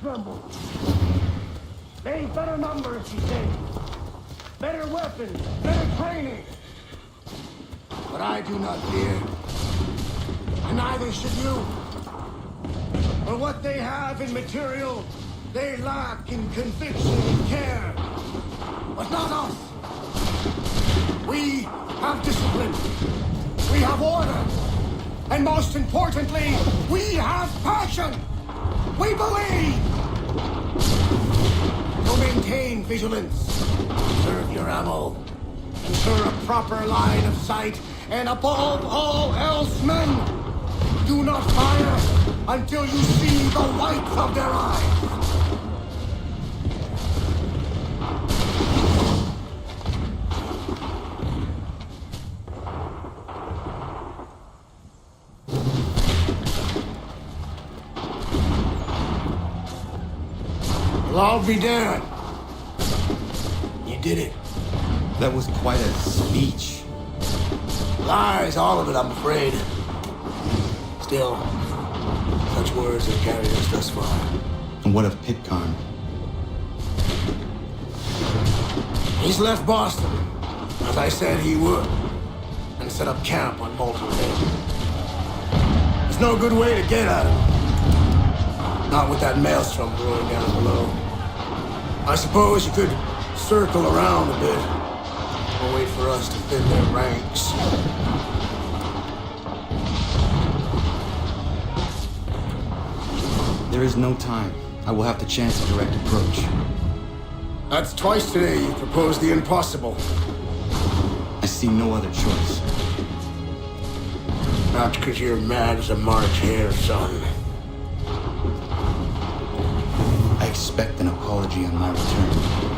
tremble. They've better numbers, he said. Better weapons, better training. But I do not fear. And neither should you. For what they have in material, they lack in conviction and care. But not us. We have discipline. We have order. And most importantly, we have passion. We believe. To maintain vigilance, serve your ammo, ensure a proper line of sight, and above all else, men, do not fire until you see the whites of their eyes. Well, I'll be damned. You did it. That was quite a speech. Lies, all of it, I'm afraid. Still, such words have carried us thus far. And what of Pitcairn? He's left Boston, as I said he would, and set up camp on Moulton Hill. There's no good way to get at him. Not with that maelstrom brewing down below. I suppose you could circle around a bit, or wait for us to thin their ranks. There is no time. I will have to chance a direct approach. That's twice today you proposed the impossible. I see no other choice. Not because you're mad as a March hare, son. I expect an apology on my return.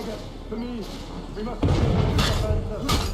target. To me, we must continue this offensive.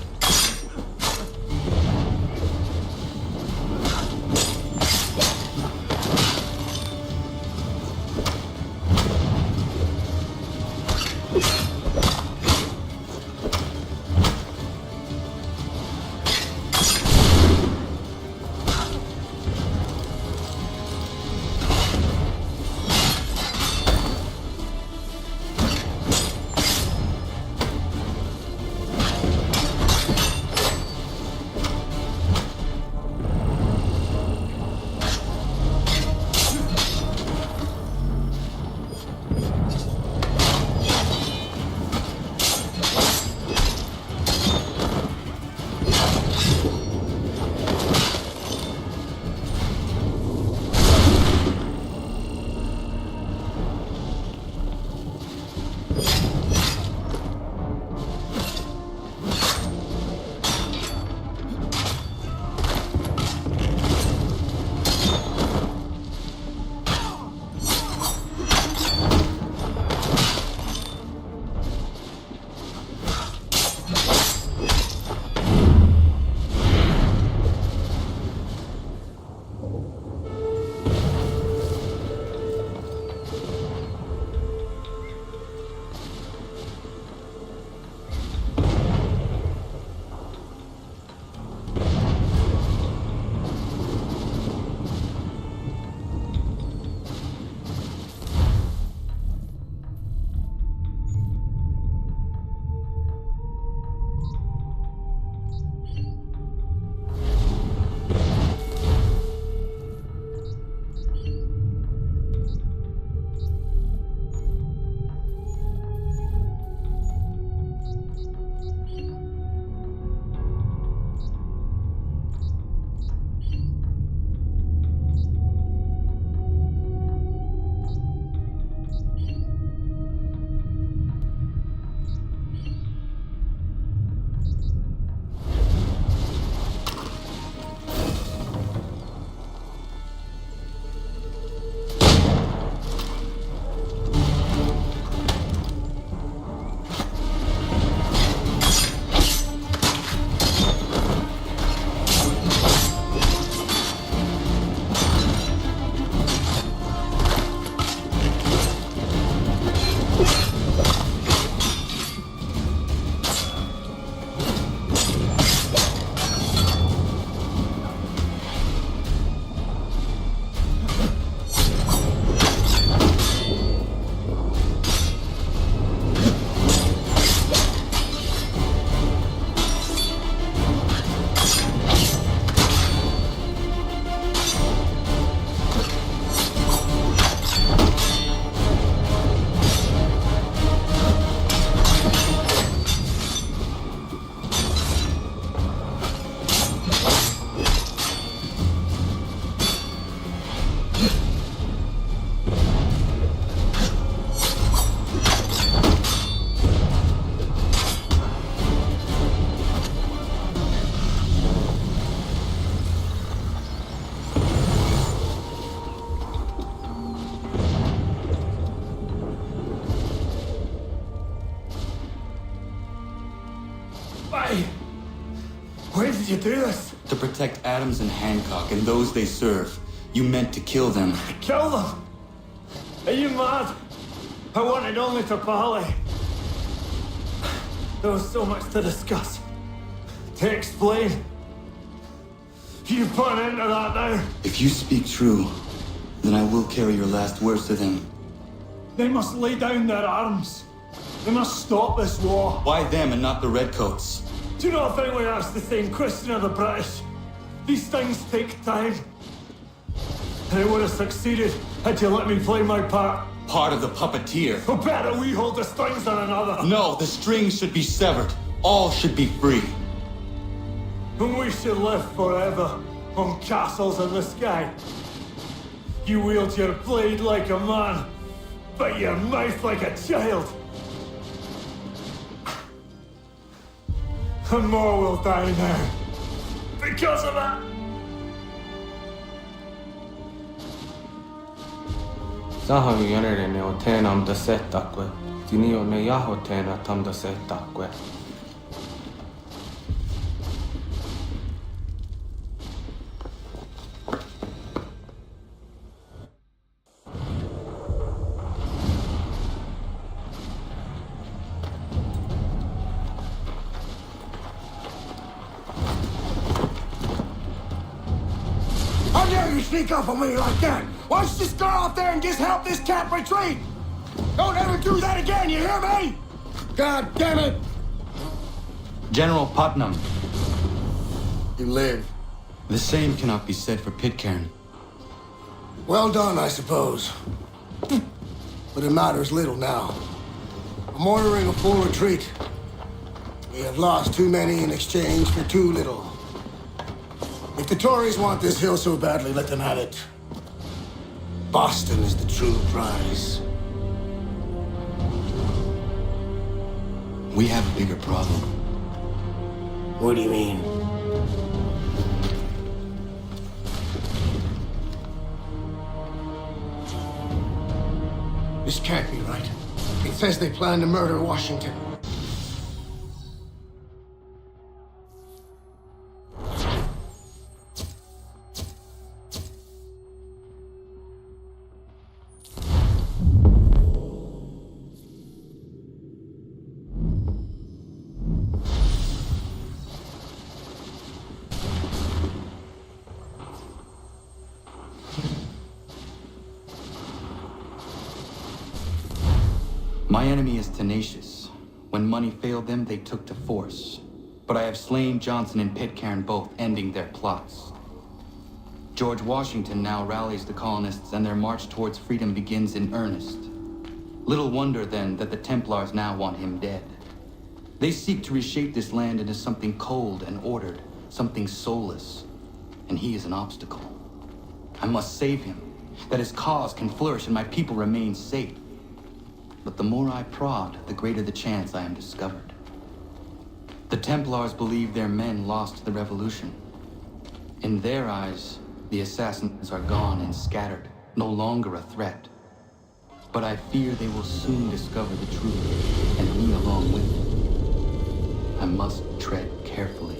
Why? Why did you do this? To protect Adams and Hancock and those they serve. You meant to kill them. Kill them? Are you mad? I wanted only to parley. There was so much to discuss, to explain. You put an end to that now. If you speak true, then I will carry your last words to them. They must lay down their arms. They must stop this war. Why them and not the Redcoats? Do you not think we asked the same question of the British? These things take time. And I would have succeeded had you let me play my part. Part of the puppeteer. Or better, we hold the strings on another. No, the strings should be severed. All should be free. And we should live forever on castles in the sky. You wield your blade like a man, but your mouth like a child. And more will die now. Because of it. Sahan generelni on teenam da setta, Tinio ne jahotena tamda se takwe. How dare you sneak up on me like that? Why don't you just go out there and just help this camp retreat? Don't ever do that again, you hear me? God damn it! General Putnam, You live. the same cannot be said for Pitcairn. Well done, I suppose. But it matters little now. I'm ordering a full retreat. We have lost too many in exchange for too little. If the Tories want this hill so badly, let them have it. Boston is the true prize. We have a bigger problem. What do you mean? This can't be right. It says they plan to murder Washington. My enemy is tenacious. When money failed them, they took to force. But I have slain Johnson and Pitcairn both, ending their plots. George Washington now rallies the colonists, and their march towards freedom begins in earnest. Little wonder, then, that the Templars now want him dead. They seek to reshape this land into something cold and ordered, something soulless. And he is an obstacle. I must save him, that his cause can flourish and my people remain safe. But the more I prod, the greater the chance I am discovered. The Templars believe their men lost the revolution. In their eyes, the assassins are gone and scattered, no longer a threat. But I fear they will soon discover the truth, and me along with them. I must tread carefully.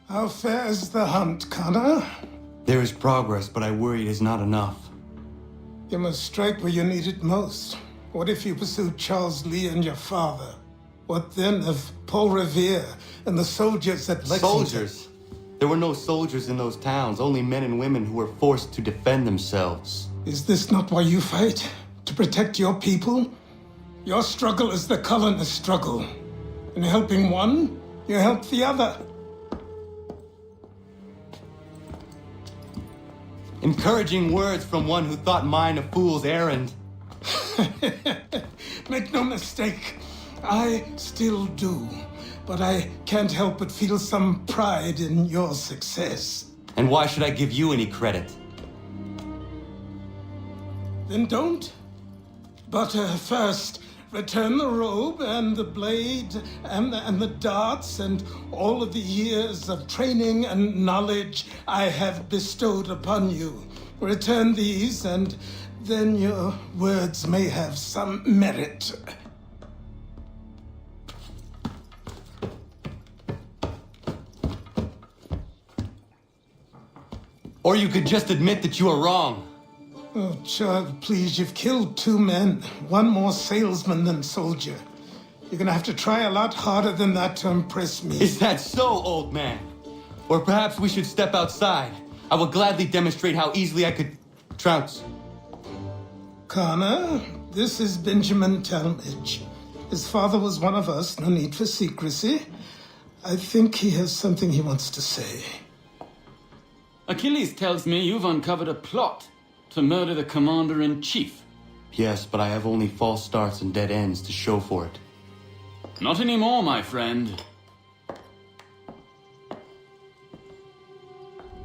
How fares the hunt, Connor? There is progress, but I worry it is not enough. You must strike where you need it most. What if you pursued Charles Lee and your father? What then of Paul Revere and the soldiers at Lexington? Soldiers? There were no soldiers in those towns, only men and women who were forced to defend themselves. Is this not why you fight? To protect your people? Your struggle is the colonist struggle. In helping one, you help the other. Encouraging words from one who thought mine a fool's errand. Make no mistake, I still do. But I can't help but feel some pride in your success. And why should I give you any credit? Then don't. But first, return the robe and the blade and the darts and all of the years of training and knowledge I have bestowed upon you. Return these, and then your words may have some merit. Or you could just admit that you are wrong. Oh, child, please, you've killed 2 men. One more salesman than soldier. You're gonna have to try a lot harder than that to impress me. Is that so, old man? Or perhaps we should step outside. I will gladly demonstrate how easily I could trounce. Connor, this is Benjamin Talmadge. His father was one of us, no need for secrecy. I think he has something he wants to say. Achilles tells me you've uncovered a plot to murder the commander-in-chief. Yes, but I have only false starts and dead ends to show for it. Not anymore, my friend.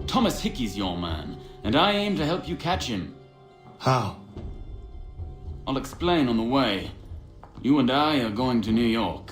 Thomas Hickey's your man, and I aim to help you catch him. How? I'll explain on the way. You and I are going to New York.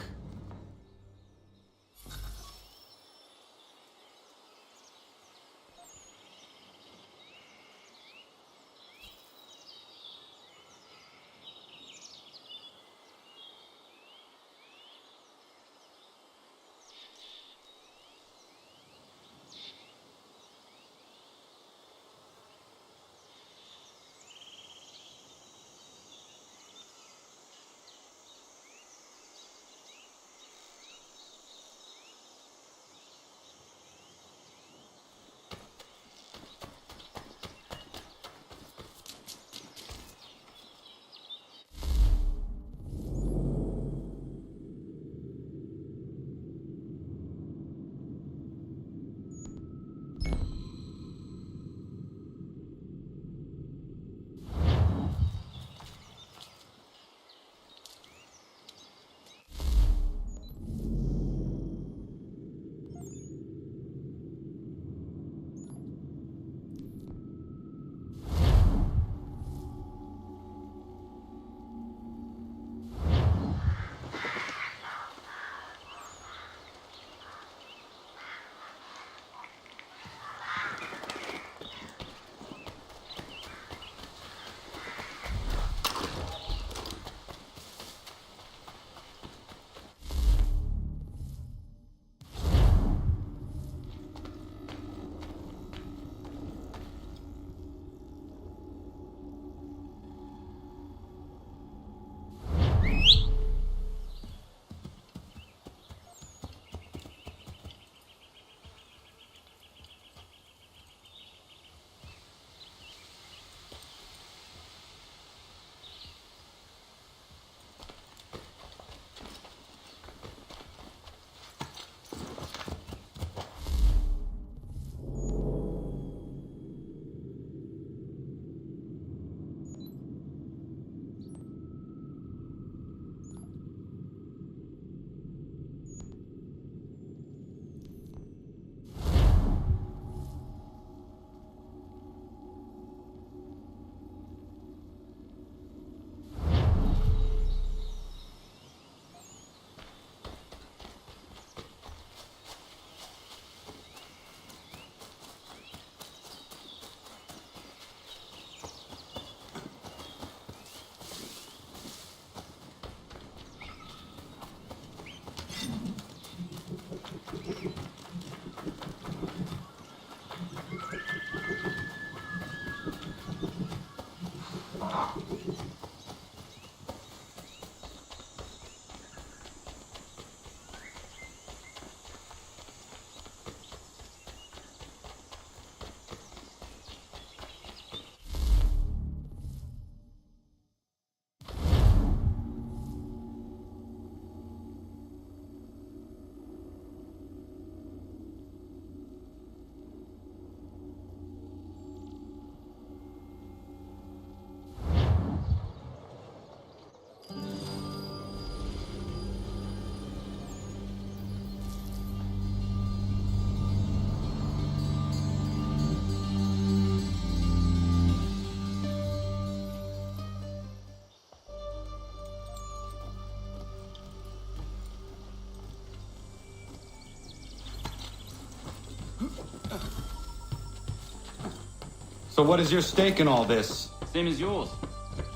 So what is your stake in all this? Same as yours.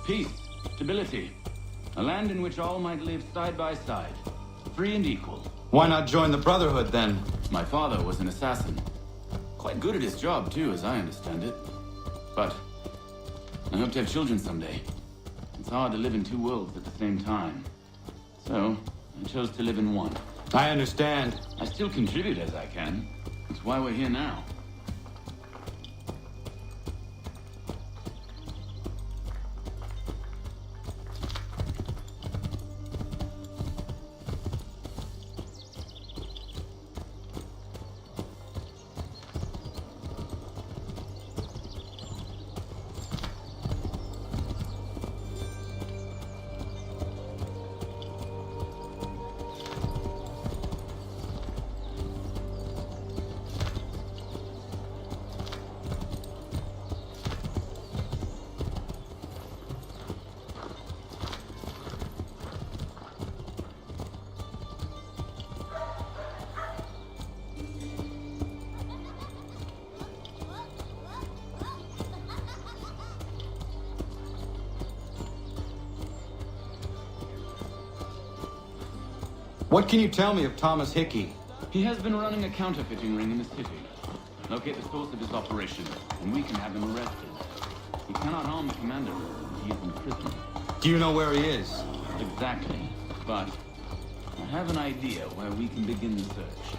Peace, stability. A land in which all might live side by side, free and equal. Why not join the Brotherhood then? My father was an assassin. Quite good at his job too, as I understand it. But I hope to have children someday. It's hard to live in two worlds at the same time. So I chose to live in one. I understand. I still contribute as I can. That's why we're here now. What can you tell me of Thomas Hickey? He has been running a counterfeiting ring in the city. Locate the source of his operation, and we can have him arrested. He cannot harm the commander. He is in prison. Do you know where he is? Exactly. But I have an idea where we can begin the search.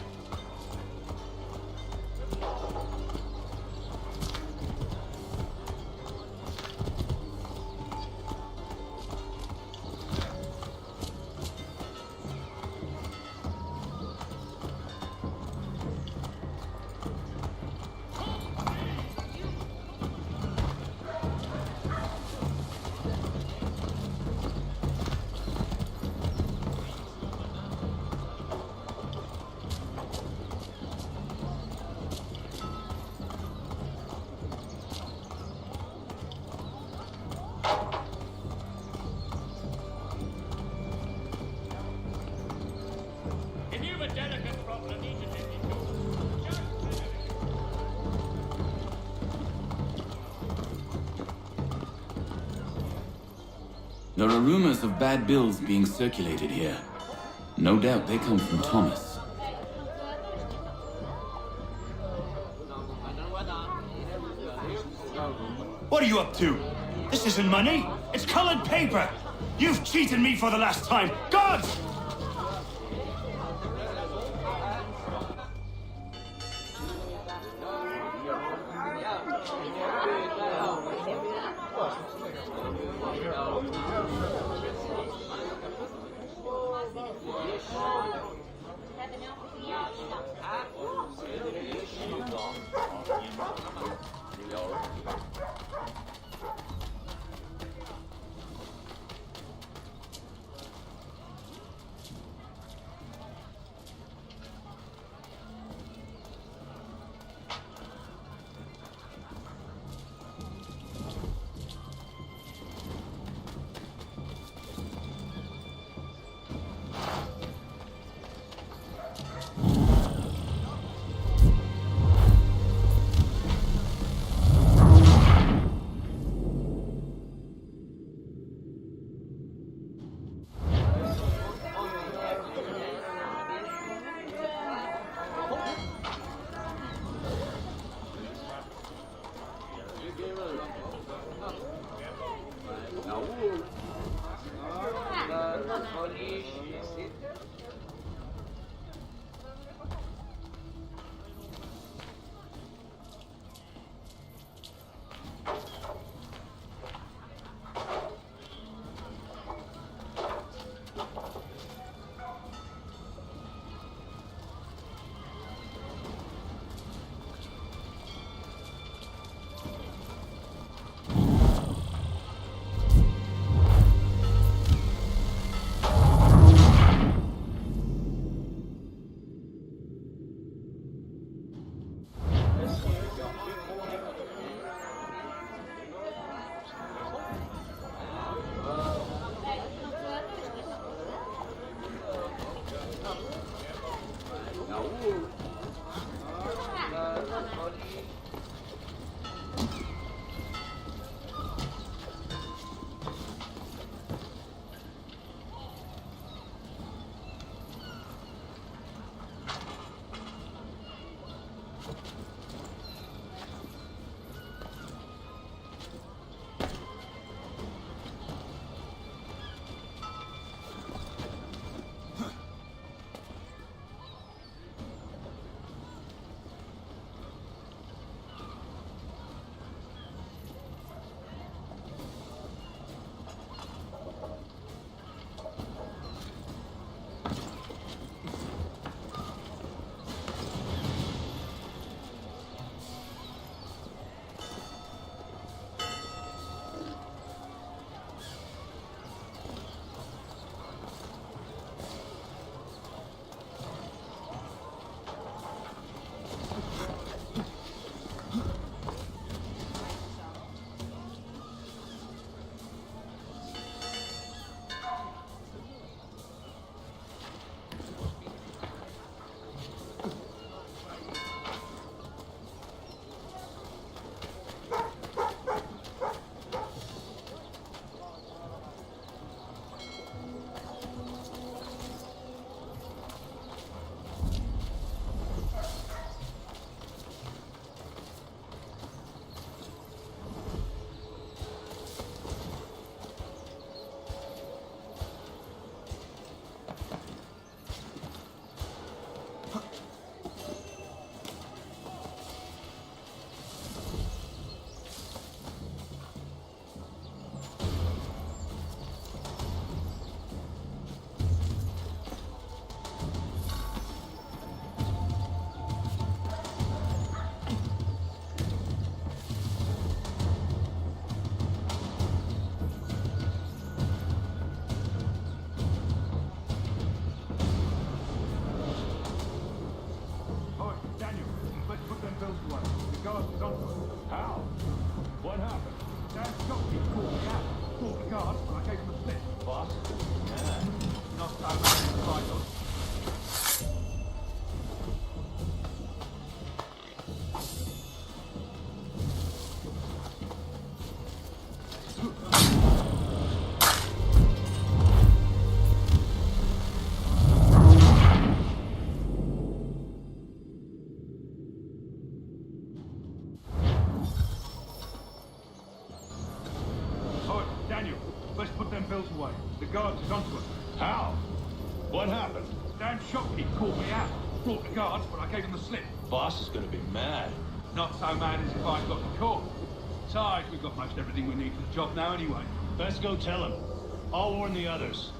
There are rumors of bad bills being circulated here. No doubt they come from Thomas. What are you up to? This isn't money. It's colored paper. You've cheated me for the last time. Gods! Carl! What happened? Damn shopkeep called me out. Brought the guards, but I gave him the slip. Boss is gonna be mad. Not so mad as if I'd got the call. Besides, we've got most everything we need for the job now anyway. Best go tell him. I'll warn the others.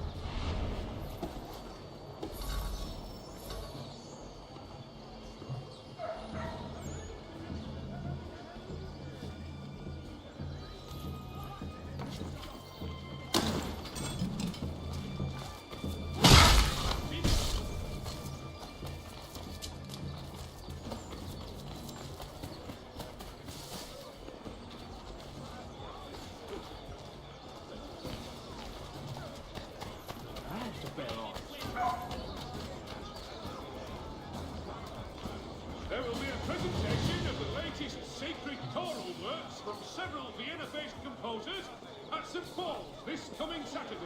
There will be a presentation of the latest sacred choral works from several Vienna-based composers at St. Paul's this coming Saturday.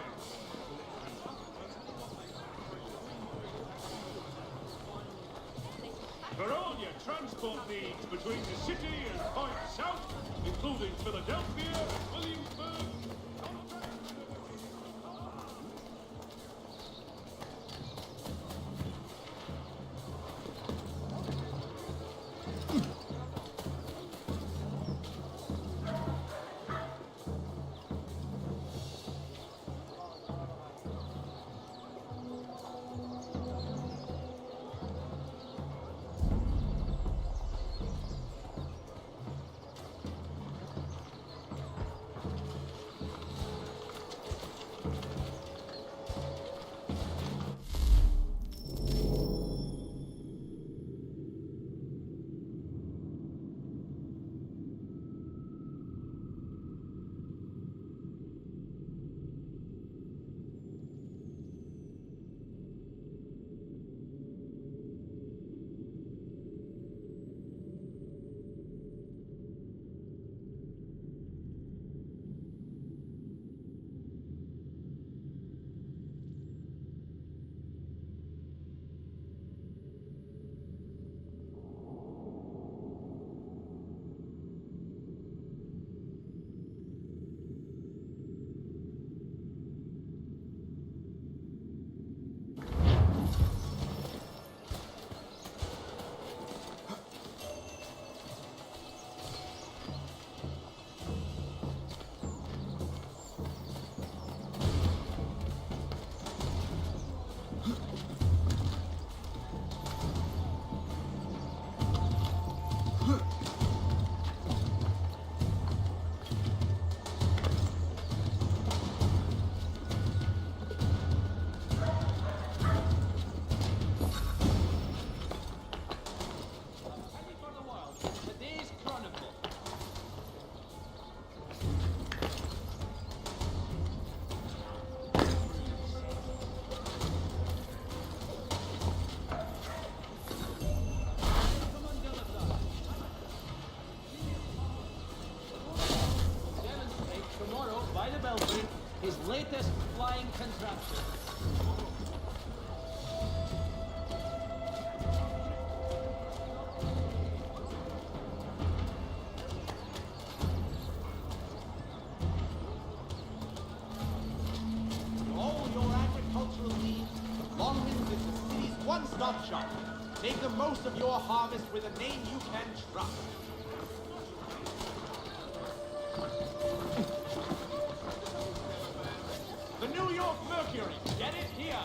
For all your transport needs between the city and Point South, including Philadelphia and Williamsburg, his latest flying contraption. All your agricultural needs, Longman's is the city's one-stop shop. Make the most of your harvest with a name you can trust. The New York Mercury. Get it here.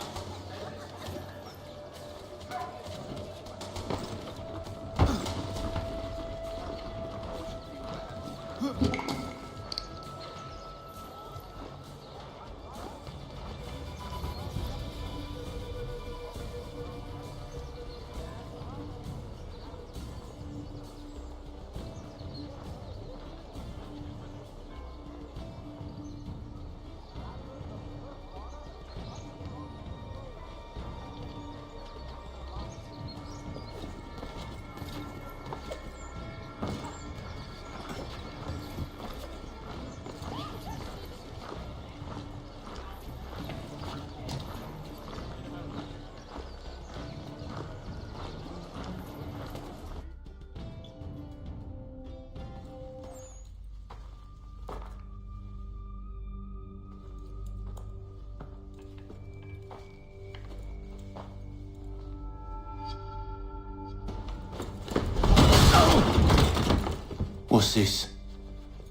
What's this?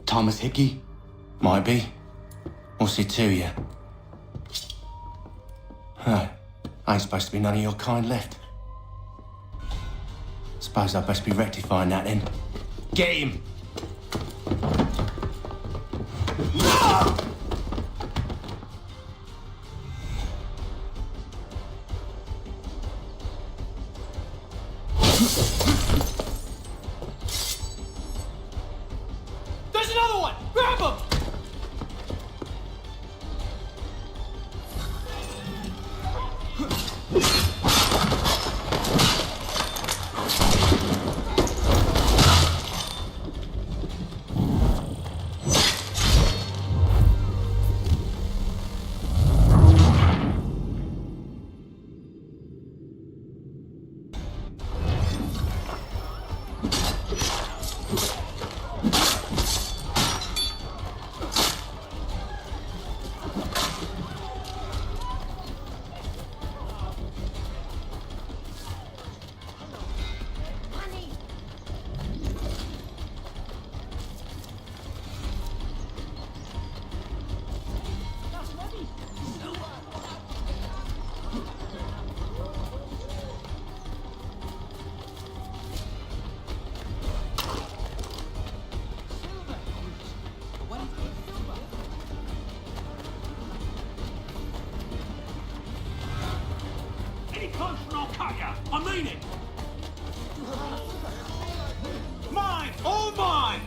Thomas Hickey? Might be. What's it to you? Right. Ain't supposed to be none of your kind left. Suppose I'd best be rectifying that then. Get him! There's another one! Grab him! Any closer and I'll cut ya! I mean it! Mine! All mine!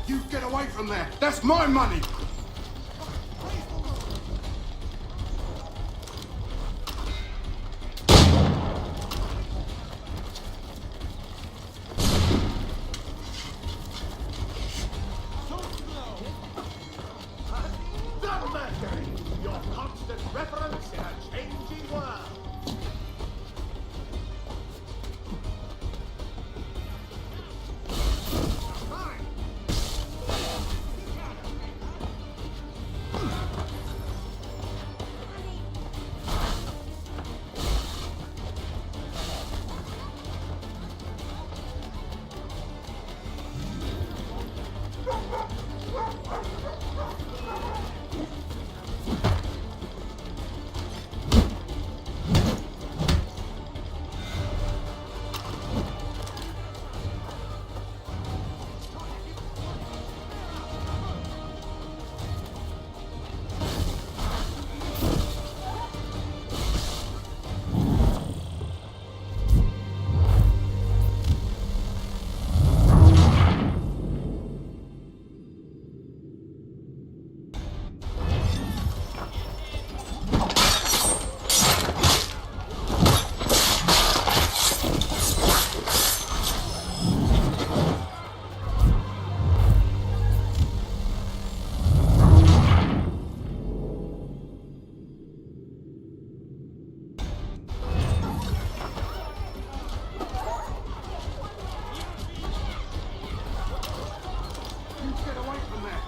You get away from there! That's my money! Your constant reference in a changing world.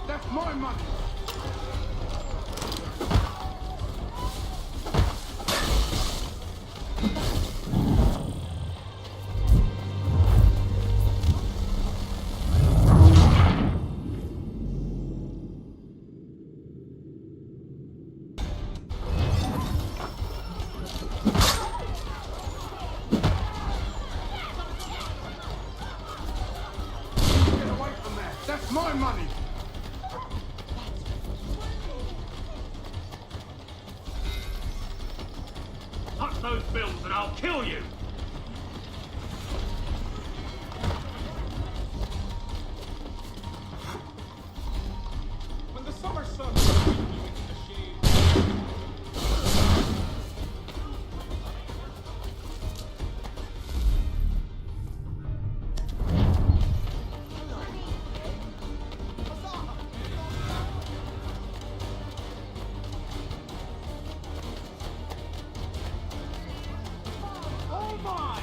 That's my money! My money! Touch those bills and I'll kill you! When the summer sun shines you into the shade. Oh my!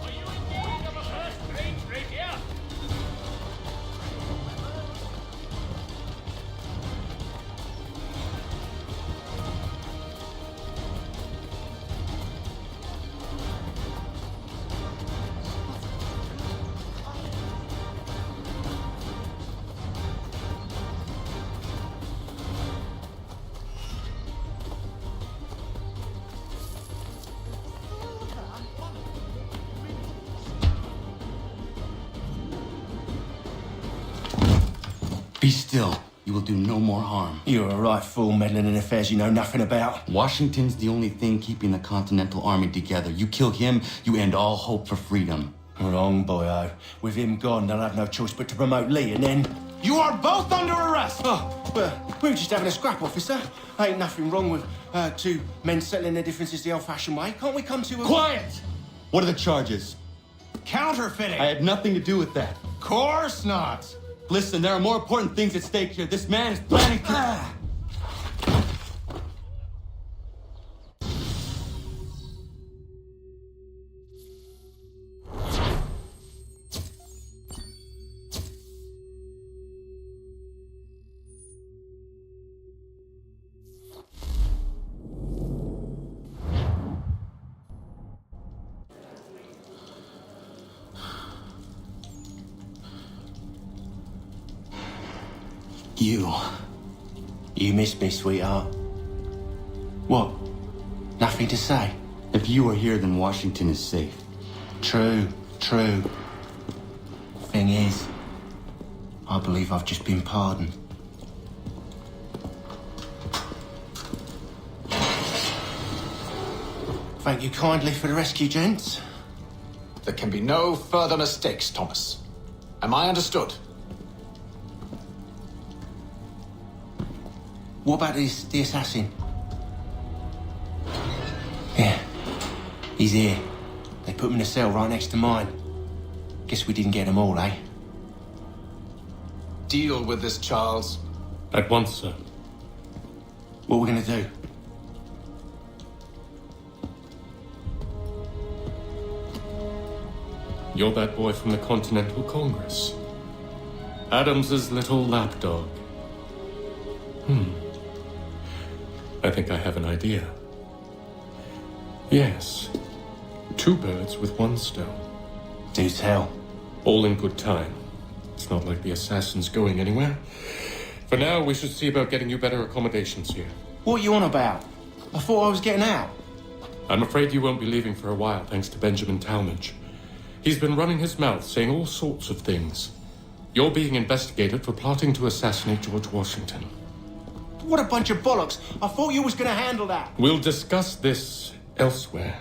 Are you in need of a first-rate rapier? Be still. You will do no more harm. You're a right fool meddling in affairs you know nothing about. Washington's the only thing keeping the Continental Army together. You kill him, you end all hope for freedom. Wrong, boyo. With him gone, they'll have no choice but to promote Lee, and then... You are both under arrest! Oh, well, we were just having a scrap, officer. Ain't nothing wrong with two men settling their differences the old-fashioned way. Can't we come to a... Quiet! What are the charges? Counterfeiting! I had nothing to do with that. Course not! Listen, there are more important things at stake here. This man is planning to... You missed me, sweetheart. What? Nothing to say? If you are here, then Washington is safe. True. Thing is, I believe I've just been pardoned. Thank you kindly for the rescue, gents. There can be no further mistakes, Thomas. Am I understood? What about the assassin? Yeah, he's here. They put him in a cell right next to mine. Guess we didn't get them all, eh? Deal with this, Charles. At once, sir. What are we gonna do? You're that boy from the Continental Congress. Adams's little lapdog. I think I have an idea. Yes. 2 birds with 1 stone. Do tell. All in good time. It's not like the assassin's going anywhere. For now, we should see about getting you better accommodations here. What are you on about? I thought I was getting out. I'm afraid you won't be leaving for a while, thanks to Benjamin Talmadge. He's been running his mouth, saying all sorts of things. You're being investigated for plotting to assassinate George Washington. What a bunch of bollocks. I thought you was gonna handle that. We'll discuss this elsewhere.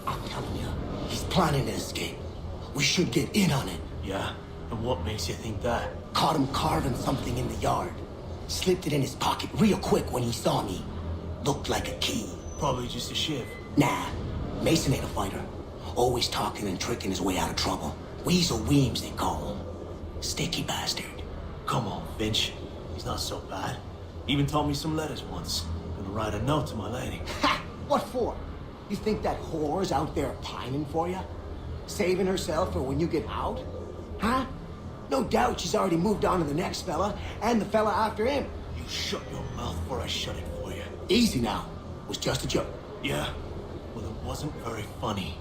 I'm telling you, he's planning to escape. We should get in on it. Yeah? And what makes you think that? Caught him carving something in the yard. Slipped it in his pocket real quick when he saw me. Looked like a key. Probably just a shiv. Nah, Mason ain't a fighter. Always talking and tricking his way out of trouble. Weasel Weems, they call him. Sticky bastard. Come on, Finch. He's not so bad. Even taught me some letters once. Gonna write a note to my lady. Ha! What for? You think that whore's out there pining for you? Saving herself for when you get out? Huh? No doubt she's already moved on to the next fella, and the fella after him. You shut your mouth before I shut it for you. Easy now. It was just a joke. Yeah? Well, it wasn't very funny.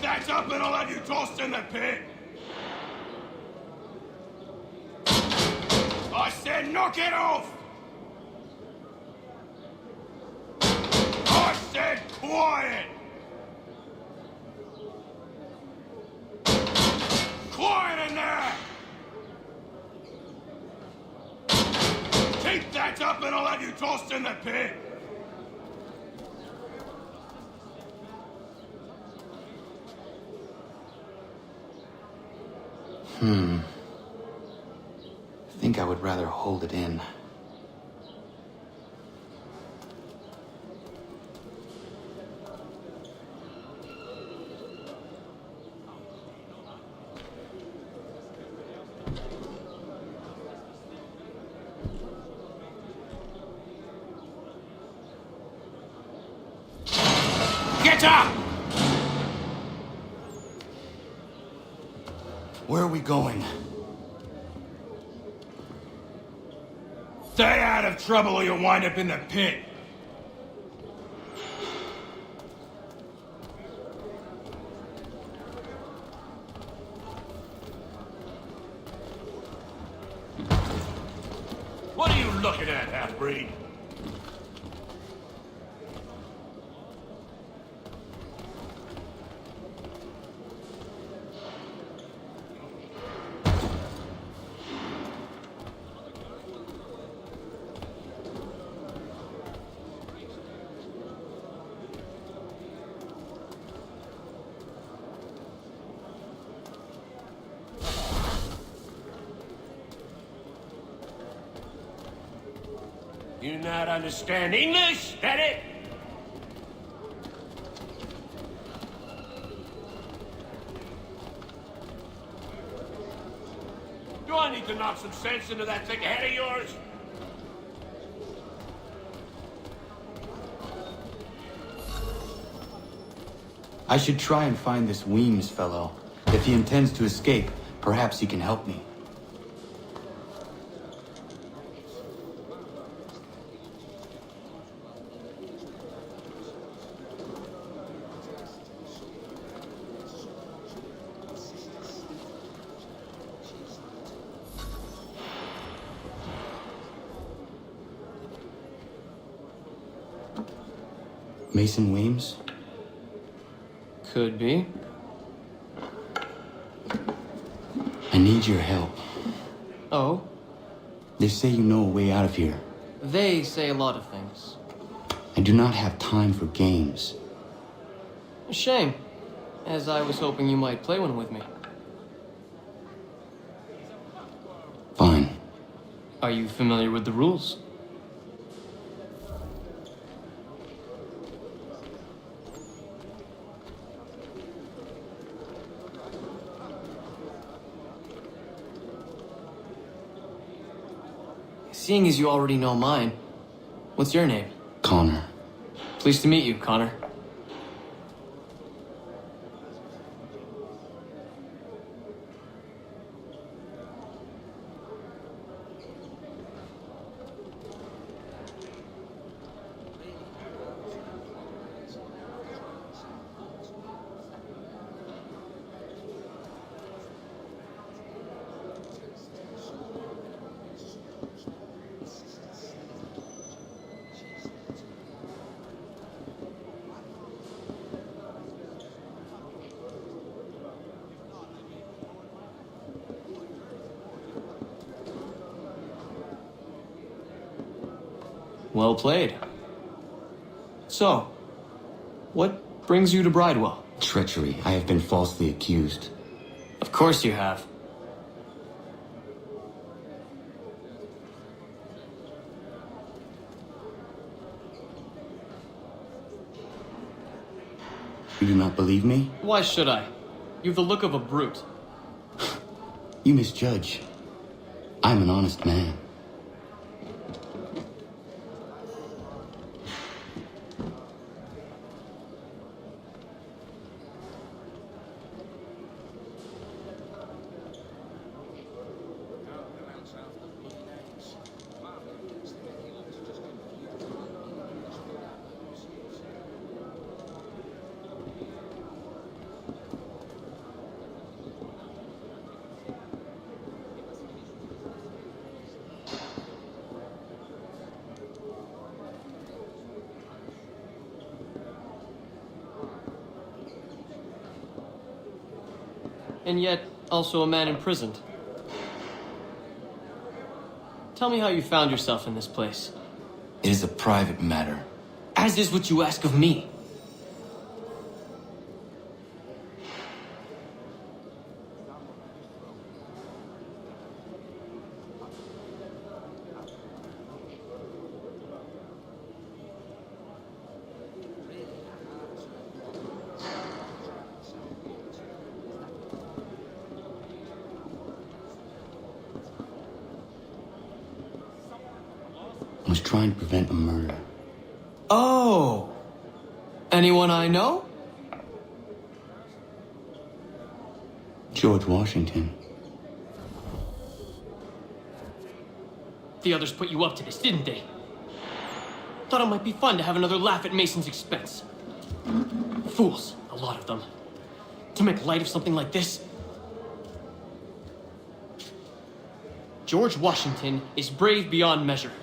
That's up and I'll have you tossed in the pit! I said knock it off! I said quiet! Quiet in there! Keep that up and I'll have you tossed in the pit! I think I would rather hold it in. Get up! Where are we going? Stay out of trouble or you'll wind up in the pit. What are you looking at, half-breed? You not understand English? That it? Do I need to knock some sense into that thick head of yours? I should try and find this Weems fellow. If he intends to escape, perhaps he can help me. Mason Weems? Could be. I need your help. Oh? They say you know a way out of here. They say a lot of things. I do not have time for games. A shame, as I was hoping you might play one with me. Are you familiar with the rules? Seeing as you already know mine, what's your name? Connor. Pleased to meet you, Connor. Well played. So, what brings you to Bridewell? Treachery. I have been falsely accused. Of course you have. You do not believe me? Why should I? You've the look of a brute. You misjudge. I'm an honest man. And yet, also a man imprisoned. Tell me how you found yourself in this place. It is a private matter. As is what you ask of me. I was trying to prevent a murder. Oh! Anyone I know? George Washington. The others put you up to this, didn't they? Thought it might be fun to have another laugh at Mason's expense. Fools, a lot of them. To make light of something like this. George Washington is brave beyond measure.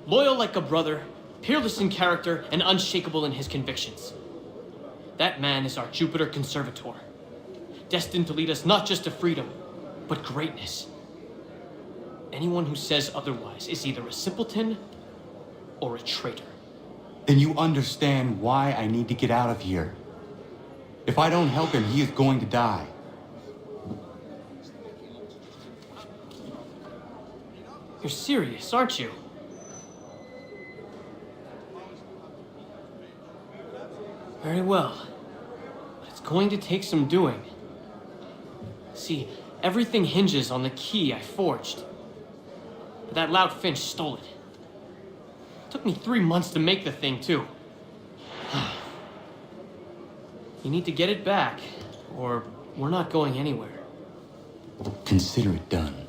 Loyal like a brother, peerless in character, and unshakable in his convictions. That man is our Jupiter Conservator, destined to lead us not just to freedom, but greatness. Anyone who says otherwise is either a simpleton or a traitor. Then you understand why I need to get out of here. If I don't help him, he is going to die. You're serious, aren't you? Very well. But it's going to take some doing. See, everything hinges on the key I forged. But that loud Finch stole it. Took me 3 months to make the thing, too. You need to get it back, or we're not going anywhere. Consider it done.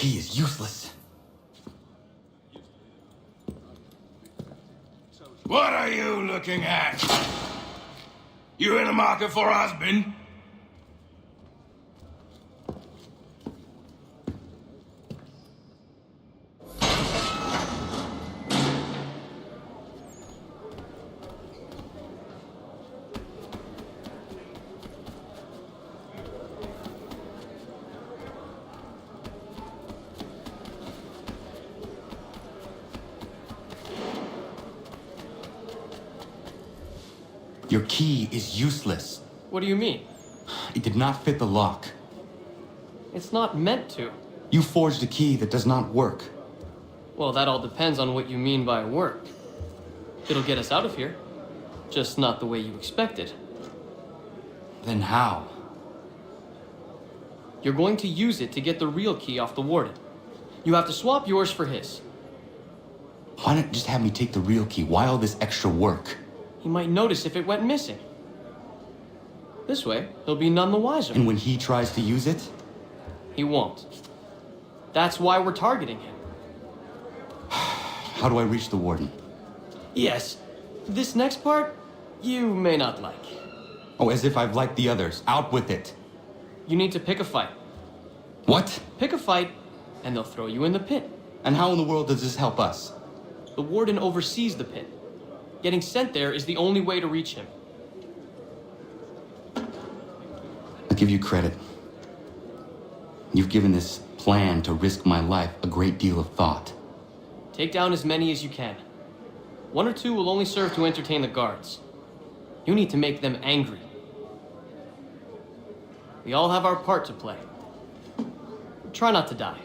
key is useless. What are you looking at? You in the market for a husband? Your key is useless. What do you mean? It did not fit the lock. It's not meant to. You forged a key that does not work. Well, that all depends on what you mean by work. It'll get us out of here. Just not the way you expected. Then how? You're going to use it to get the real key off the warden. You have to swap yours for his. Why not just have me take the real key? Why all this extra work? He might notice if it went missing. This way, he'll be none the wiser. And when he tries to use it? He won't. That's why we're targeting him. How do I reach the warden? Yes. This next part, you may not like. Oh, as if I've liked the others. Out with it. You need to pick a fight. What? Pick a fight, and they'll throw you in the pit. And how in the world does this help us? The warden oversees the pit. Getting sent there is the only way to reach him. I'll give you credit. You've given this plan to risk my life a great deal of thought. Take down as many as you can. 1 or 2 will only serve to entertain the guards. You need to make them angry. We all have our part to play. Try not to die.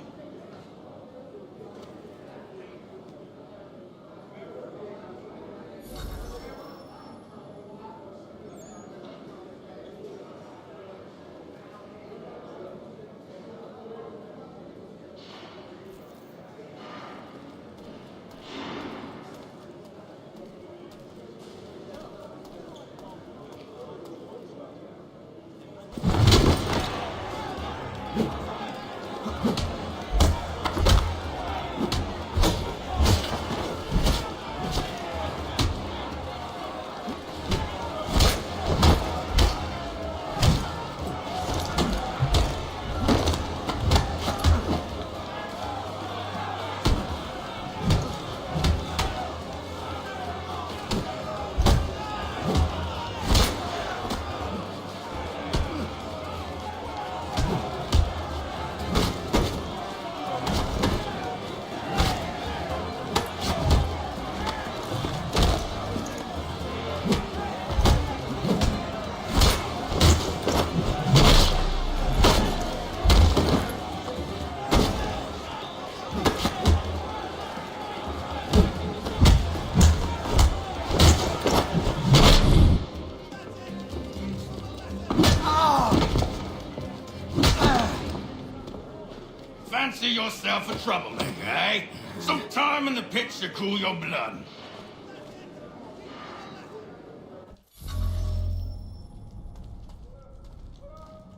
Fancy yourself a troublemaker, eh? Some time in the pits to cool your blood.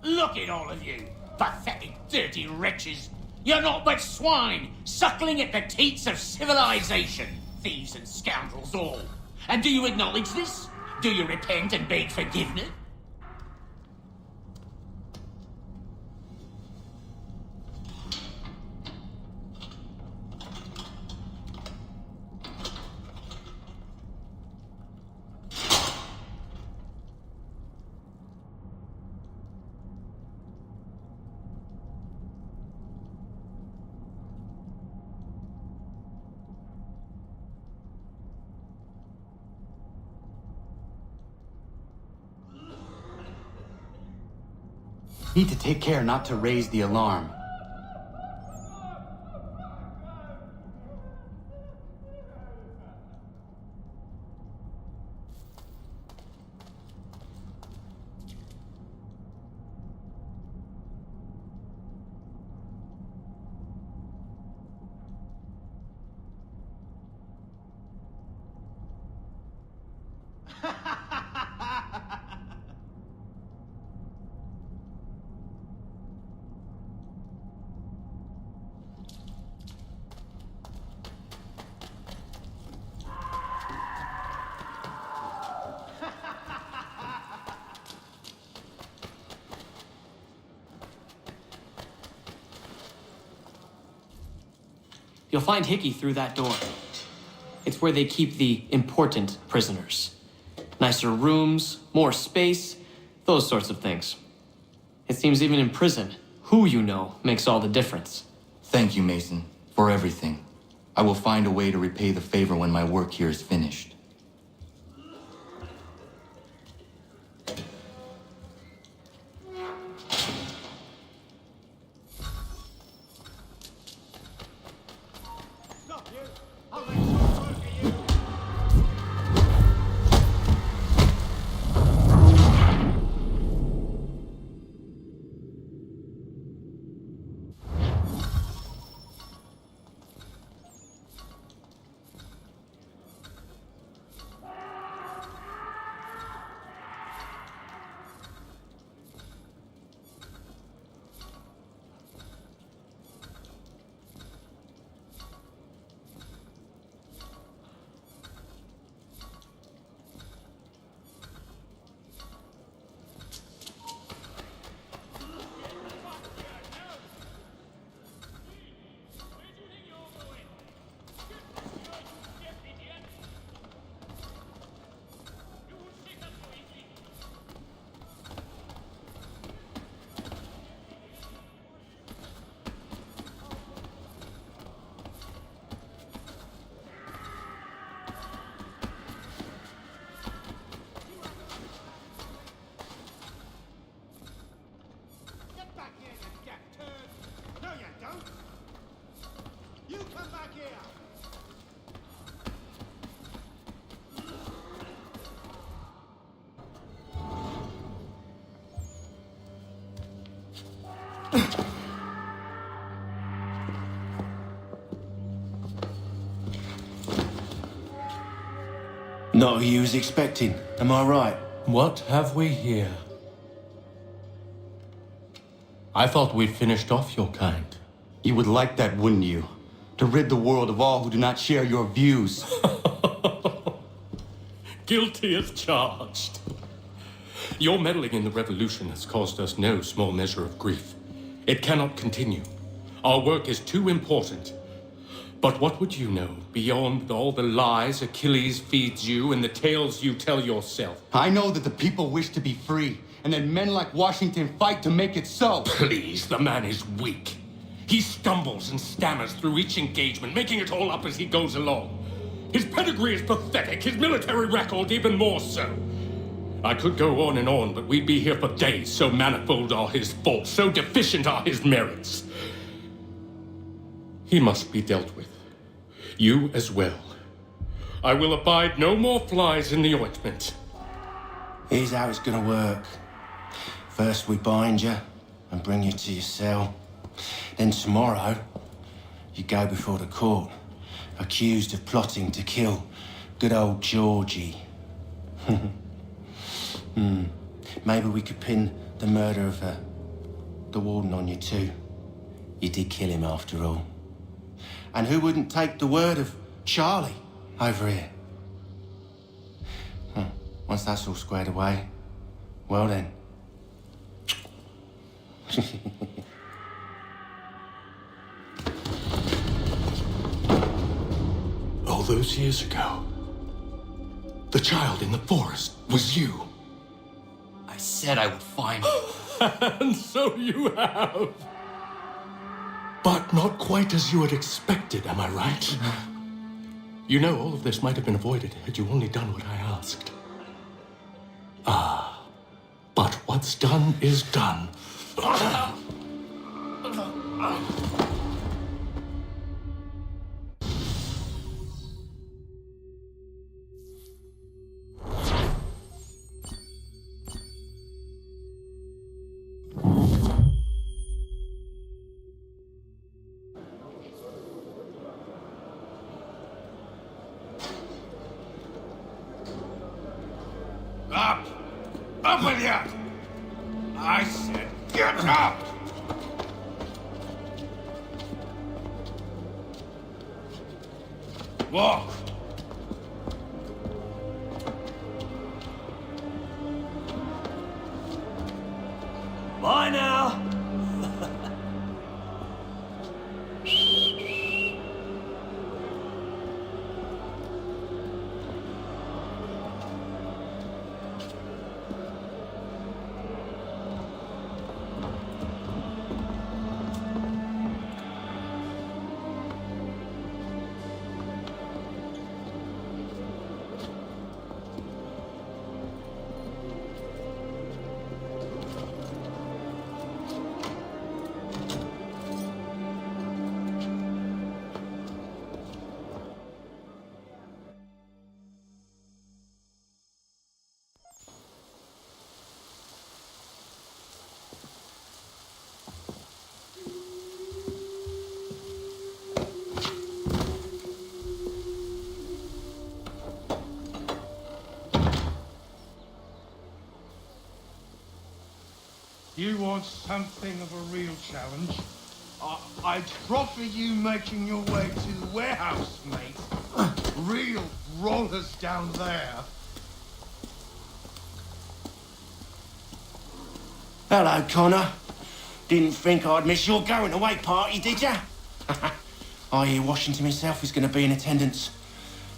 Look at all of you, pathetic, dirty wretches. You're not but swine, suckling at the teats of civilization. Thieves and scoundrels all. And do you acknowledge this? Do you repent and beg forgiveness? Need to take care not to raise the alarm. You'll find Hickey through that door. It's where they keep the important prisoners. Nicer rooms, more space, those sorts of things. It seems even in prison, who you know makes all the difference. Thank you, Mason, for everything. I will find a way to repay the favor when my work here is finished. Not who you was expecting, am I right? What have we here? I thought we'd finished off your kind. You would like that, wouldn't you? To rid the world of all who do not share your views. Guilty as charged. Your meddling in the revolution has caused us no small measure of grief. It cannot continue. Our work is too important. But what would you know beyond all the lies Achilles feeds you and the tales you tell yourself? I know that the people wish to be free, and that men like Washington fight to make it so. Please, the man is weak. He stumbles and stammers through each engagement, making it all up as he goes along. His pedigree is pathetic, his military record even more so. I could go on and on, but we'd be here for days, so manifold are his faults, so deficient are his merits. He must be dealt with. You as well. I will abide no more flies in the ointment. Here's how it's gonna work. First we bind you and bring you to your cell. Then tomorrow, you go before the court, accused of plotting to kill good old Georgie. Maybe we could pin the murder of the warden on you too. You did kill him after all. And who wouldn't take the word of Charlie over here? Once that's all squared away, well then. All those years ago, the child in the forest was you. I said I would find you. And so you have. But not quite as you had expected, am I right? You know, all of this might have been avoided had you only done what I asked. Ah, but what's done is done. Up with you! I said, get up! Walk! Bye now! want something of a real challenge? I'd proffer you making your way to the warehouse, mate. Real brawlers down there. Hello, Connor. Didn't think I'd miss your going away party, did ya? I hear Washington himself is going to be in attendance.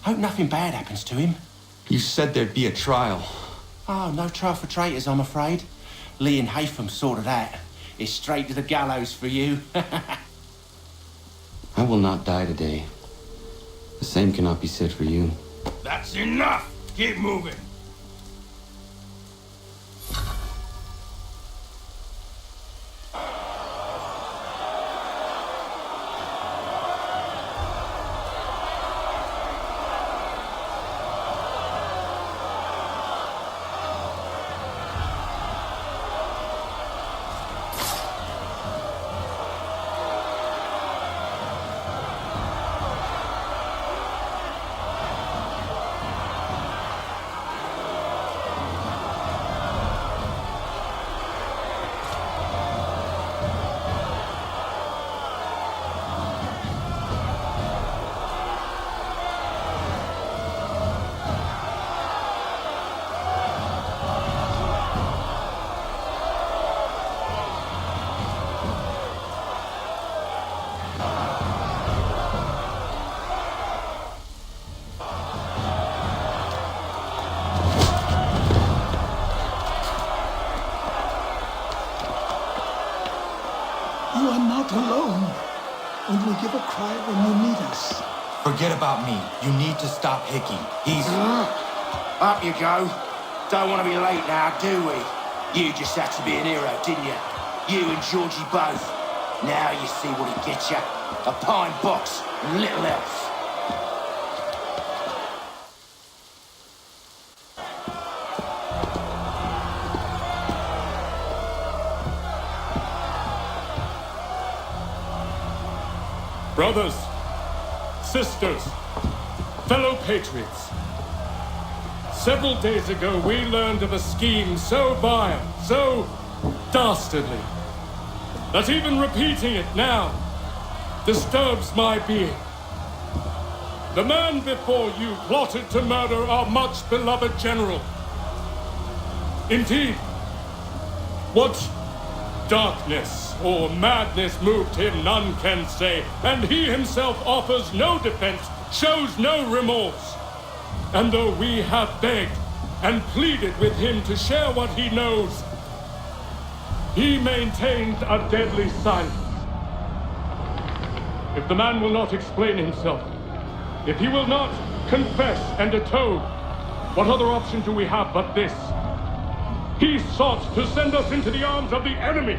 Hope nothing bad happens to him. You said there'd be a trial. Oh, no trial for traitors, I'm afraid. Lee and Haytham sorted that. It's straight to the gallows for you. I will not die today. The same cannot be said for you. That's enough! Keep moving! You are not alone. Only give a cry when you need us. Forget about me. You need to stop Hickey. He's... Up you go. Don't want to be late now, do we? You just had to be an hero, didn't you? You and Georgie both. Now you see what he gets you. A pine box and little else. Brothers, sisters, fellow patriots. Several days ago, we learned of a scheme so vile, so dastardly, that even repeating it now disturbs my being. The man before you plotted to murder our much-beloved general. Indeed, what darkness or madness moved him, none can say, and he himself offers no defense, shows no remorse. And though we have begged and pleaded with him to share what he knows, he maintains a deadly silence. If the man will not explain himself, if he will not confess and atone, what other option do we have but this? He sought to send us into the arms of the enemy.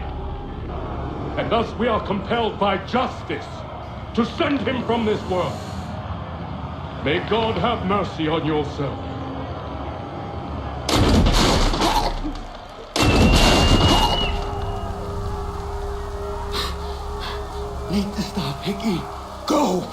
And thus we are compelled by justice to send him from this world. May God have mercy on your soul. Need to stop Hickey. Go!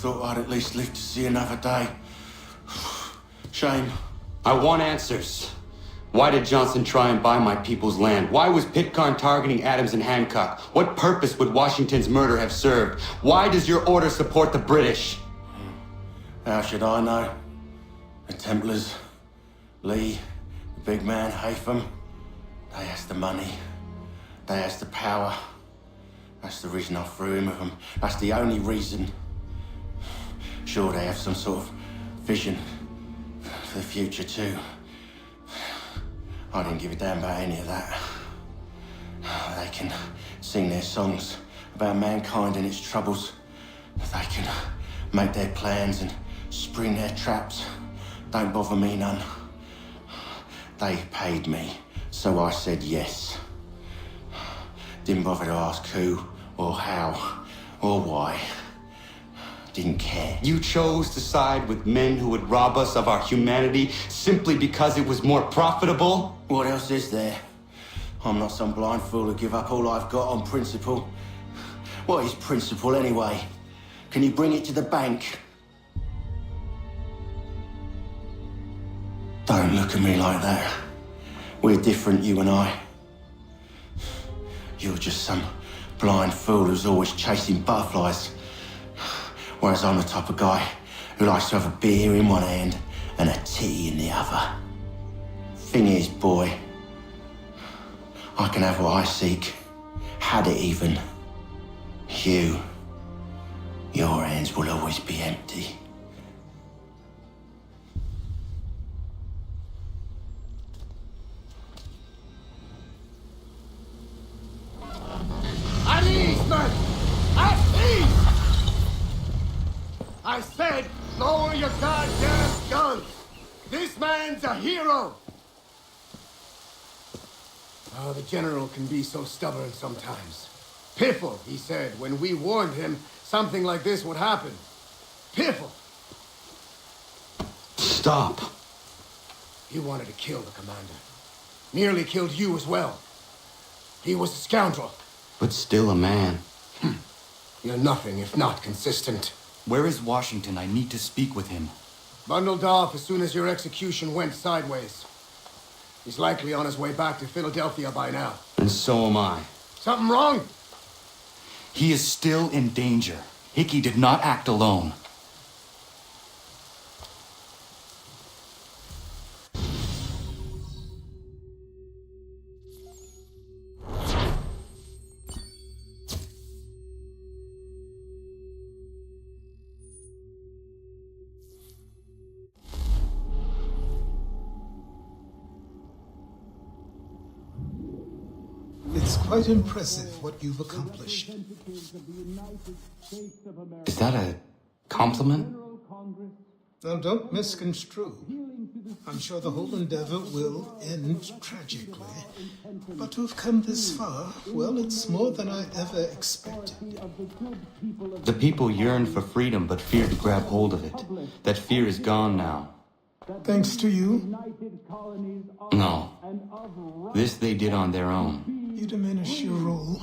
thought I'd at least live to see another day. Shame. I want answers. Why did Johnson try and buy my people's land? Why was Pitcairn targeting Adams and Hancock? What purpose would Washington's murder have served? Why does your order support the British? How should I know? The Templars, Lee, the big man, Haytham, they has the money. They has the power. That's the reason I threw him with them. That's the only reason. Sure, they have some sort of vision for the future too. I didn't give a damn about any of that. They can sing their songs about mankind and its troubles. They can make their plans and spring their traps. Don't bother me none. They paid me, so I said yes. Didn't bother to ask who, or how, or why. Didn't care. You chose to side with men who would rob us of our humanity simply because it was more profitable? What else is there? I'm not some blind fool who give up all I've got on principle. What is principle anyway? Can you bring it to the bank? Don't look at me like that. We're different, you and I. You're just some blind fool who's always chasing butterflies. Whereas I'm the type of guy who likes to have a beer in one hand and a titty in the other. Thing is, boy, I can have what I seek. Had it even. Your hands will always be empty. At ease, men! At ease! I said, lower your goddamn guns! This man's a hero! Oh, the general can be so stubborn sometimes. Piffle, he said, when we warned him something like this would happen. Piffle! Stop. He wanted to kill the commander. Nearly killed you as well. He was a scoundrel. But still a man. You're nothing if not consistent. Where is Washington? I need to speak with him. Bundled off as soon as your execution went sideways. He's likely on his way back to Philadelphia by now. And so am I. Something wrong? He is still in danger. Hickey did not act alone. It's quite impressive what you've accomplished. Is that a compliment? Now, don't misconstrue. I'm sure the whole endeavor will end tragically. But to have come this far, well, it's more than I ever expected. The people yearn for freedom but fear to grab hold of it. That fear is gone now. Thanks to you? No. This they did on their own. You diminish your role,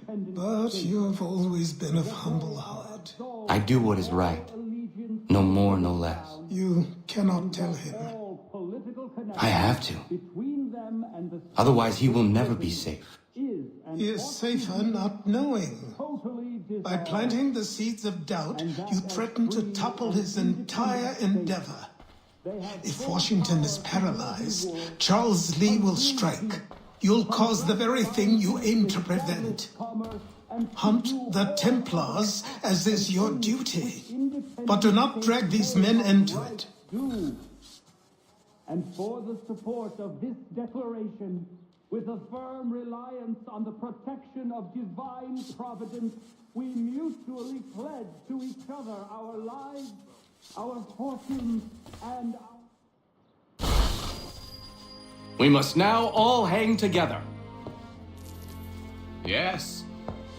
but you have always been of humble heart. I do what is right. No more, no less. You cannot tell him. I have to. Otherwise, he will never be safe. He is safer not knowing. By planting the seeds of doubt, you threaten to topple his entire endeavor. If Washington is paralyzed, Charles Lee will strike. You'll cause the very thing you aim to prevent. Hunt the Templars, as is your duty. But do not drag these men into it. And for the support of this declaration, with a firm reliance on the protection of divine providence, we mutually pledge to each other our lives, our fortunes, and our... We must now all hang together. Yes,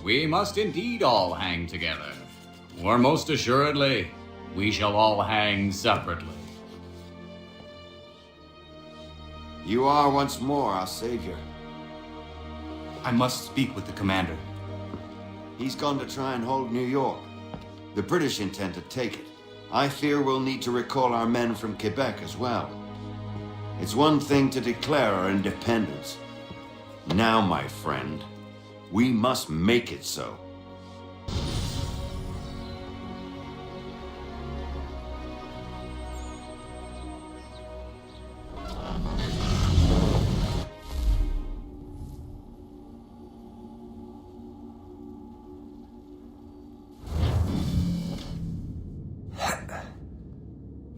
we must indeed all hang together. Or most assuredly, we shall all hang separately. You are once more our savior. I must speak with the commander. He's gone to try and hold New York. The British intend to take it. I fear we'll need to recall our men from Quebec as well. It's one thing to declare our independence. Now, my friend, we must make it so.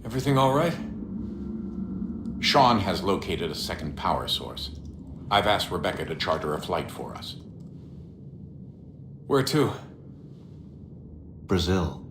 Everything all right? Sean has located a second power source. I've asked Rebecca to charter a flight for us. Where to? Brazil.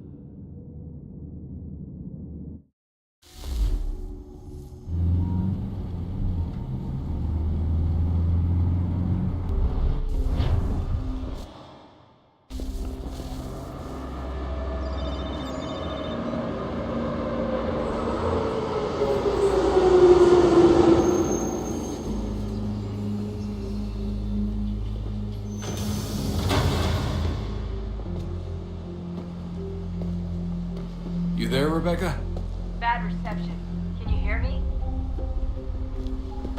You there, Rebecca? Bad reception. Can you hear me?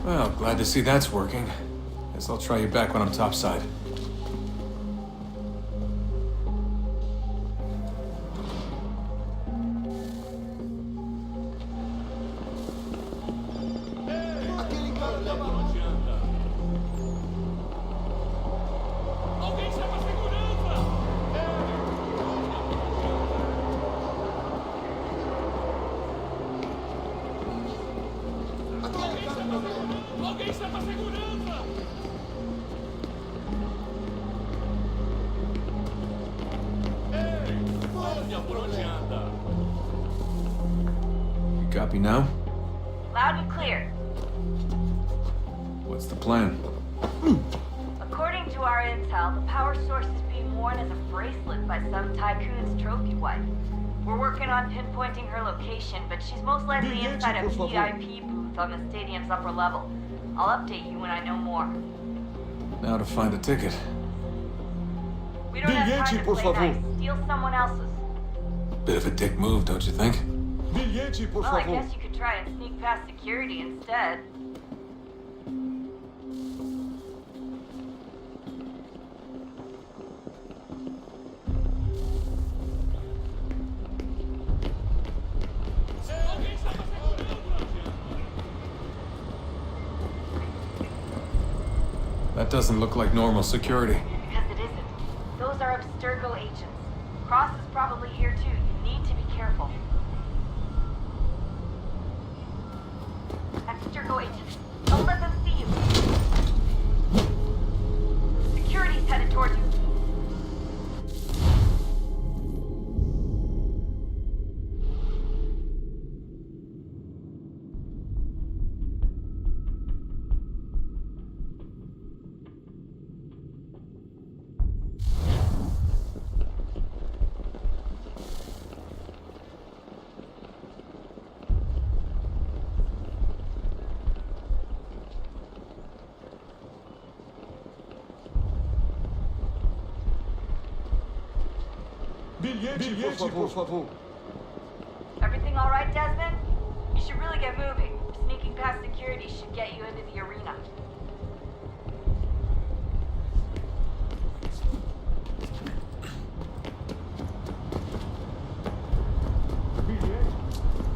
Well, glad to see that's working. Guess I'll try you back when I'm topside. You copy now? Loud and clear. What's the plan? According to our intel, the power source is being worn as a bracelet by some tycoon's trophy wife. We're working on pinpointing her location, but she's most likely inside a VIP booth on the stadium's upper level. I'll update you when I know more. Now to find a ticket. We don't have time to play nice. Steal someone else's. Bit of a dick move, don't you think? Well, I guess you could try and sneak past security instead. That doesn't look like normal security. Because it isn't. Those are Abstergo agents. Cross is probably here too. You need to be careful. Abstergo agents. Don't let them see you. Security's headed towards you. Everything all right, Desmond? You should really get moving. Sneaking past security should get you into the arena.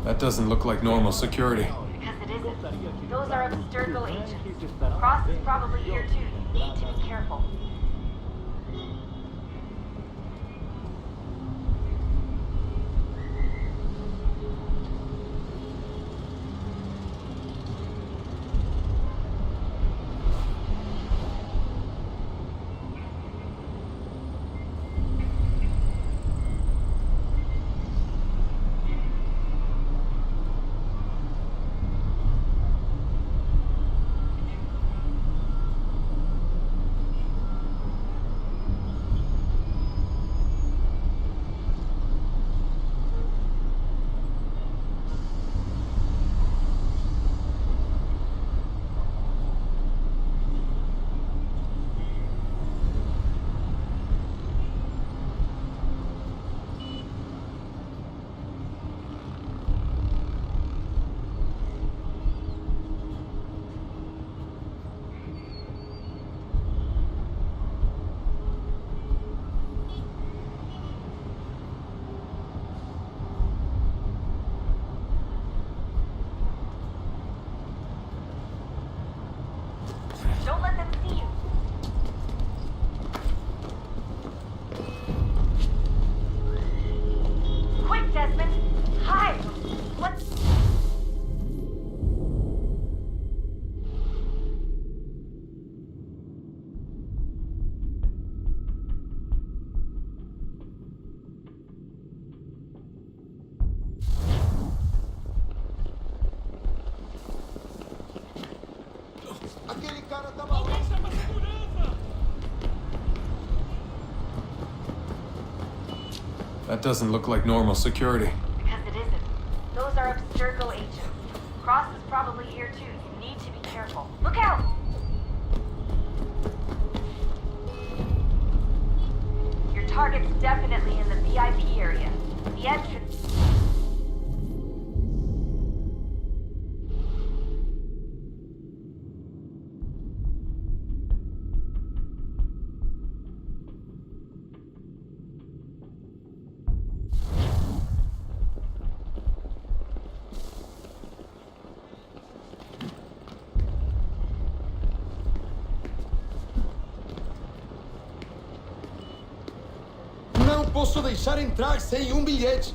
That doesn't look like normal security. Because it isn't. Those are Abstergo agents. Cross is probably here too. You need to be careful. That doesn't look like normal security. Because it isn't. Those are Abstergo agents. Cross is probably here too. You need to be careful. Look out! Your target's definitely in the VIP area. The entrance... Não posso deixar entrar sem bilhete.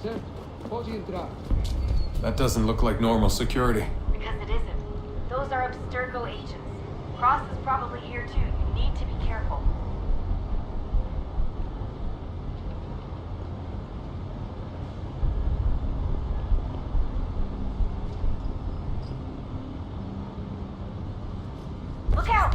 Certo, pode entrar. That doesn't look like normal security. Because it isn't. Those are Abstergo agents. Cross is probably here too. You need to be careful. Look out!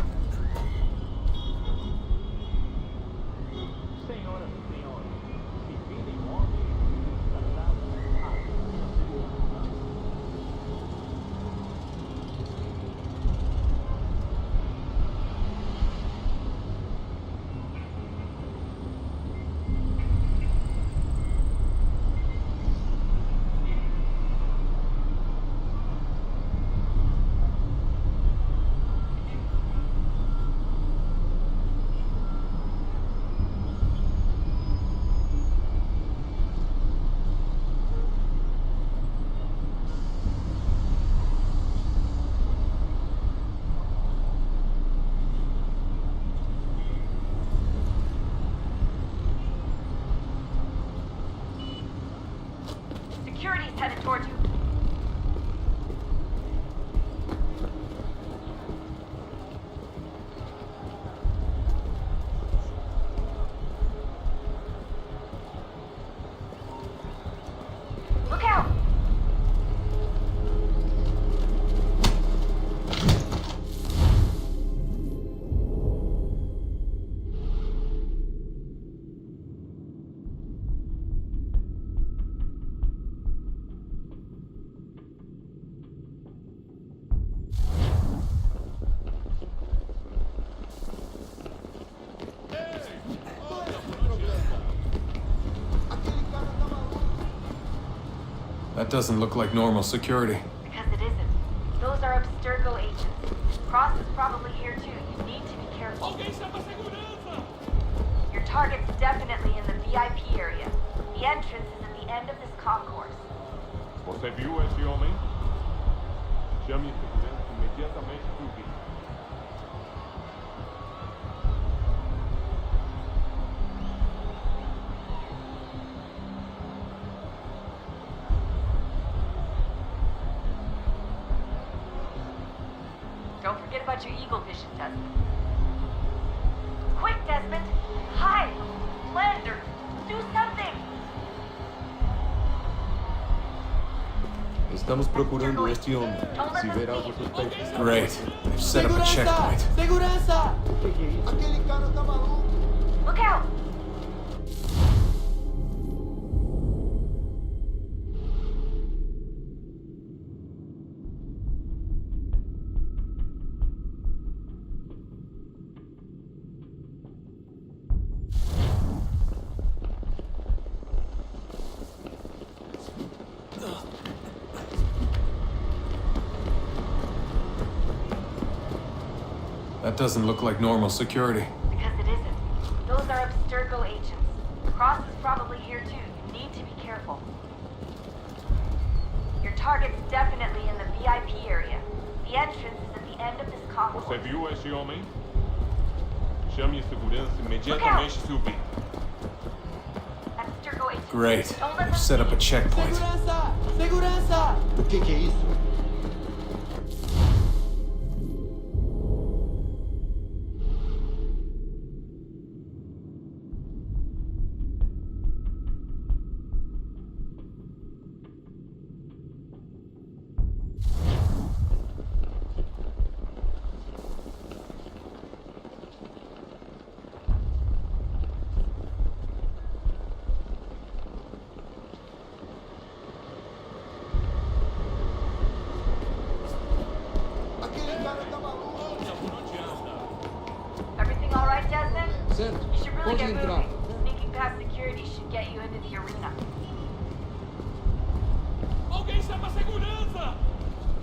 Security's headed towards you. Look out! That doesn't look like normal security. Because it isn't. Those are Abstergo agents. Cross is probably here too. You need to be careful. Your target's definitely in the VIP area. The entrance is at the end of this concourse. Você viu esse homem? Chame segurança imediatamente para o vídeo. Don't forget about your eagle vision, Desmond. Quick, Desmond! Hide! Blend or do something! Estamos procurando este homem. Se ver algo suspeito. Great. They've set up a checkpoint. Segurança! Aquele cara tá maluco! Look out! That doesn't look like normal security. Because it isn't. Those are Abstergo agents. Cross is probably here too. You need to be careful. Your target's definitely in the VIP area. The entrance is at the end of this concourse. Você viu esse homem? Chame segurança imediatamente para o vídeo. Abstergo agents. Great. Don't let They've them set up a checkpoint. Segurança! Segurança! O que é isso? You should really get moving. Sneaking past security should get you into the arena. Alguém chama a segurança!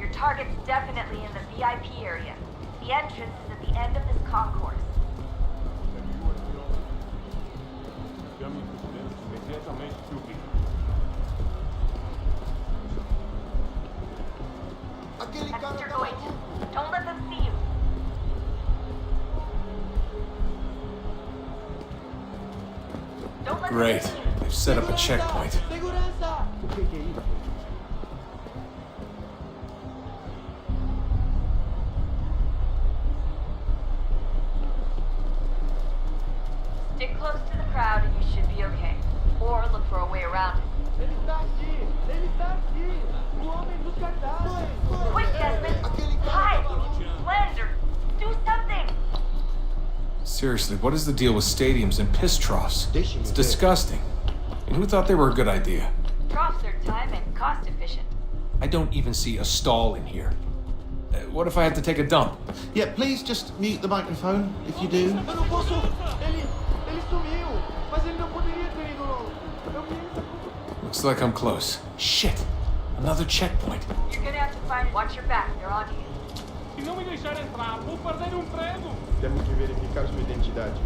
Your target's definitely in the VIP area. The entrance is at the end of this concourse. Chame segurança imediatamente, Silvio. That's what you're going to. Don't let them see you. Don't let Great. them see you. They've set up a checkpoint. Segurança! O que é isso? Stick close to the crowd and you should be okay. Or look for a way around it. Ele está aqui! Ele está aqui! O homem dos cartazes! Quick, Desmond! Hide! Blend or do something! Seriously, what is the deal with stadiums and piss troughs? It's disgusting. And who thought they were a good idea? Troughs are time and cost efficient. I don't even see a stall in here. What if I have to take a dump? Yeah, please just mute the microphone if you do. Eu não posso! Ele sumiu! Mas ele não poderia ter ido logo! Eu vi ele. Looks like I'm close. Shit! Another checkpoint. You're gonna have to find it. Watch your back, they're on you. Se não me deixar entrar, vou perder emprego! Temos que verificar sua identidade.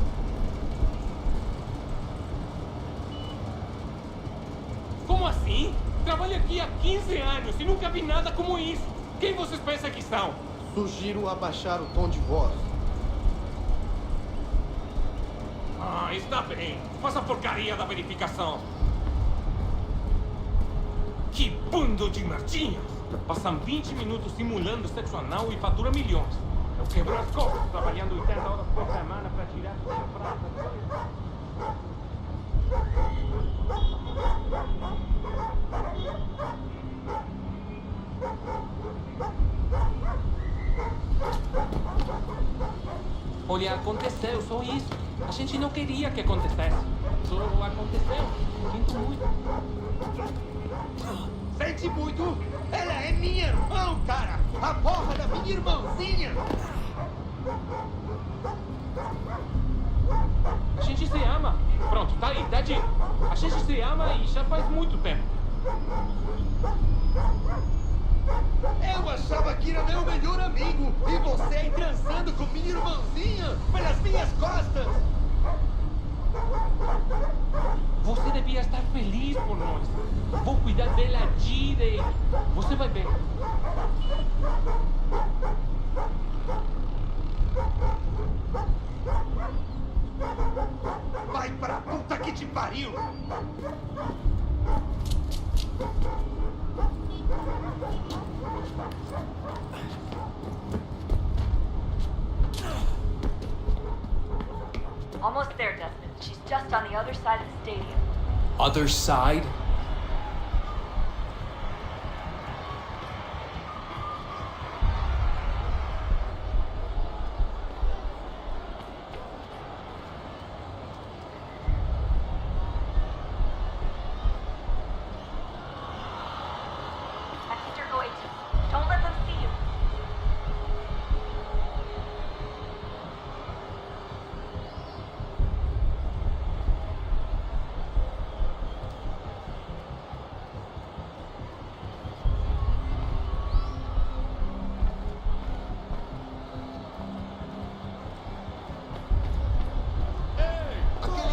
Como assim? Trabalho aqui há 15 anos e nunca vi nada como isso. Quem vocês pensam que são? Sugiro abaixar o tom de voz. Ah, está bem. Faça a porcaria da verificação. Que bando de merdinhas! Passam 20 minutos simulando sexo anal e fatura milhões. Eu quebro as costas trabalhando 80 horas por semana para tirar sua prata. Olha, aconteceu, só isso. A gente não queria que acontecesse. Só aconteceu. Sinto muito. Sente muito? Ela é minha irmã, cara! A porra da minha irmãzinha! A gente se ama. Pronto, tá aí, tá dito. A gente se ama e já faz muito tempo. Eu achava que era meu melhor amigo e você aí transando com minha irmãzinha pelas minhas costas! Você devia estar feliz por nós. Vou cuidar dela direito. Você vai ver. Vai pra puta que te pariu! Almost there, Desmond. She's just on the other side of the stadium. Other side? That's what you're going to. Don't let them see you.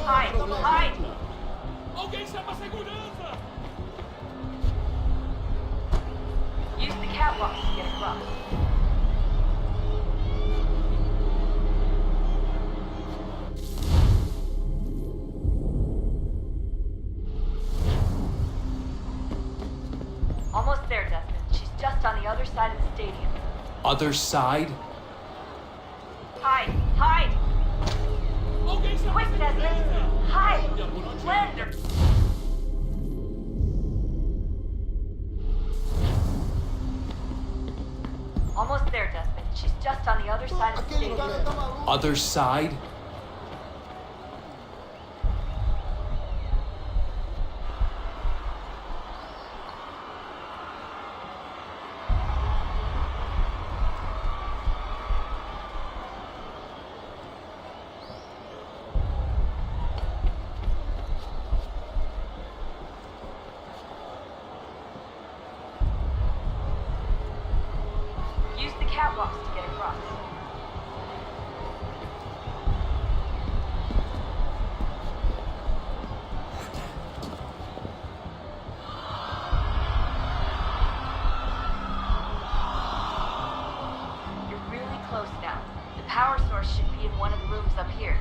Hide! Hide! Alguém chama a segurança! Use the catwalk to get across. Almost there, Desmond. She's just on the other side of the stadium. Other side? Hide! Hide! Quick, Desmond! Hide! Blend or... Almost there, Desmond. She's just on the other side of the stadium. Other side? Cyclops to get across. You're really close now. The power source should be in one of the rooms up here.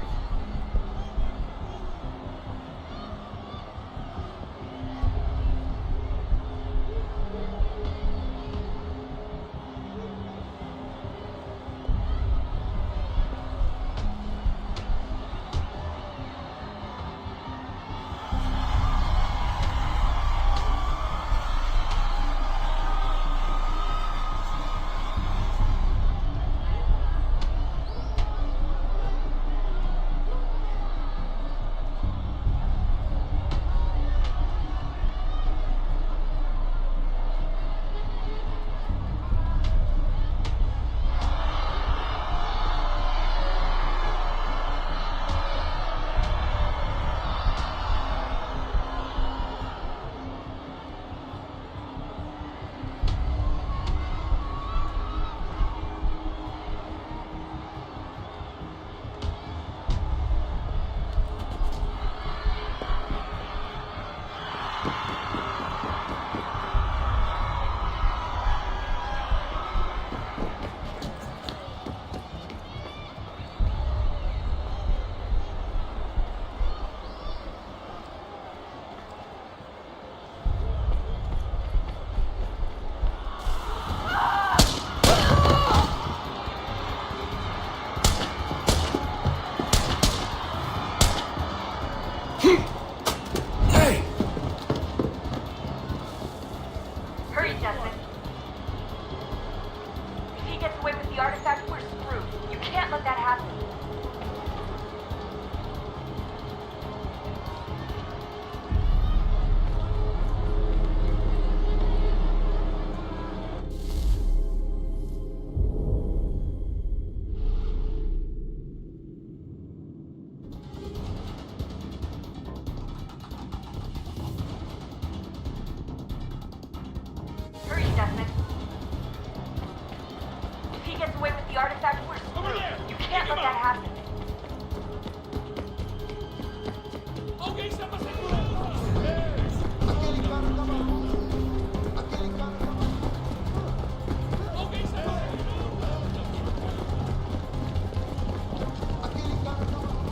Hurry, Desmond. If he gets away with the artifact, we're screwed. You can't let that happen. Hurry, Desmond. If he gets away with the artifact, we're screwed. You can't let that happen. Alguém está pra segurança! Aquele cara tá maluco! Aquele cara tá maluco! Alguém está pra segurança! Aquele cara tá maluco!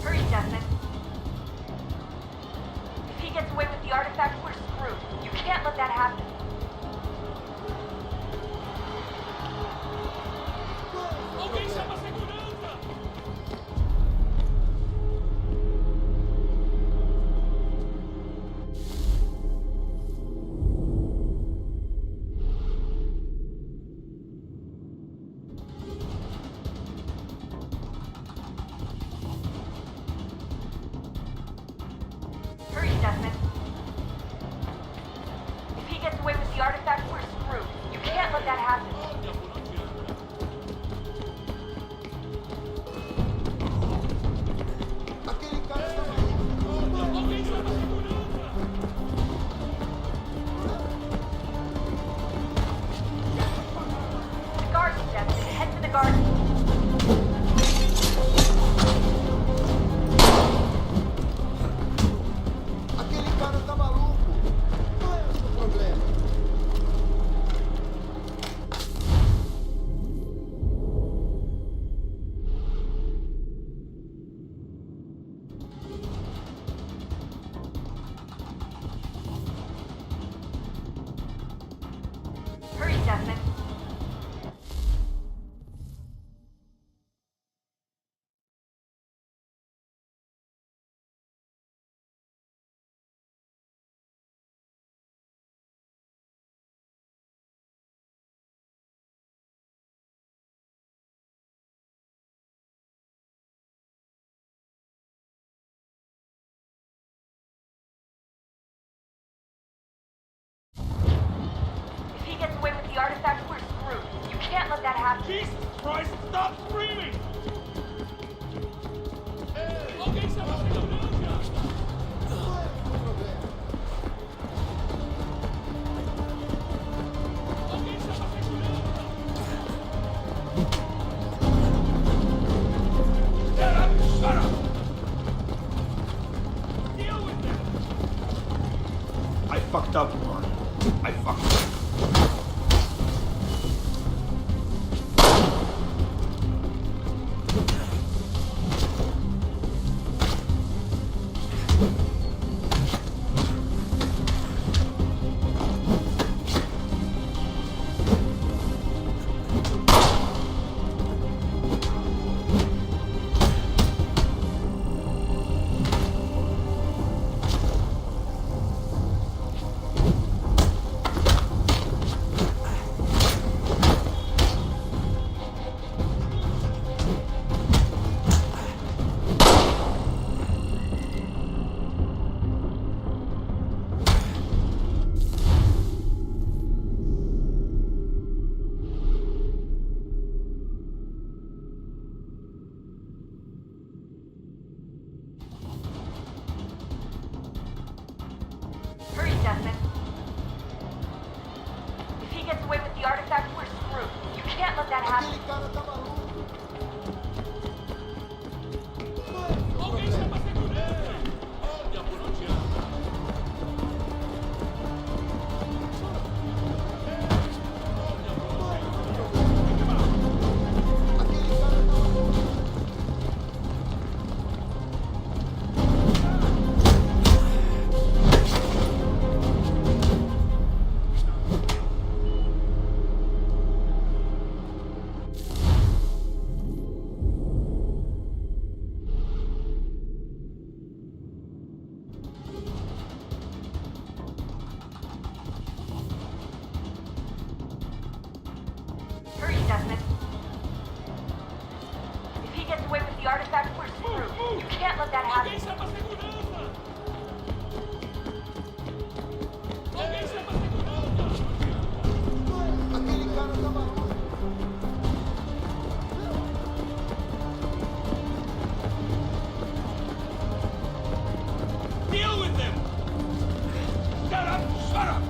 Hurry, Desmond. If he gets away with the artifact, we're screwed. You can't let that happen. Alguém está pra segurança! Hurry, Desmond. If he gets away with the artifact, we're screwed. You can't let that happen. Aquele cara tá maluco! Alguém está pra segurança! The garden, Desmond. Head to the garden. Aquele cara tá maluco! Qual é o seu problema? Hurry, Desmond. If he gets away with the artifact, we're screwed. You can't let that happen. Jesus Christ, stop screaming! Okay, Shut up! deal with them! I fucked up, Warren. I fucked up. Hurry, Desmond. If he gets away with the artifact, we're screwed. You can't let that happen. Hurry, Desmond. If he gets away with the artifact, we're screwed. You can't let that happen. Deal with them! Shut up! Shut up!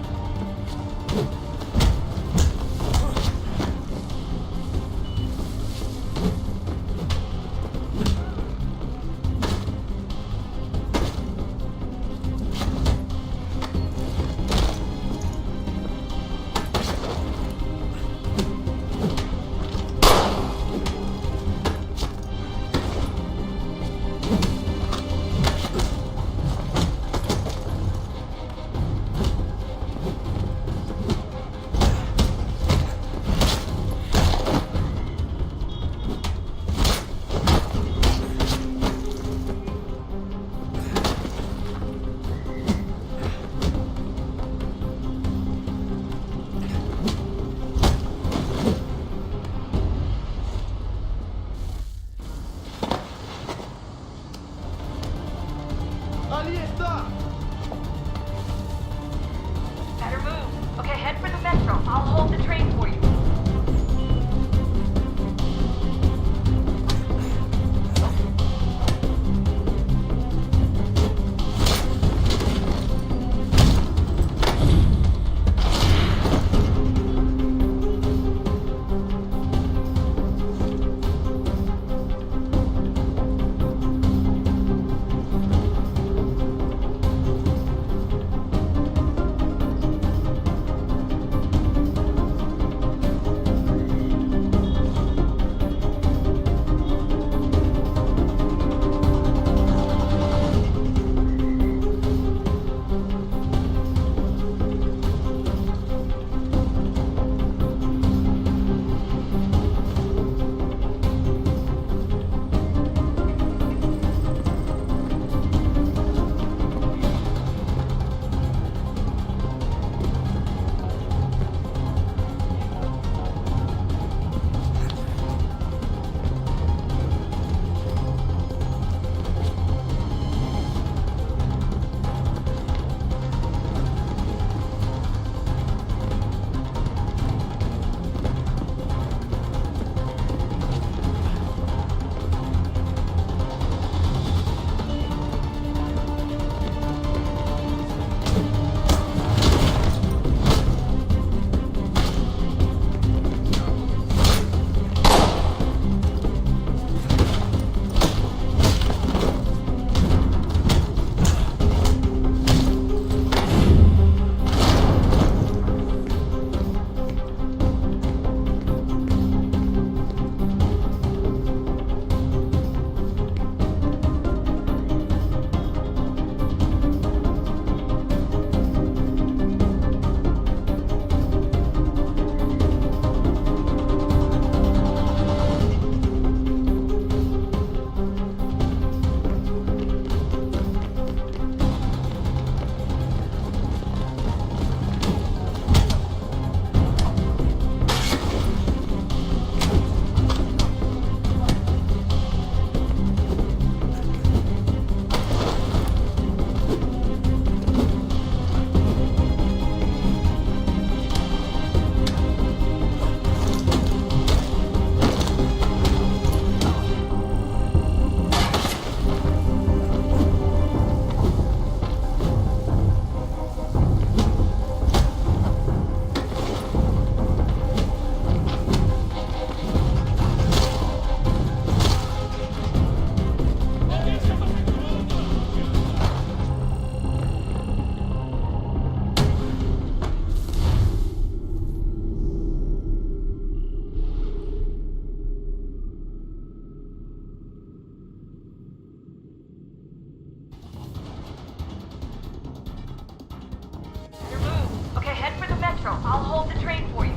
Maestro. I'll hold the train for you.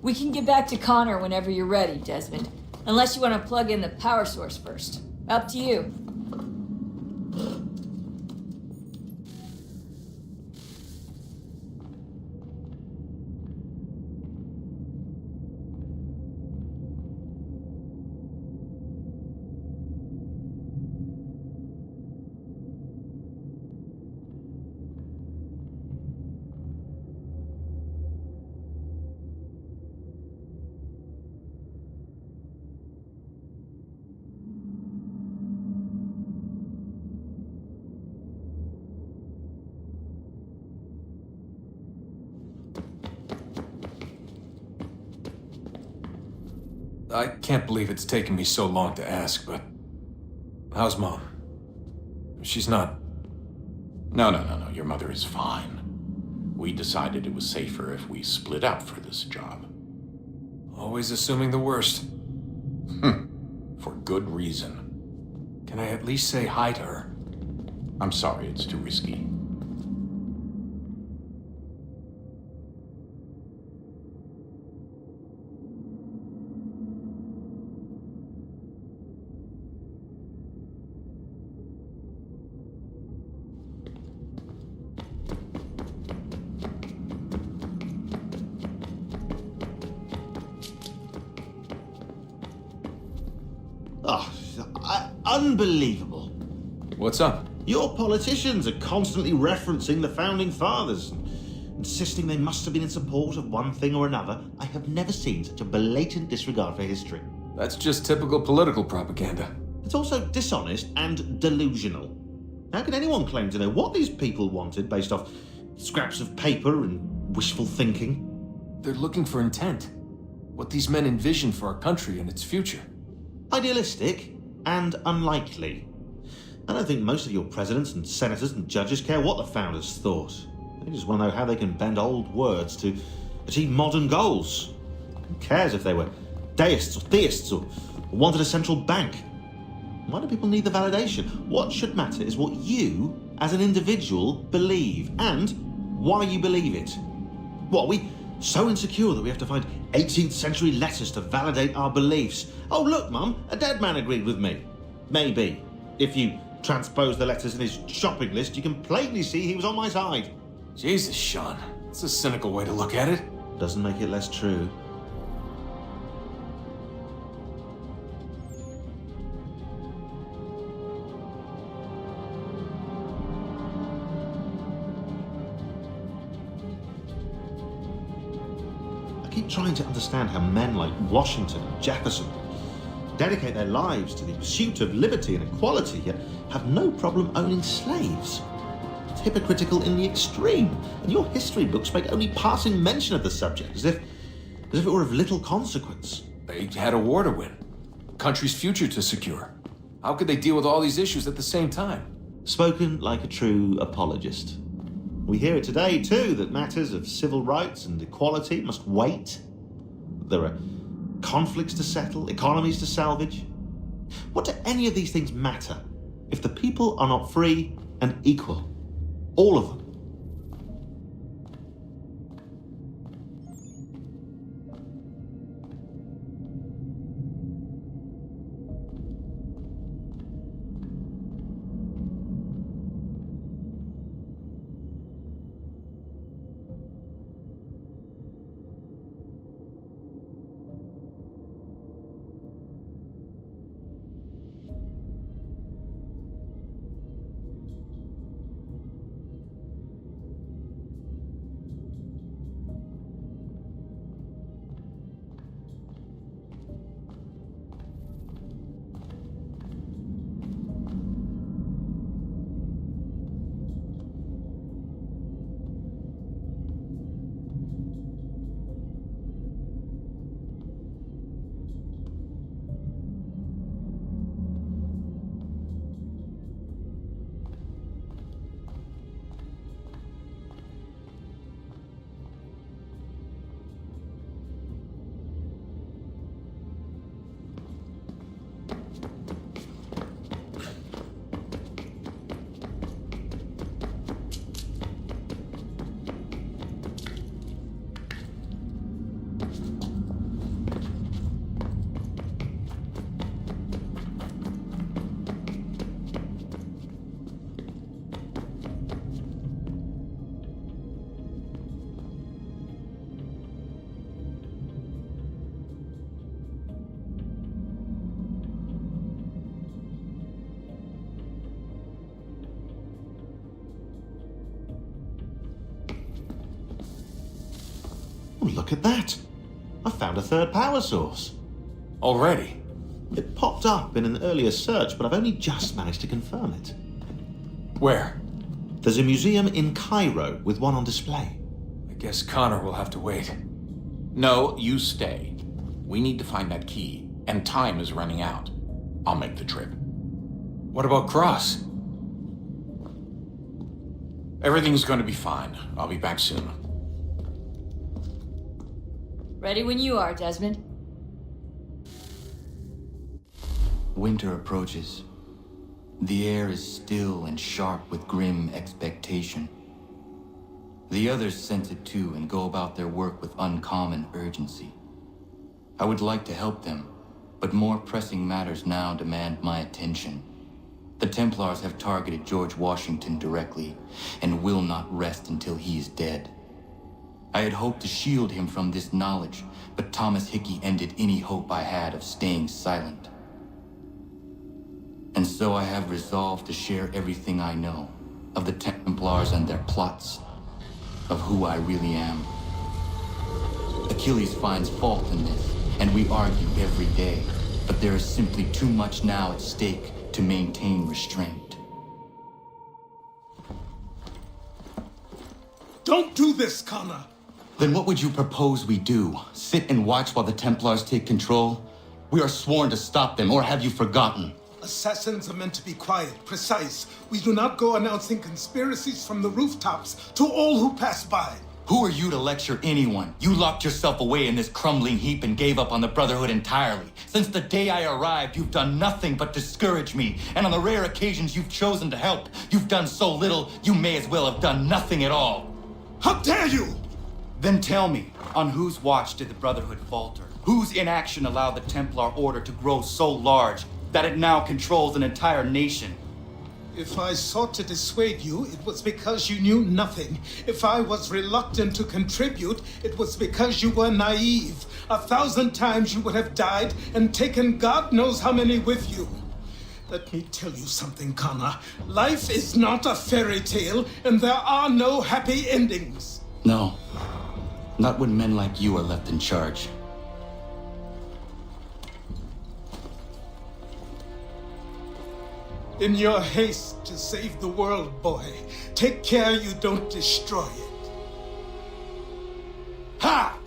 We can get back to Connor whenever you're ready, Desmond. Unless you want to plug in the power source first. Up to you. I can't believe it's taken me so long to ask, but how's Mom? She's not... No. Your mother is fine. We decided it was safer if we split up for this job. Always assuming the worst. For good reason. Can I at least say hi to her? I'm sorry, it's too risky. Unbelievable. What's up? Your politicians are constantly referencing the Founding Fathers, insisting they must have been in support of one thing or another. I have never seen such a blatant disregard for history. That's just typical political propaganda. It's also dishonest and delusional. How can anyone claim to know what these people wanted based off scraps of paper and wishful thinking? They're looking for intent. what these men envision for our country and its future. Idealistic and unlikely. I don't think most of your presidents and senators and judges care what the founders thought. They just want to know how they can bend old words to achieve modern goals. Who cares if they were deists or theists or wanted a central bank? Why do people need the validation? What should matter is what you, as an individual, believe, and why you believe it. What, are we so insecure that we have to find 18th century letters to validate our beliefs? Oh, look, Mum, a dead man agreed with me. Maybe. If you transpose the letters in his shopping list, you can plainly see he was on my side. Jesus, Sean. That's a cynical way to look at it. Doesn't make it less true. I keep trying to understand how men like Washington and Jefferson dedicate their lives to the pursuit of liberty and equality, yet have no problem owning slaves. It's hypocritical in the extreme, and your history books make only passing mention of the subject, as if it were of little consequence. They had a war to win, a country's future to secure. How could they deal with all these issues at the same time? Spoken like a true apologist. We hear it today, too, that matters of civil rights and equality must wait. There are conflicts to settle, economies to salvage. What do any of these things matter if the people are not free and equal? All of them. Oh, look at that. I found a third power source. Already? It popped up in an earlier search, but I've only just managed to confirm it. Where? There's a museum in Cairo with one on display. I guess Connor will have to wait. No, you stay. We need to find that key, and time is running out. I'll make the trip. What about Cross? Everything's going to be fine. I'll be back soon. Ready when you are, Desmond. Winter approaches. The air is still and sharp with grim expectation. The others sense it too and go about their work with uncommon urgency. I would like to help them, but more pressing matters now demand my attention. The Templars have targeted George Washington directly, and will not rest until he is dead. I had hoped to shield him from this knowledge, but Thomas Hickey ended any hope I had of staying silent. And so I have resolved to share everything I know of the Templars and their plots, of who I really am. Achilles finds fault in this, and we argue every day, but there is simply too much now at stake to maintain restraint. Don't do this, Connor. Then what would you propose we do? Sit and watch while the Templars take control? We are sworn to stop them, or have you forgotten? Assassins are meant to be quiet, precise. We do not go announcing conspiracies from the rooftops to all who pass by. Who are you to lecture anyone? You locked yourself away in this crumbling heap and gave up on the Brotherhood entirely. Since the day I arrived, you've done nothing but discourage me. And on the rare occasions you've chosen to help, you've done so little, you may as well have done nothing at all. How dare you! Then tell me, on whose watch did the Brotherhood falter? Whose inaction allowed the Templar Order to grow so large that it now controls an entire nation? If I sought to dissuade you, it was because you knew nothing. If I was reluctant to contribute, it was because you were naive. 1,000 times you would have died and taken God knows how many with you. Let me tell you something, Connor. Life is not a fairy tale, and there are no happy endings. No. Not when men like you are left in charge. In your haste to save the world, boy, take care you don't destroy it. Ha!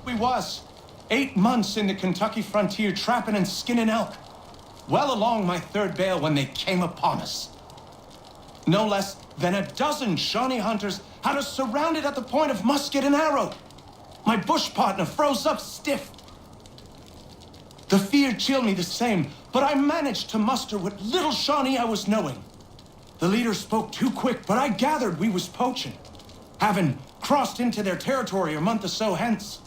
We was 8 months in the Kentucky frontier trapping and skinning elk. Well along my 3rd bale when they came upon us. No less than a dozen Shawnee hunters had us surrounded at the point of musket and arrow. My bush partner froze up stiff. The fear chilled me the same, but I managed to muster what little Shawnee I was knowing. The leader spoke too quick, but I gathered we was poaching, having crossed into their territory a month or so hence.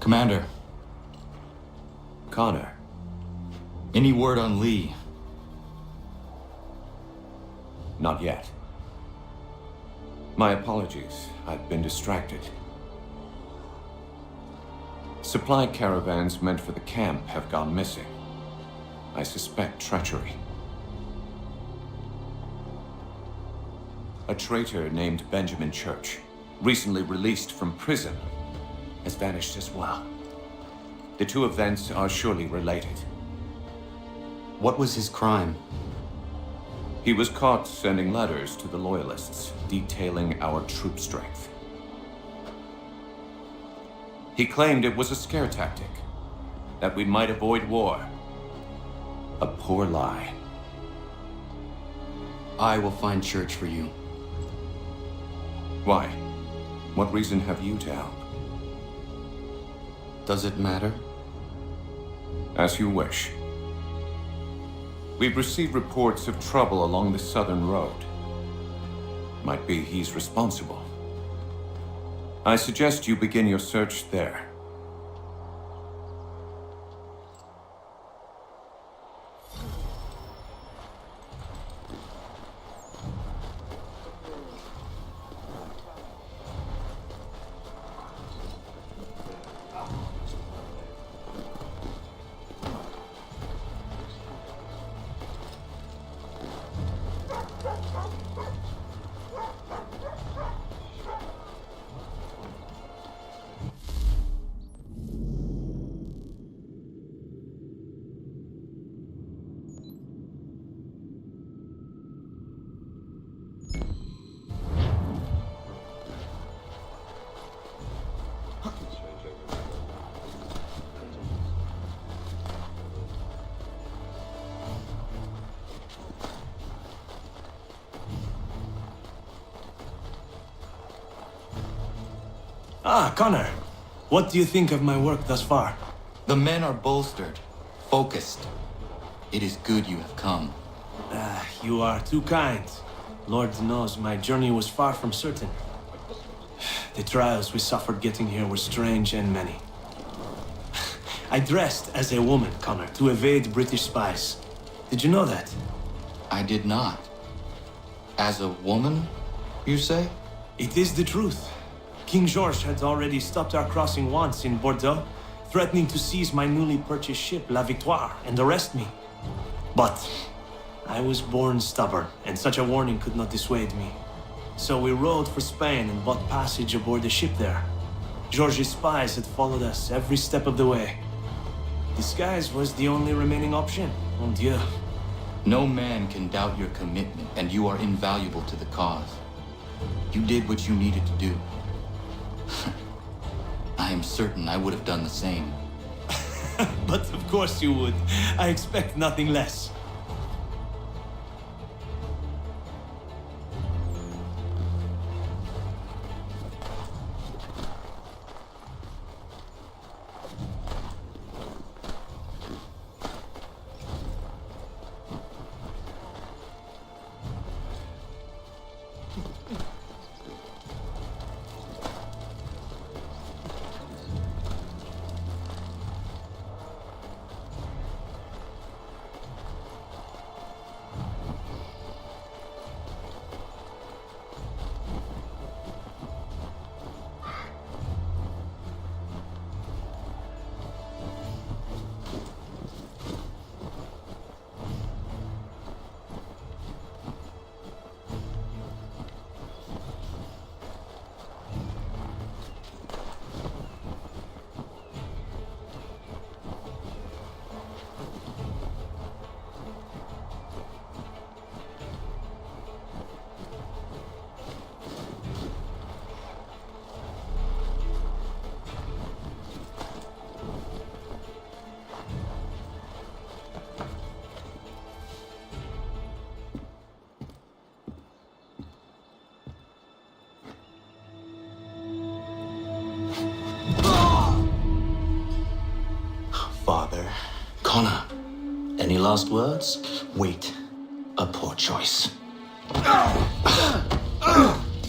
Commander. Connor. Any word on Lee? Not yet. My apologies. I've been distracted. Supply caravans meant for the camp have gone missing. I suspect treachery. A traitor named Benjamin Church, recently released from prison, has vanished as well. The two events are surely related. What was his crime? He was caught sending letters to the Loyalists, detailing our troop strength. He claimed it was a scare tactic, that we might avoid war. A poor lie. I will find Church for you. Why? What reason have you to help? Does it matter? As you wish. We've received reports of trouble along the southern road. Might be he's responsible. I suggest you begin your search there. Ah, Connor. What do you think of my work thus far? The men are bolstered, focused. It is good you have come. You are too kind. Lord knows my journey was far from certain. The trials we suffered getting here were strange and many. I dressed as a woman, Connor, to evade British spies. Did you know that? I did not. As a woman, you say? It is the truth. King George had already stopped our crossing once in Bordeaux, threatening to seize my newly purchased ship, La Victoire, and arrest me. But I was born stubborn, and such a warning could not dissuade me. So we rode for Spain and bought passage aboard the ship there. George's spies had followed us every step of the way. Disguise was the only remaining option. Mon Dieu. No man can doubt your commitment, and you are invaluable to the cause. You did what you needed to do. I am certain I would have done the same. But of course you would. I expect nothing less. Father. Connor, any last words? Wait. A poor choice.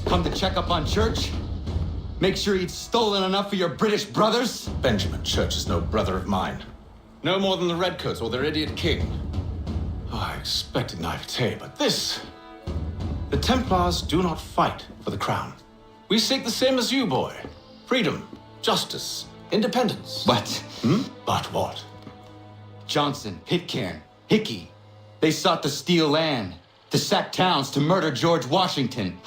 Come to check up on Church? Make sure he'd stolen enough for your British brothers? Benjamin Church is no brother of mine. No more than the Redcoats or their idiot king. Oh, I expected naivete, but this... The Templars do not fight for the crown. We seek the same as you, boy. Freedom, justice, independence. But... But what? Johnson, Pitcairn, Hickey. They sought to steal land, to sack towns, to murder George Washington.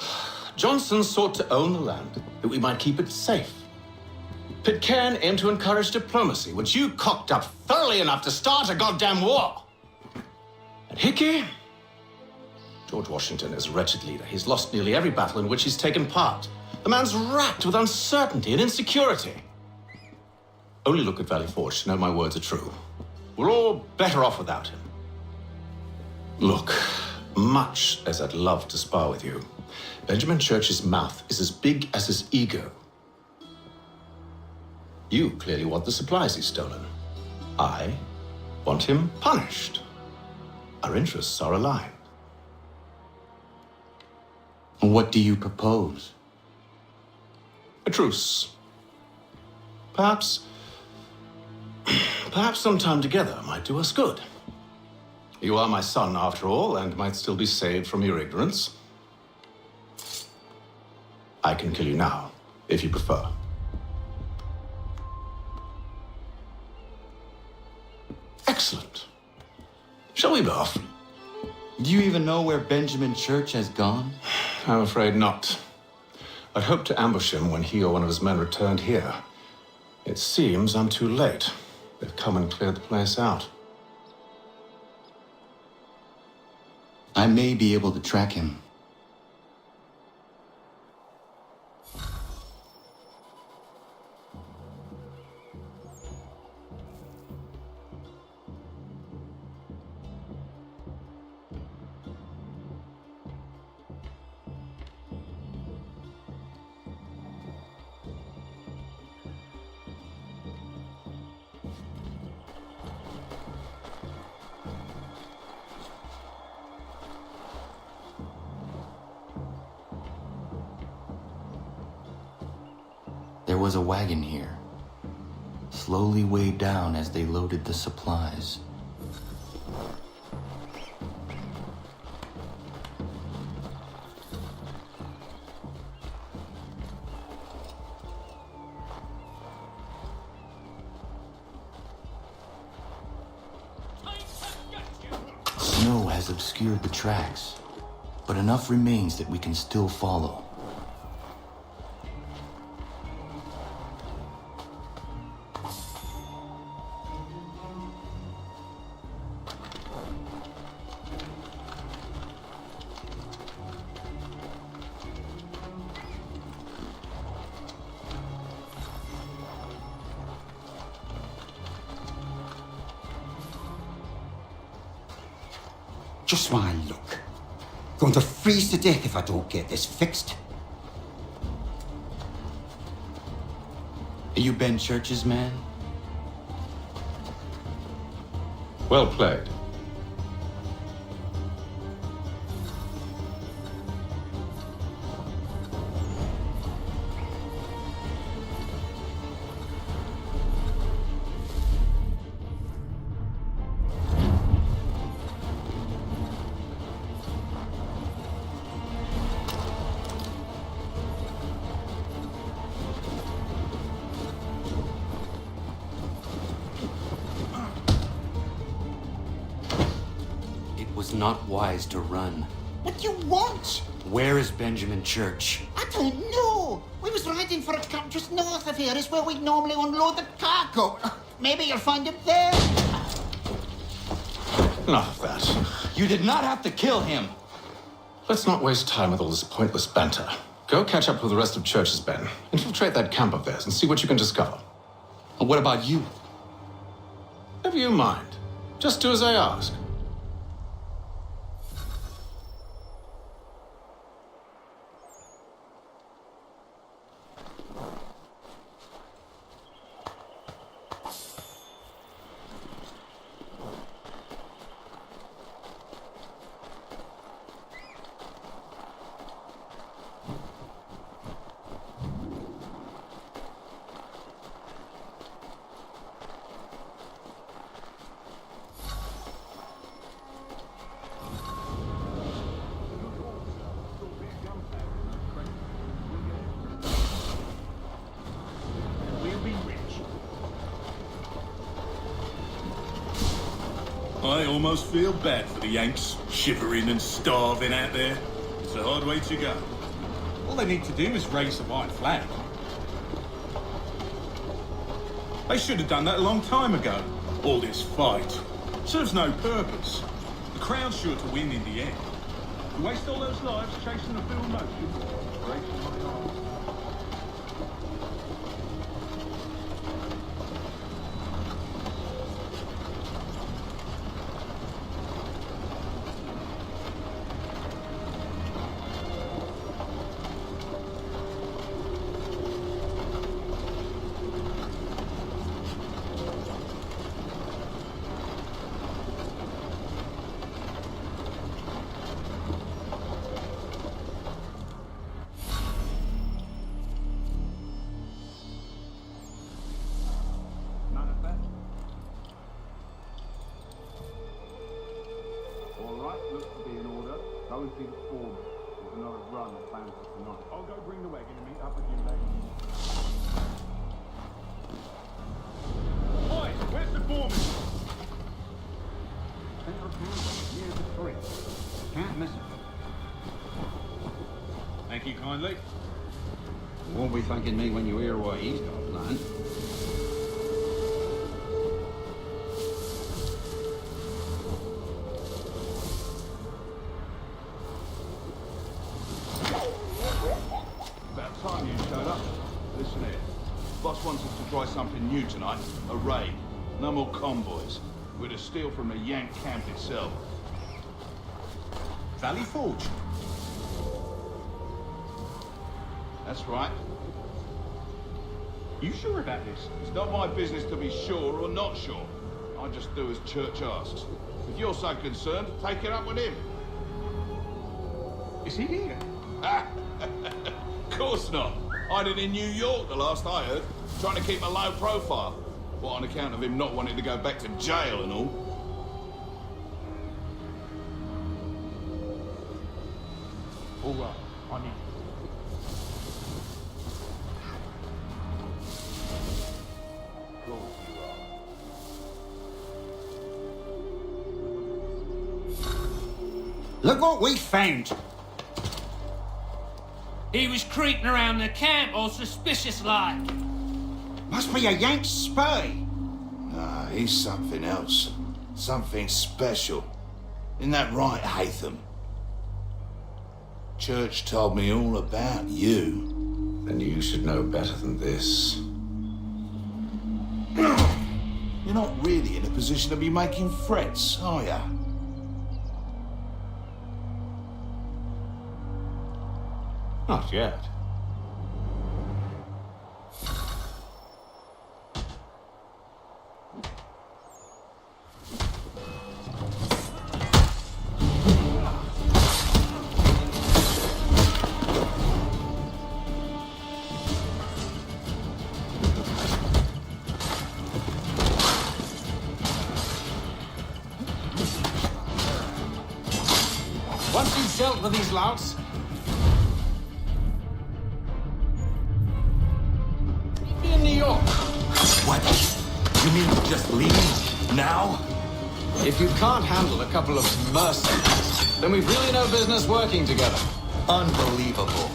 Johnson sought to own the land, that we might keep it safe. Pitcairn aimed to encourage diplomacy, which you cocked up thoroughly enough to start a goddamn war. And Hickey? George Washington is a wretched leader. He's lost nearly every battle in which he's taken part. The man's racked with uncertainty and insecurity. Only look at Valley Forge to know my words are true. We're all better off without him. Look, much as I'd love to spar with you, Benjamin Church's mouth is as big as his ego. You clearly want the supplies he's stolen. I want him punished. Our interests are aligned. What do you propose? A truce. Perhaps some time together might do us good. You are my son, after all, and might still be saved from your ignorance. I can kill you now, if you prefer. Excellent. Shall we be off? Do you even know where Benjamin Church has gone? I'm afraid not. I'd hoped to ambush him when he or one of his men returned here. It seems I'm too late. They've come and cleared the place out. I may be able to track him. There was a wagon here, slowly weighed down as they loaded the supplies. Snow has obscured the tracks, but enough remains that we can still follow. Just my luck. Going to freeze to death if I don't get this fixed. Are you Ben Church's man? Well played. Not wise to run. What do you want? Where is Benjamin Church? I don't know. We was riding for a camp just north of here. Is where we normally unload the cargo. Maybe you'll find him there. Enough of that. You did not have to kill him. Let's not waste time with all this pointless banter. Go catch up with the rest of Church's men. Infiltrate that camp of theirs and see what you can discover. And what about you? Never you mind. Just do as I ask. I almost feel bad for the Yanks, shivering and starving out there. It's a hard way to go. All they need to do is raise the white flag. They should have done that a long time ago. All this fight serves no purpose. The Crown's sure to win in the end. You waste all those lives chasing the field motion. Breaking my arms. Looks to be in order. Go and see the foreman. There's another run planned for tonight. I'll go bring the wagon and meet up with you later. Oi, where's the foreman? Centre of town, near the tree. Can't miss it. Thank you kindly. You won't be thanking me when you hear what he's got planned. Time you showed up. Listen here. Boss wants us to try something new tonight. A raid. No more convoys. We're to steal from the Yank camp itself. Valley Forge. That's right. You sure about this? It's not my business to be sure or not sure. I just do as Church asks. If you're so concerned, take it up with him. Is he here? Of course not. Hiding in New York, the last I heard. Trying to keep a low profile. What, on account of him not wanting to go back to jail and all? All right, I need Look what we found. He was creeping around the camp all suspicious-like. Must be a Yank spy. Nah, he's something else. Something special. Isn't that right, Hatham? Church told me all about you. Then you should know better than this. You're not really in a position to be making threats, are ya? Not yet. Once you've dealt with these louts, be in New York. What? You mean to just leave? Now? If you can't handle a couple of mercenaries, then we've really no business working together. Unbelievable.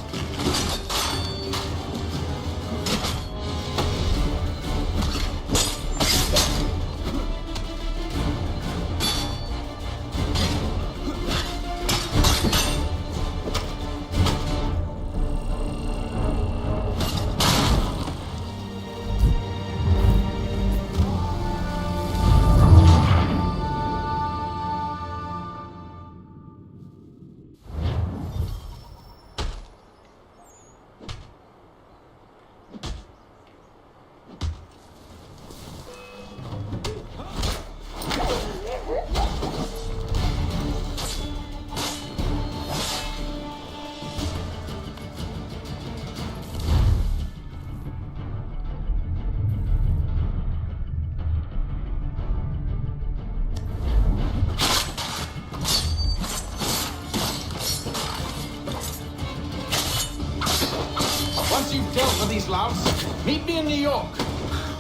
Once you've dealt with these louts, meet me in New York.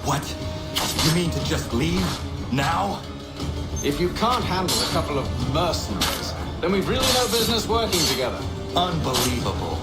What? You mean to just leave? Now? If you can't handle a couple of mercenaries, then we've really no business working together. Unbelievable.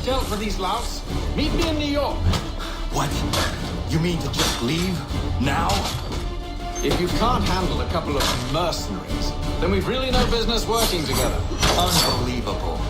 Dealt for these louts. Meet me in New York. What? You mean to just leave? Now? If you can't handle a couple of mercenaries, then we've really no business working together. Unbelievable.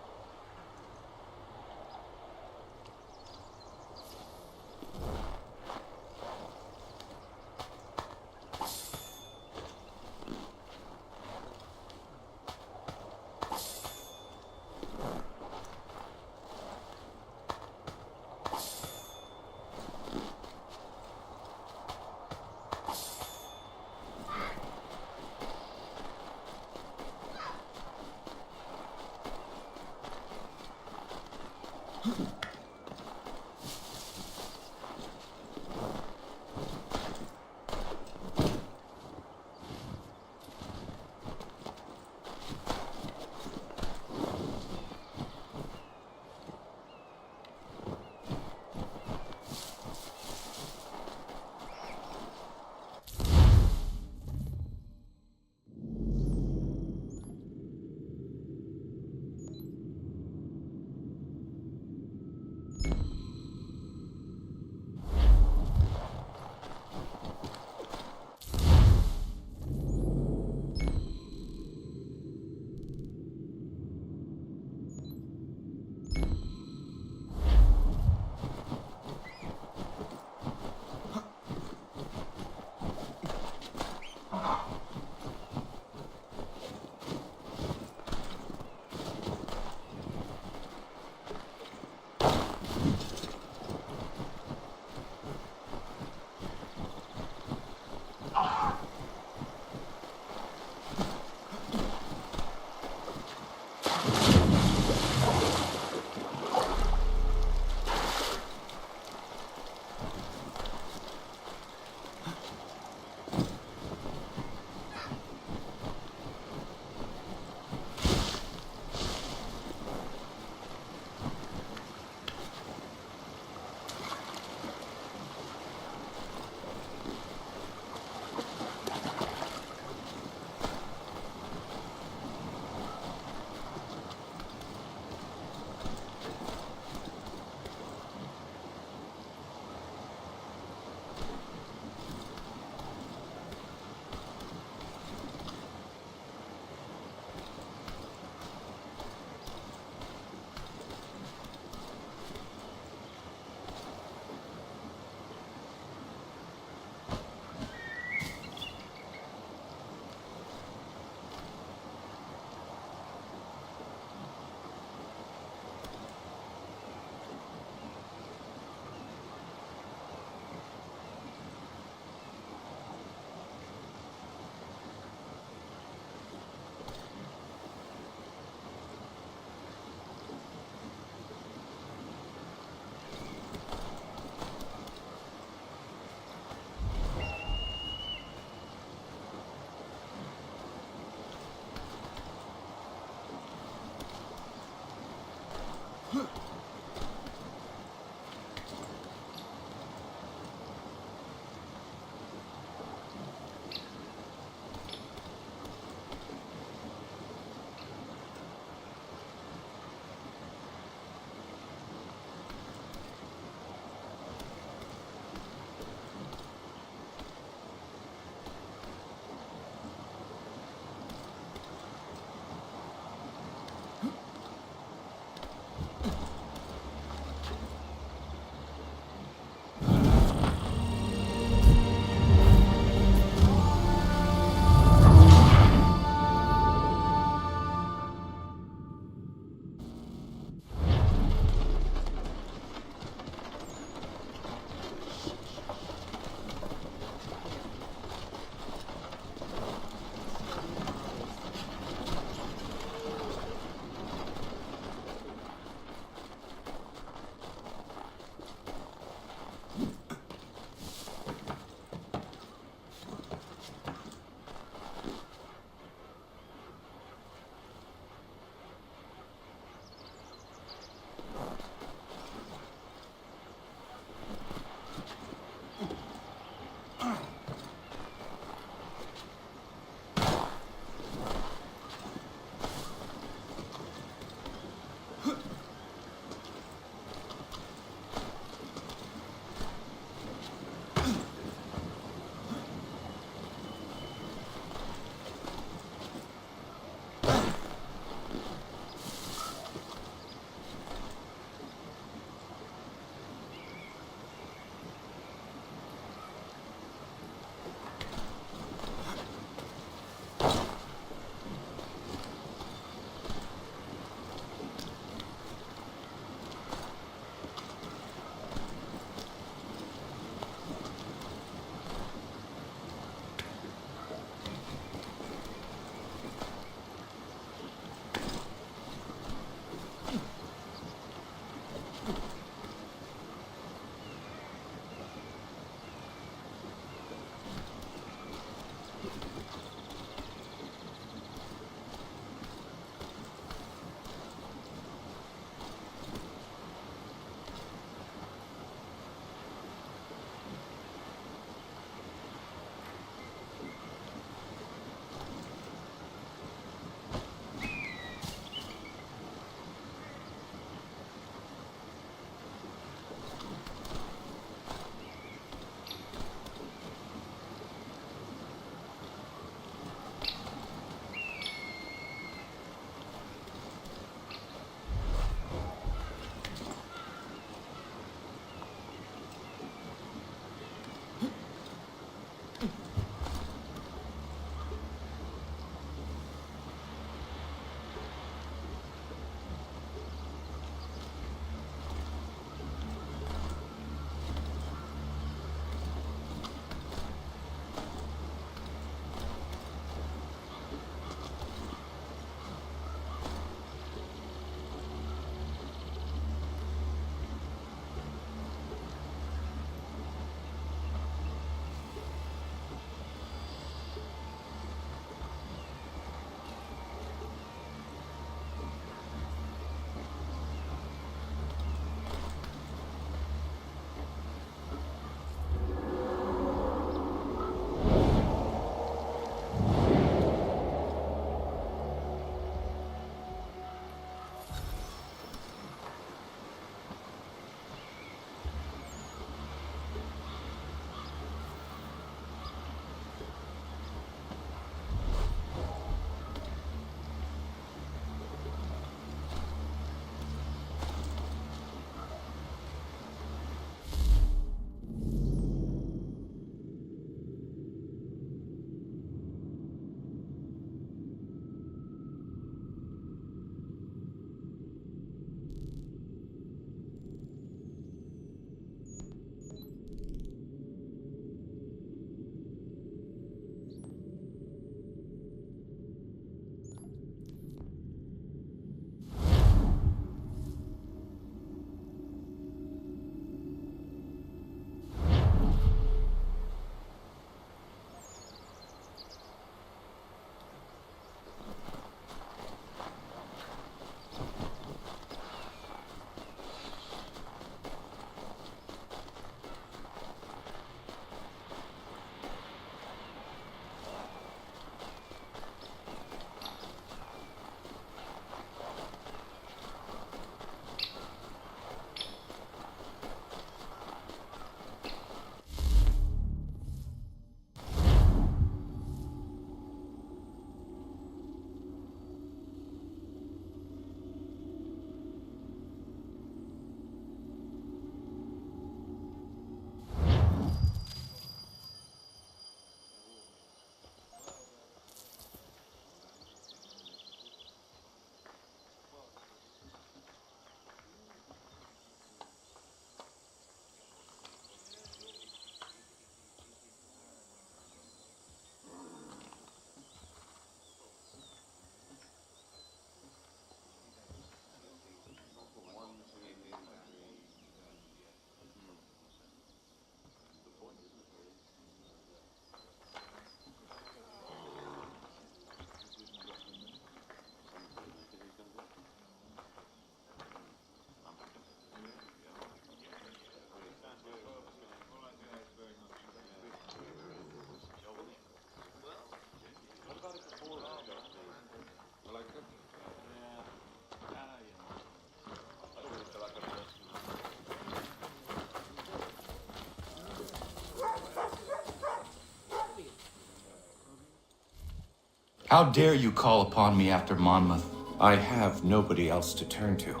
How dare you call upon me after Monmouth? I have nobody else to turn to.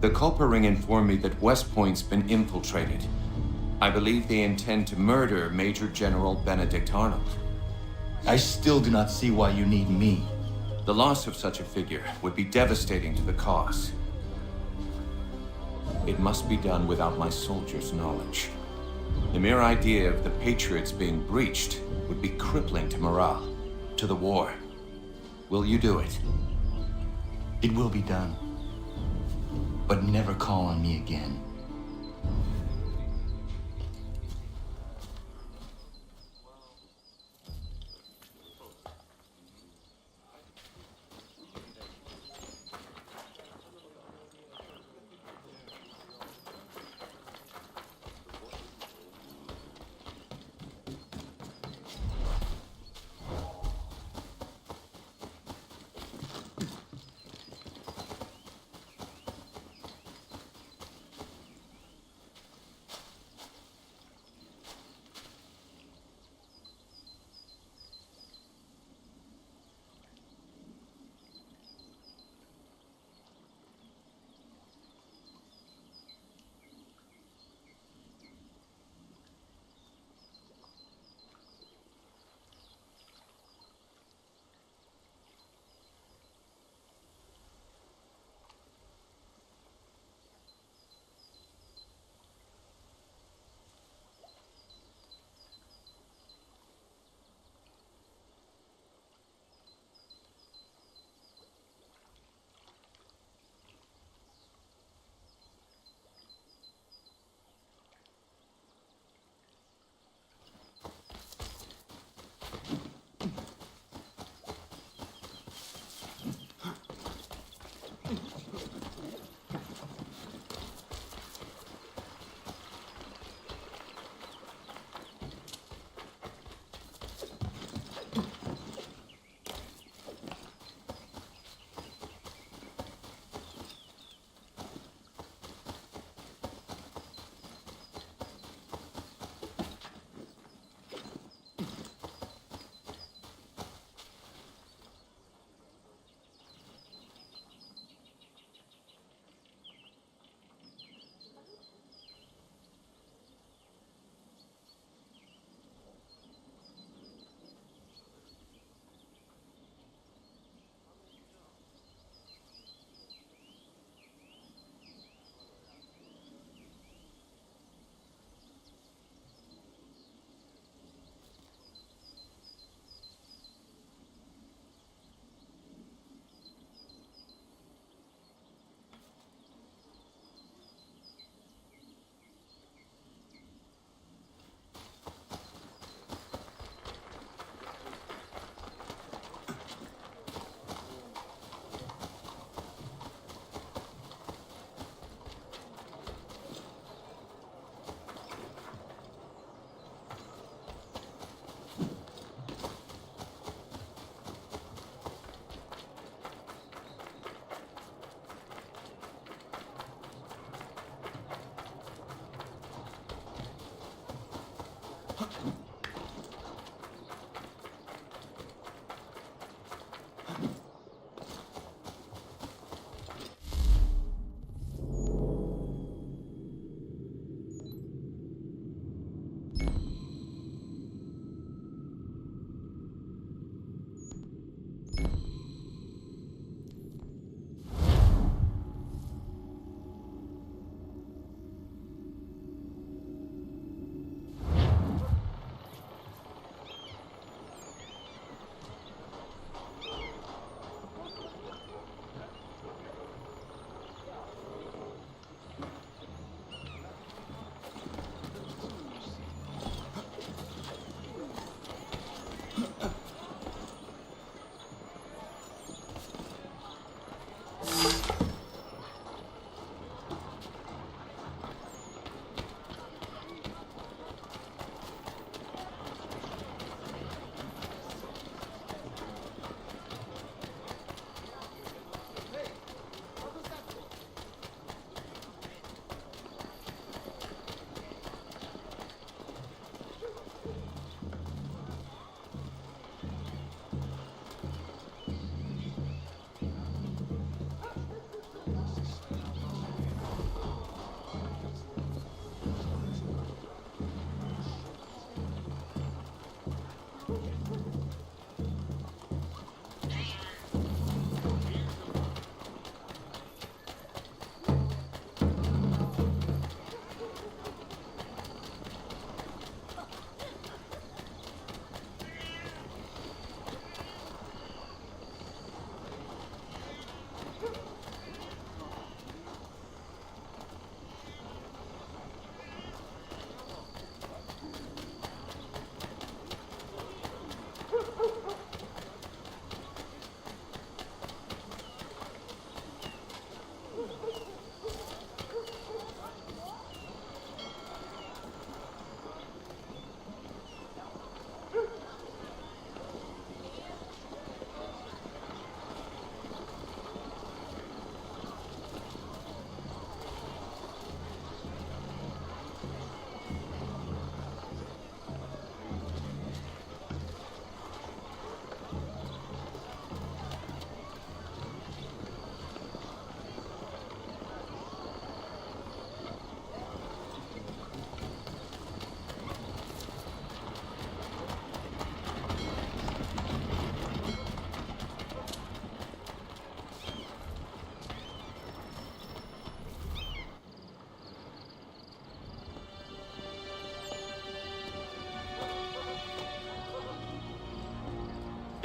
The Culper Ring informed me that West Point's been infiltrated. I believe they intend to murder Major General Benedict Arnold. I still do not see why you need me. The loss of such a figure would be devastating to the cause. It must be done without my soldiers' knowledge. The mere idea of the Patriots being breached would be crippling to morale, to the war. Will you do it? It will be done. But never call on me again.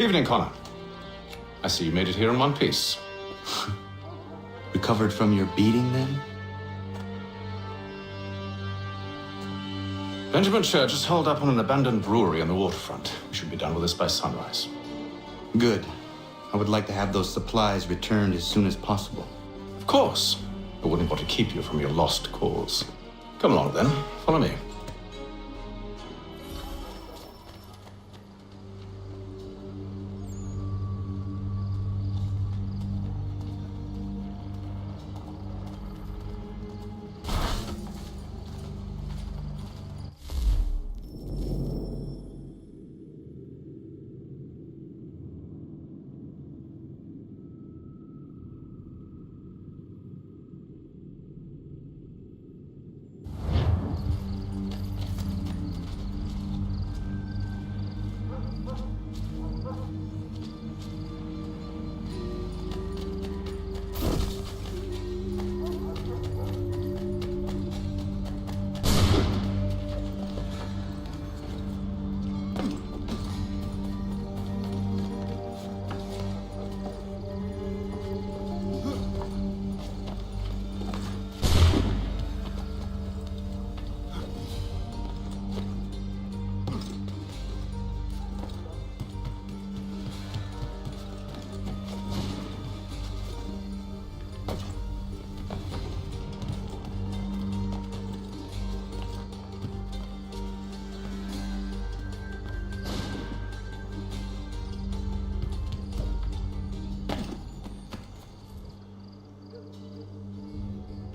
Evening, Connor. I see you made it here in one piece. Recovered from your beating, then? Benjamin Church is holed up on an abandoned brewery on the waterfront. We should be done with this by sunrise. Good. I would like to have those supplies returned as soon as possible. Of course. I wouldn't want to keep you from your lost cause. Come along, then. Follow me.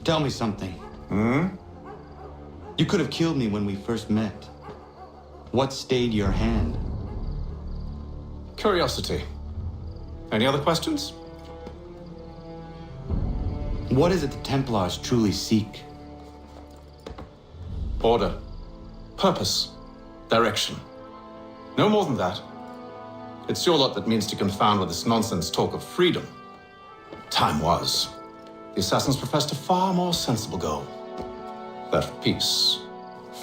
Tell me something. You could have killed me when we first met. What stayed your hand? Curiosity. Any other questions? What is it the Templars truly seek? Order. Purpose. Direction. No more than that. It's your lot that means to confound with this nonsense talk of freedom. Time was. The assassins professed a far more sensible goal. That of peace.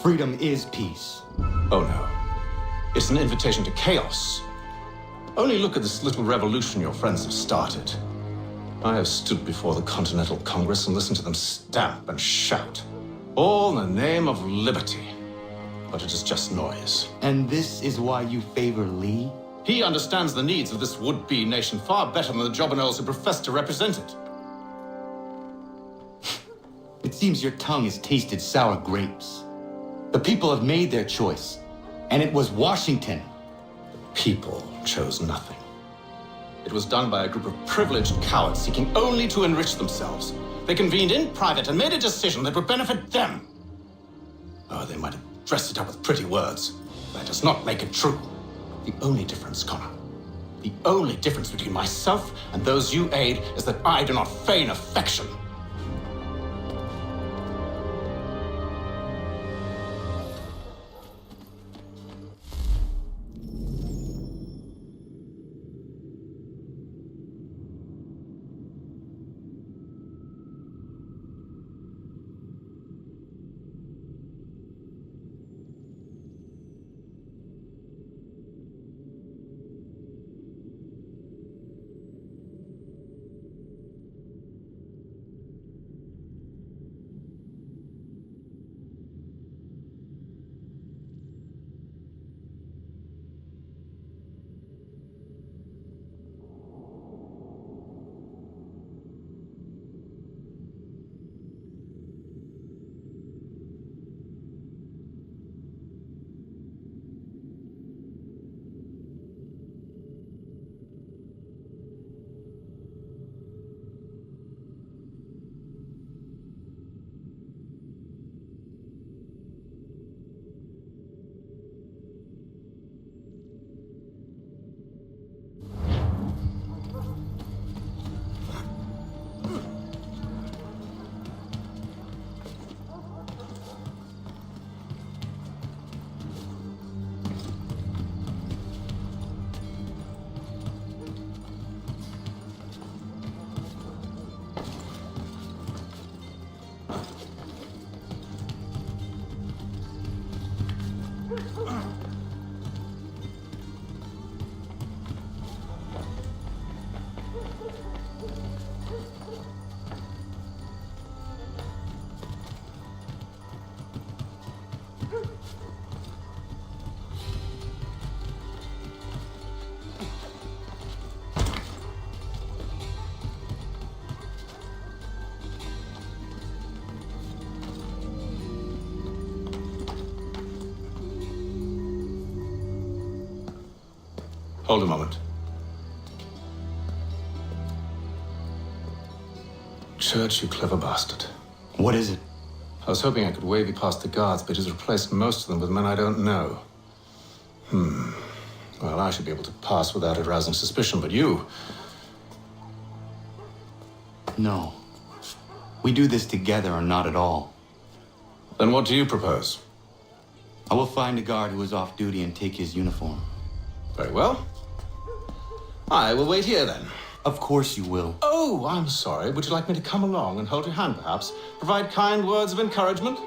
Freedom is peace. Oh no. It's an invitation to chaos. Only look at this little revolution your friends have started. I have stood before the Continental Congress and listened to them stamp and shout. All in the name of liberty. But it is just noise. And this is why you favor Lee? He understands the needs of this would-be nation far better than the jobberknolls who profess to represent it. It seems your tongue has tasted sour grapes. The people have made their choice, and it was Washington. The people chose nothing. It was done by a group of privileged cowards seeking only to enrich themselves. They convened in private and made a decision that would benefit them. Oh, they might have dressed it up with pretty words. That does not make it true. The only difference, Connor, the only difference between myself and those you aid is that I do not feign affection. Hold a moment. Church, you clever bastard. What is it? I was hoping I could wave you past the guards, but he's replaced most of them with men I don't know. Well, I should be able to pass without arousing suspicion, but you... No. We do this together or not at all. Then what do you propose? I will find a guard who is off duty and take his uniform. Very well. I will wait here then. Of course you will. Oh, I'm sorry. Would you like me to come along and hold your hand, perhaps? Provide kind words of encouragement?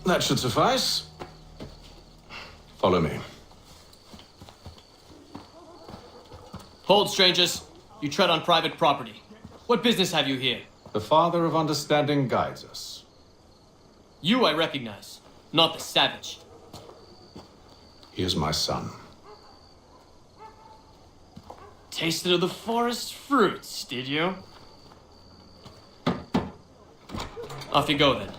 That should suffice. Follow me. Hold, strangers. You tread on private property. What business have you here? The Father of Understanding guides us. You I recognize, not the savage. He is my son. Tasted of the forest fruits, did you? Off you go then.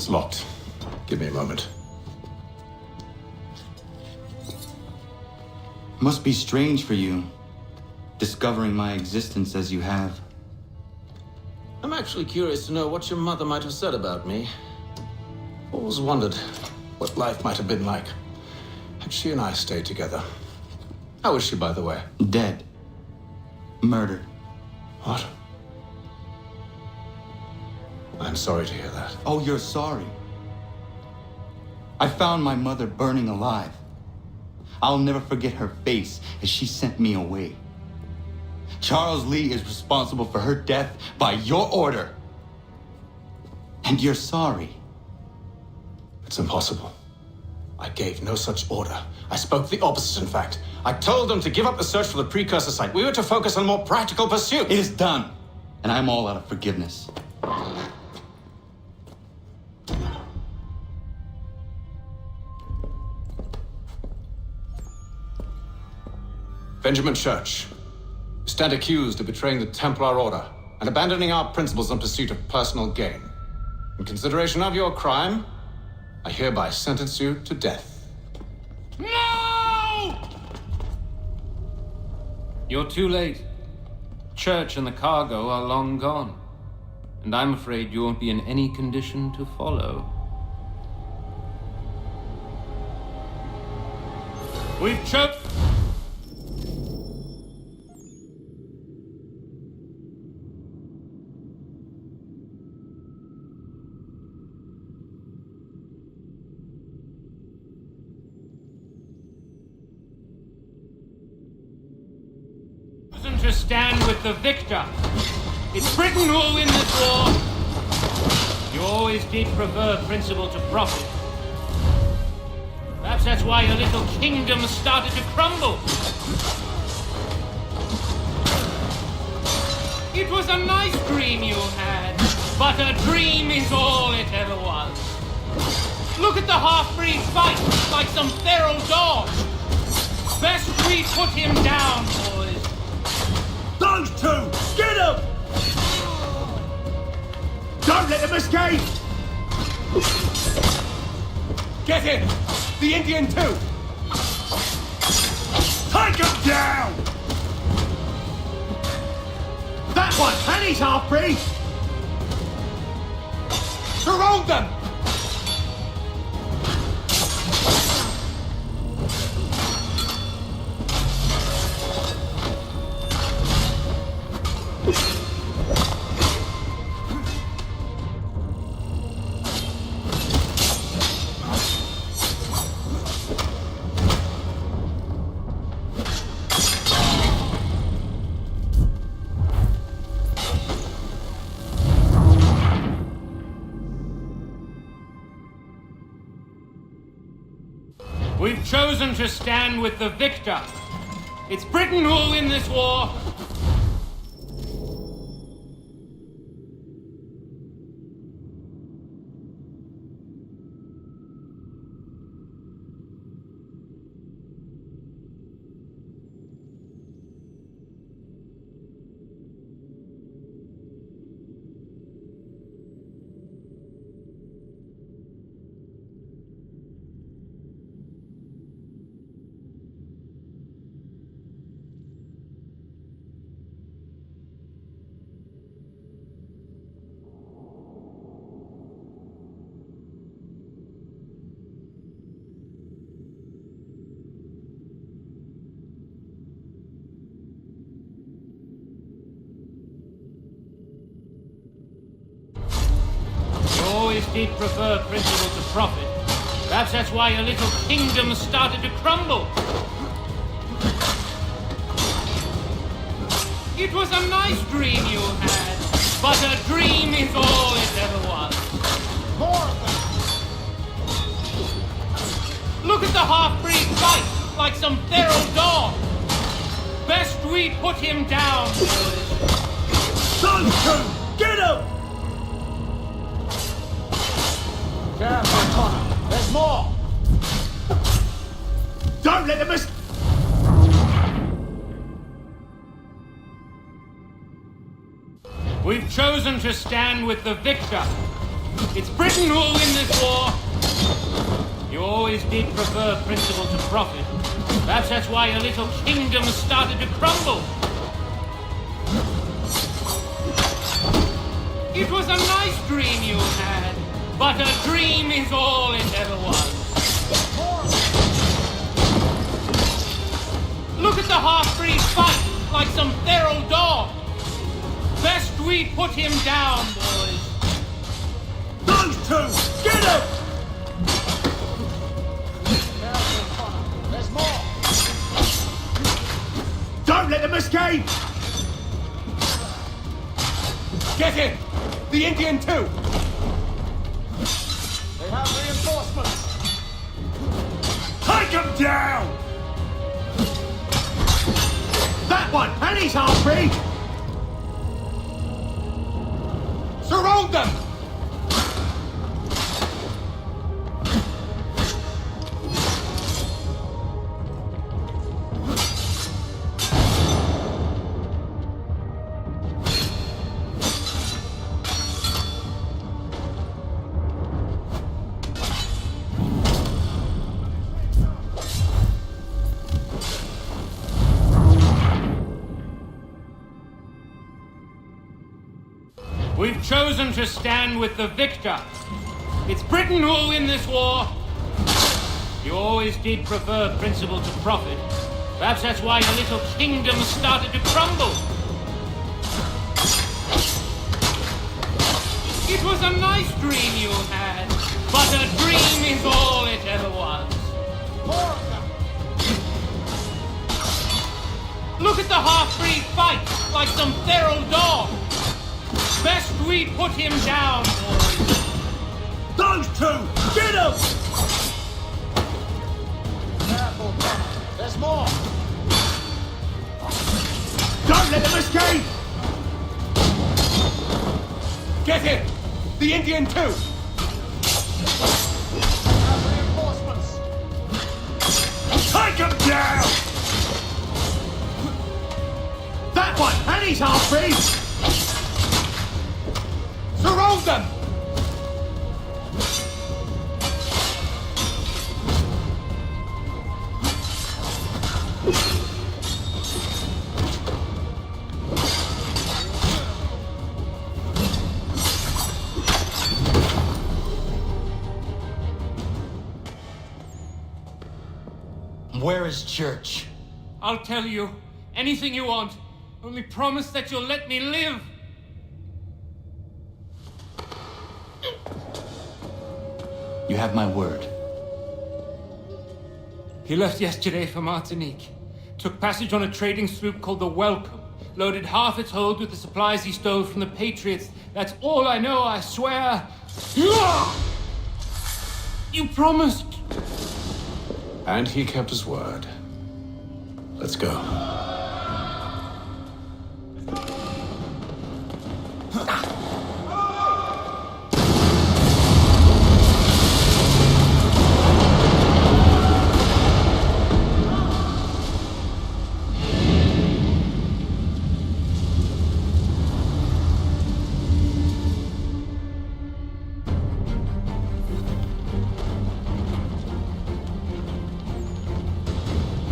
It's locked. Give me a moment. Must be strange for you, discovering my existence as you have. I'm actually curious to know what your mother might have said about me. Always wondered what life might have been like had she and I stayed together. How is she, by the way? Dead. Murdered. What? I'm sorry to hear that. Oh, you're sorry. I found my mother burning alive. I'll never forget her face as she sent me away. Charles Lee is responsible for her death by your order. And you're sorry. It's impossible. I gave no such order. I spoke the opposite, in fact. I told them to give up the search for the precursor site. We were to focus on a more practical pursuit. It is done, and I'm all out of forgiveness. Benjamin Church, you stand accused of betraying the Templar Order and abandoning our principles in pursuit of personal gain. In consideration of your crime, I hereby sentence you to death. No! You're too late. Church and the cargo are long gone. And I'm afraid you won't be in any condition to follow. We've chosen... to stand with the victor. It's Britain who will win this war. You always did prefer principle to profit. Perhaps that's why your little kingdom started to crumble. It was a nice dream you had, but a dream is all it ever was. Look at the half-breed fight like some feral dog. Best we put him down, boys. Those two! Get them! Don't let them escape! Get him! The Indian too! Take him down! That one! And he's half-breed! Surround them! We've chosen to stand with the victor. It's Britain who will win this war. Always did prefer principle to profit. Perhaps that's why your little kingdom started to crumble. It was a nice dream you had, but a dream is all it ever was. More of them! Look at the half-breed fight like some feral dog. Best we put him down, boys. Those two! Get him! Careful, Connor. There's more! Don't let them escape! We've chosen to stand with the victor. It's Britain who will win this war. You always did prefer principle to profit. Perhaps that's why your little kingdom started to crumble. It was a nice dream you had, but a dream is all it ever was. Look at the half-breed fight like some feral dog. Best we put him down, boys. Those two! Get him! There's more! Don't let them escape! Get him! The Indian too! They have reinforcements! Take him down! That one! And he's half-breed! Surround them! We've chosen to stand with the victor. It's Britain who will win this war. You always did prefer principle to profit. Perhaps that's why your little kingdom started to crumble. It was a nice dream you had, but a dream is all it ever was. More of them! Look at the half-breed fight like some feral dog. Best we put him down, boys. Those two! Get him! Careful, Connor. There's more! Don't let them escape! Get him! The Indian too! Have reinforcements! Take him down! That one! And he's half-breed! Surround them! Where is Church? I'll tell you anything you want. Only promise that you'll let me live. You have my word. He left yesterday for Martinique. Took passage on a trading sloop called the Welcome. Loaded half its hold with the supplies he stole from the Patriots. That's all I know, I swear. You promised. And he kept his word. Let's go.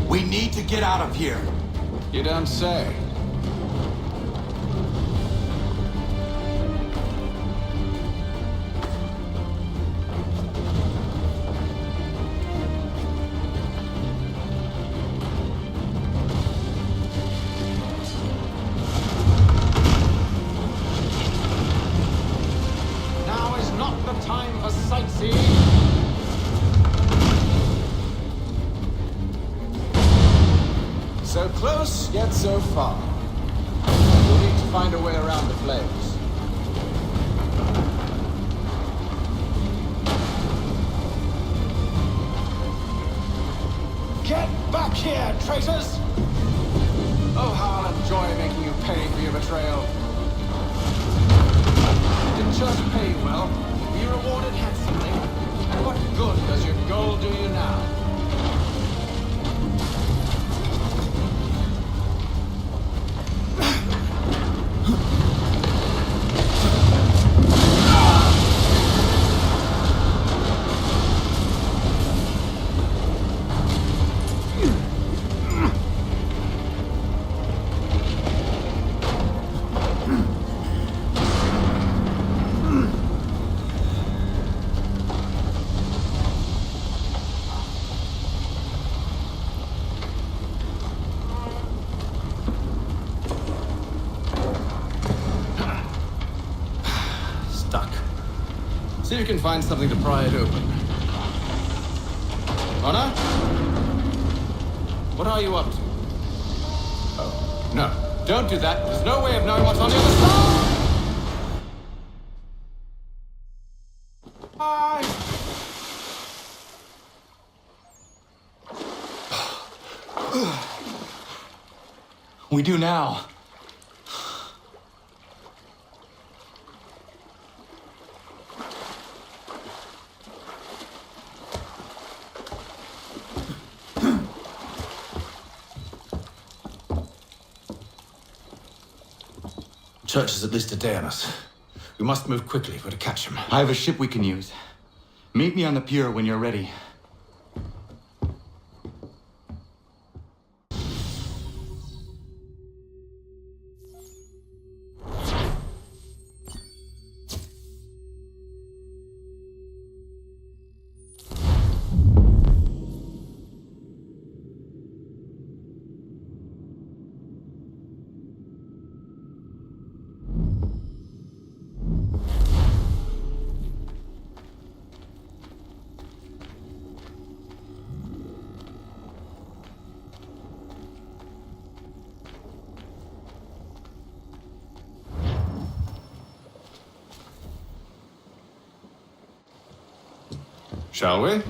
We need to get out of here. You don't say. Now is not the time for sightseeing! So close, yet so far. We'll need to find a way around the flames. Get back here, traitors! Oh, how I'll enjoy making you pay for your betrayal. You didn't just pay well, you rewarded handsomely. And what good does your gold do you now? stuck. See if you can find something to pry it open. Connor? What are you up to? Oh, no. Don't do that. There's no way of knowing what's on the other side! Bye! We do now. Church is at least a day on us. We must move quickly if we're to catch him. I have a ship we can use. Meet me on the pier when you're ready. Shall we?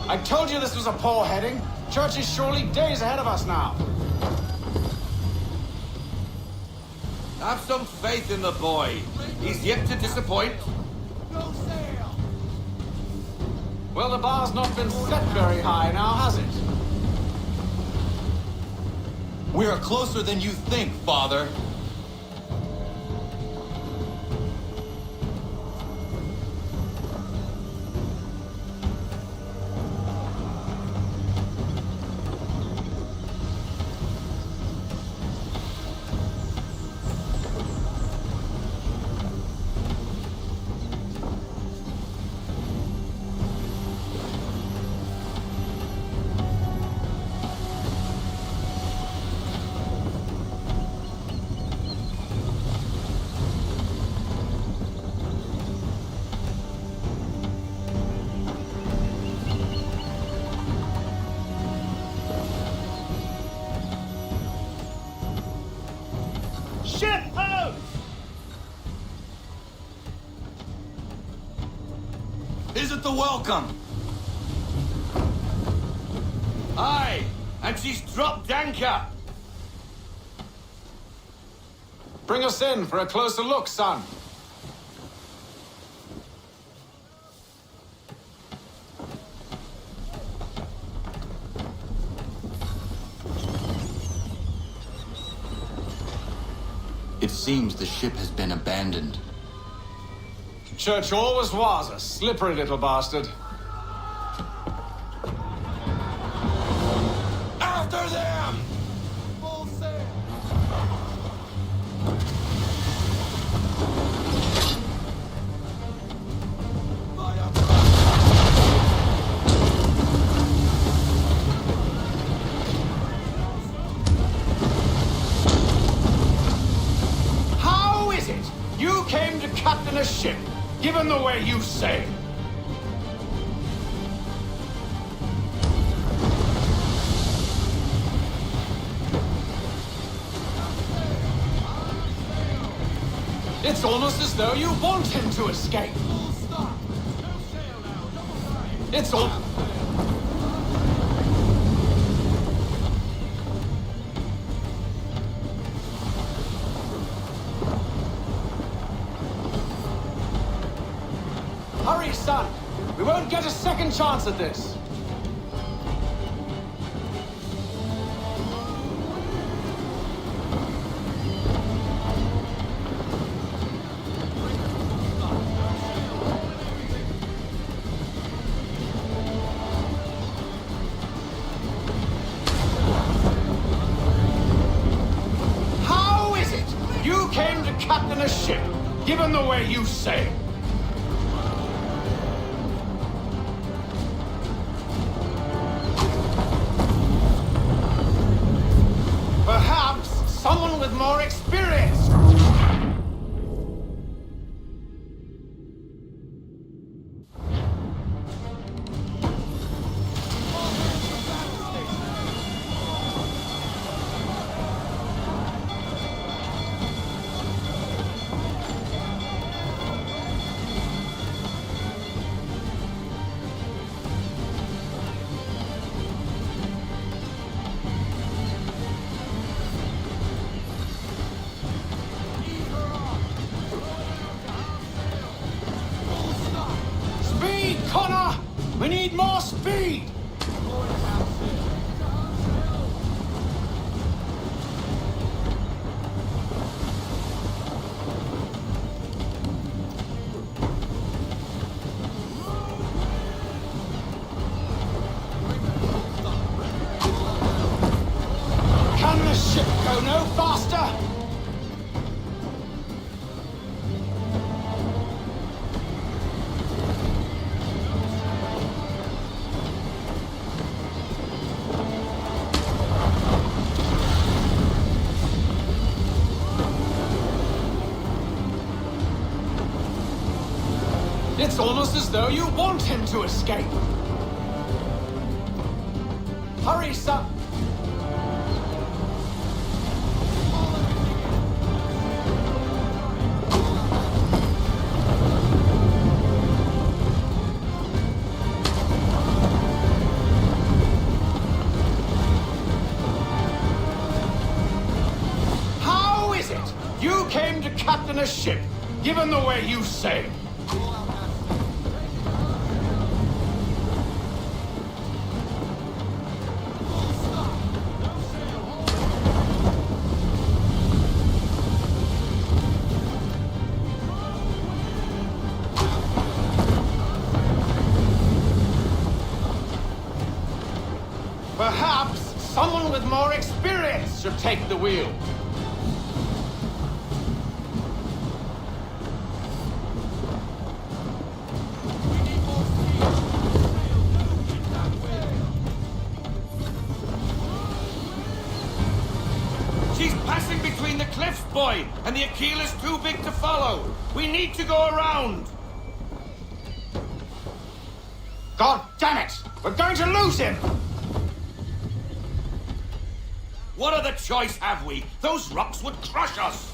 I told you this was a poor heading. Church is surely days ahead of us now. Have some faith in the boy. He's yet to disappoint. No sail! Well, the bar's not been set very high now, has it? We are closer than you think, Father. Ship out! Isn't the welcome? Aye, and she's dropped anchor. Bring us in for a closer look, son. It seems the ship has been abandoned. Church always was a slippery little bastard. After them! Full sail! How is it you came to captain a ship, given the way you sail? It's almost as though you want him to escape. It's all... Hurry, son! We won't get a second chance at this! How is it you came to captain a ship, given the way you sail? Perhaps someone with more experience. Speed, Connor! We need more speed! Can the ship go no faster? It's almost as though you want him to escape. Hurry, son. How is it you came to captain a ship, given the way you sail? Perhaps someone with more experience should take the wheel. She's passing between the cliffs, boy, and the Aquila is too big to follow. We need to go around. God damn it! We're going to lose him! What other choice have we? Those rocks would crush us!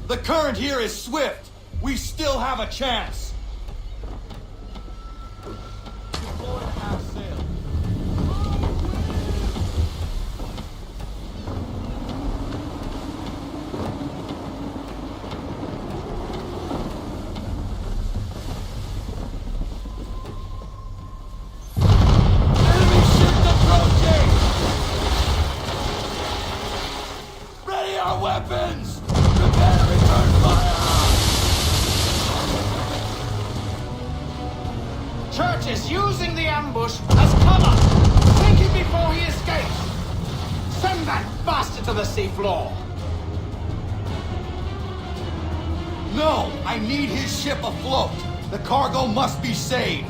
The current here is swift. We still have a chance. Ready our weapons! Prepare to return fire! Church is using the ambush as cover. Sink him before he escapes. Send that bastard to the seafloor. No! I need his ship afloat. The cargo must be saved.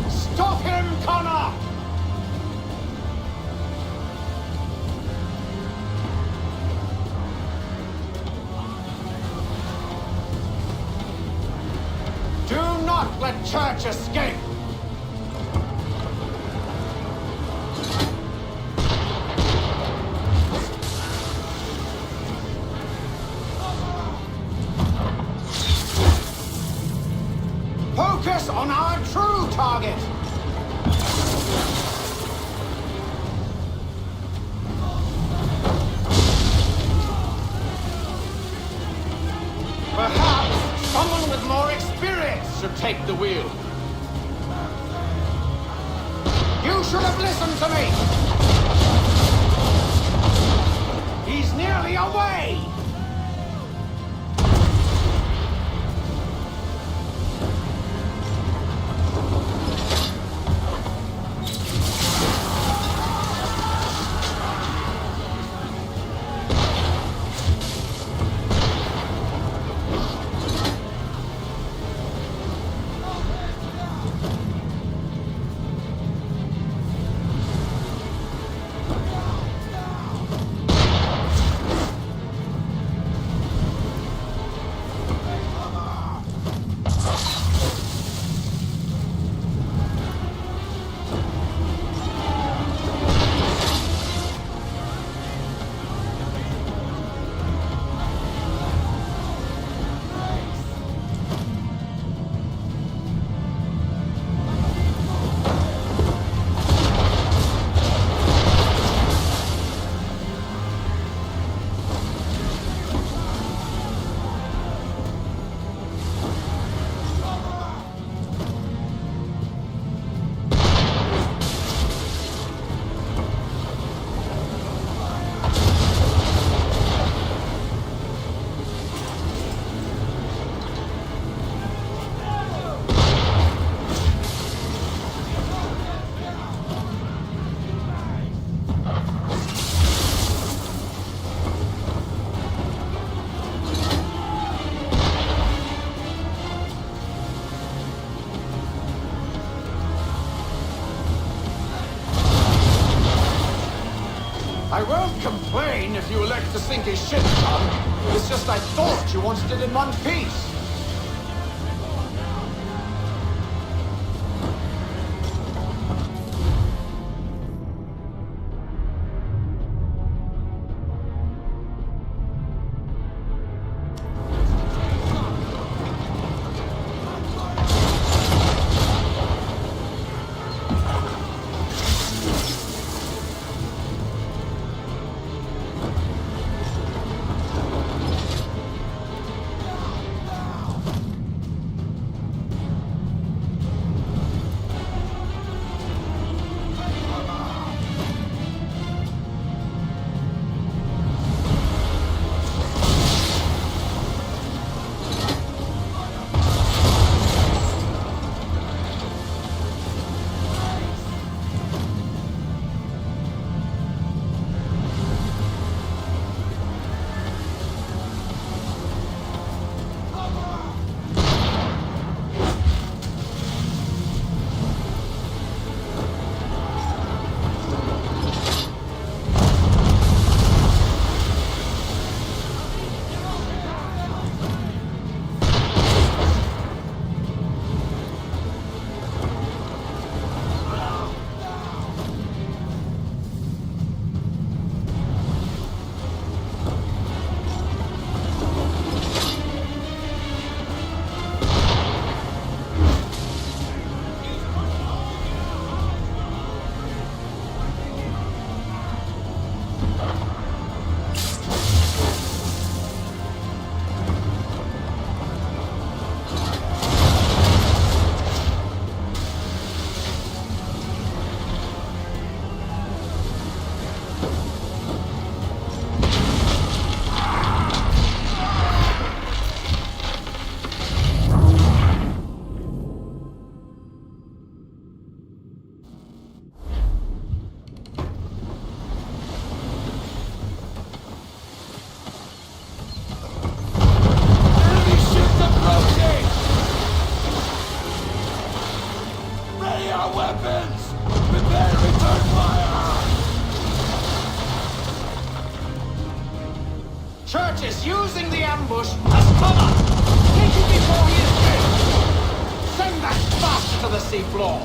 Stop him, Connor! Do not let Church escape! Focus on our true target! take the wheel. You should have listened to me! He's nearly away! I won't complain if you elect to sink his ship, son. It's just I thought you wanted it in one piece. Church is using the ambush as cover! Take it before he is killed! Send that bastard to the seafloor!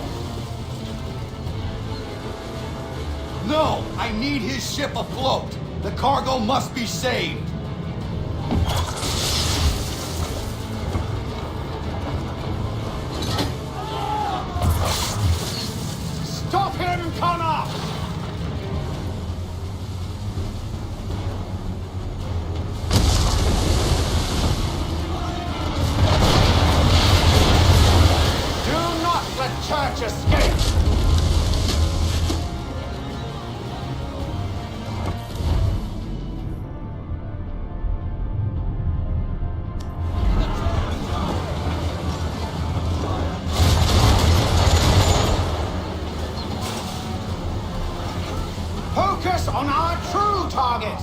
No! I need his ship afloat! The cargo must be saved! Stop him, Connor! Focus on our true target!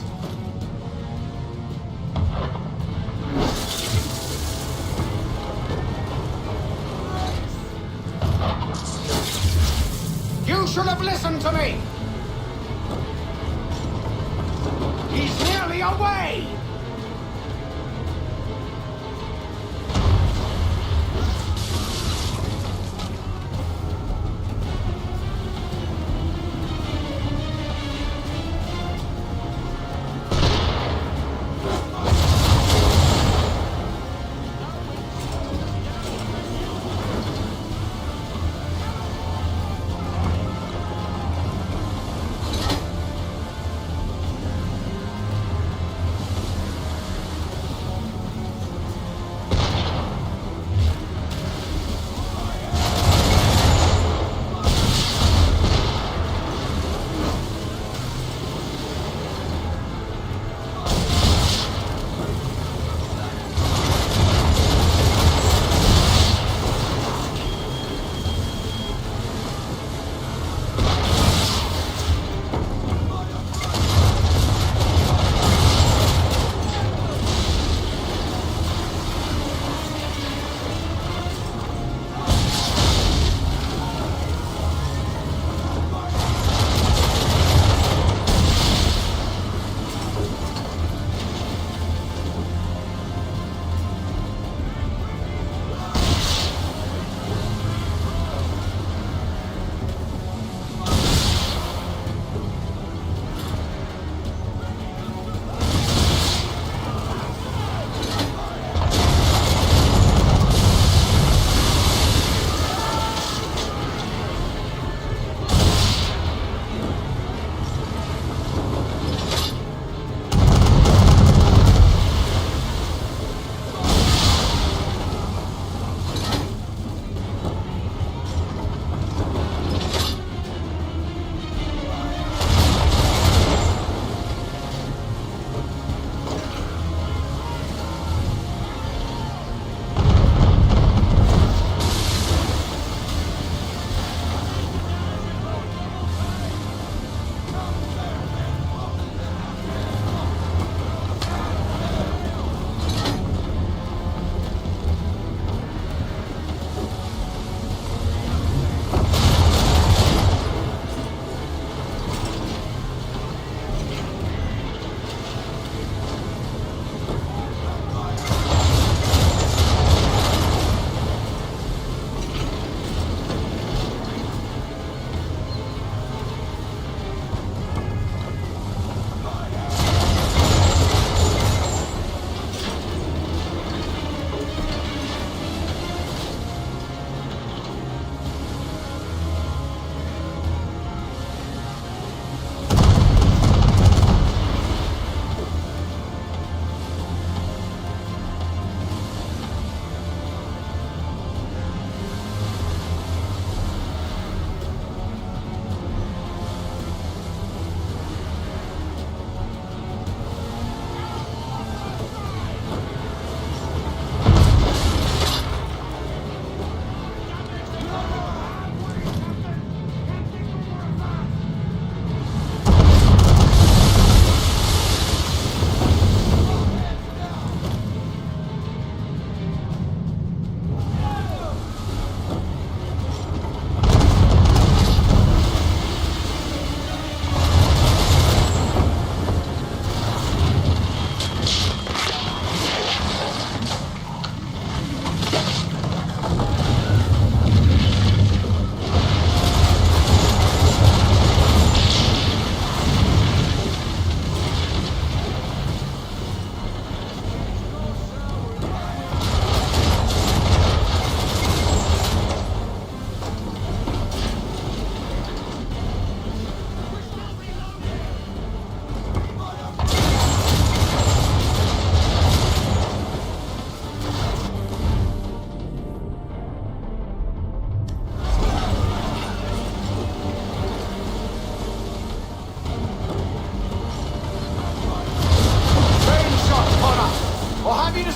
You should have listened to me! He's nearly away!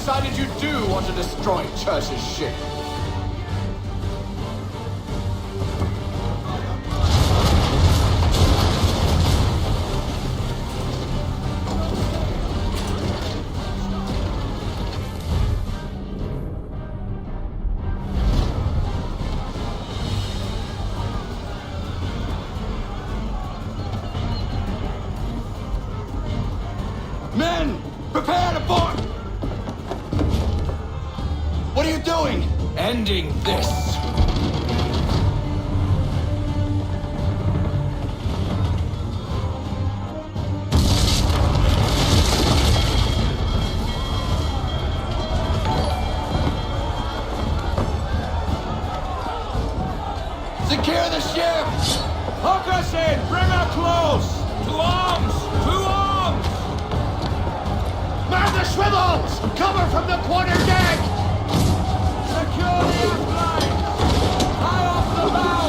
decided you do want to destroy Church's ship. Men, prepare to board! What are you doing? Ending this. Secure the ship! Hook us in! Bring her close! To arms! To arms! Man the swivels! Cover from the quarter deck! Secure the aft lines! Tie off the bow!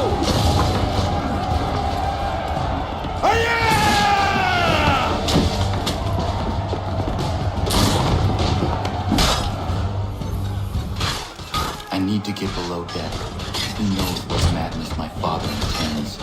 I need to get below deck. Who knows what madness my father intends?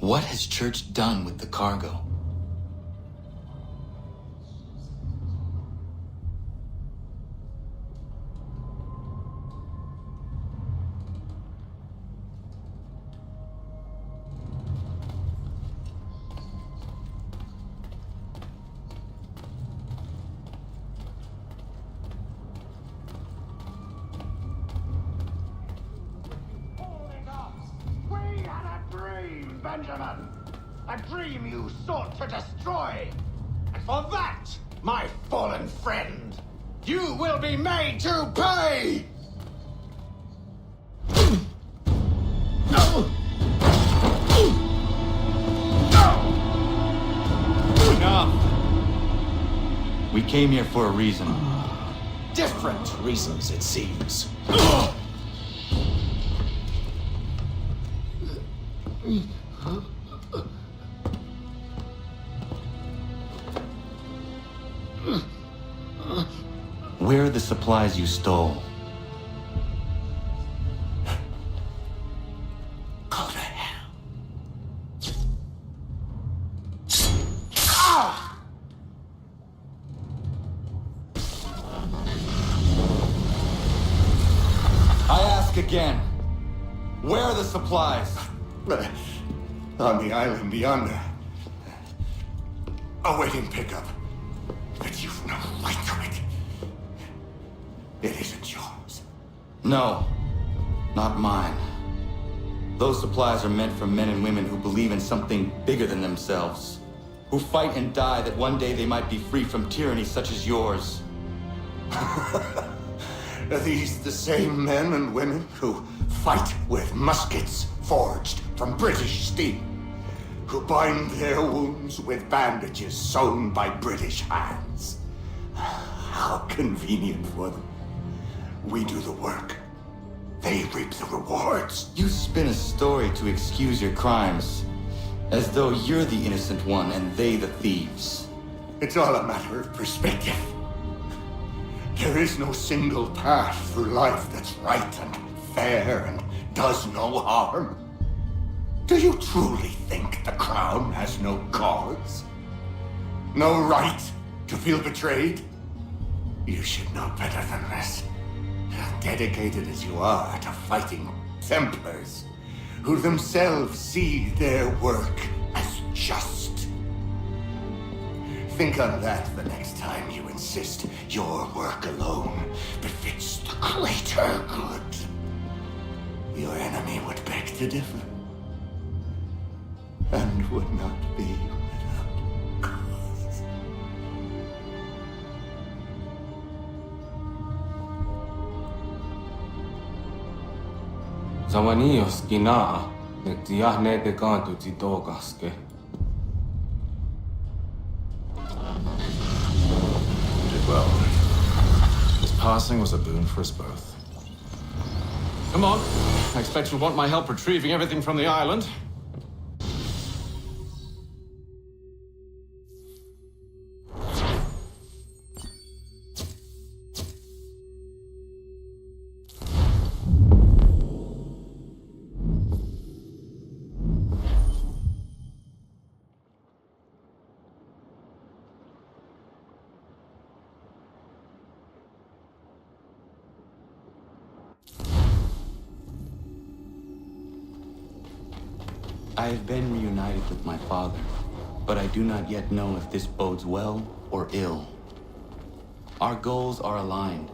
What has Church done with the cargo? Benjamin! A dream you sought to destroy! And for that, my fallen friend, you will be made to pay! Enough! We came here for a reason. Different reasons, it seems. Where are the supplies you stole? Go to hell. I ask again. Where are the supplies? On the island yonder. Awaiting pickup. But you've no right to it. It isn't yours. No, not mine. Those supplies are meant for men and women who believe in something bigger than themselves. Who fight and die that one day they might be free from tyranny such as yours. Are these the same men and women who fight with muskets forged from British steel? Who bind their wounds with bandages sewn by British hands? How convenient for them. We do the work. They reap the rewards. You spin a story to excuse your crimes, as though you're the innocent one and they the thieves. It's all a matter of perspective. There is no single path through life that's right and fair and does no harm. Do you truly think the Crown has no cause? No right to feel betrayed? You should know better than this. Dedicated as you are to fighting Templars, who themselves see their work as just. Think on that the next time you insist your work alone befits the greater good. Your enemy would beg to differ, and would not be without cause. Zawanios ginaa, nektiahne de kantu titogaske. You did well. His passing was a boon for us both. Come on. I expect you'll want my help retrieving everything from the island. I have been reunited with my father, but I do not yet know if this bodes well or ill. Our goals are aligned,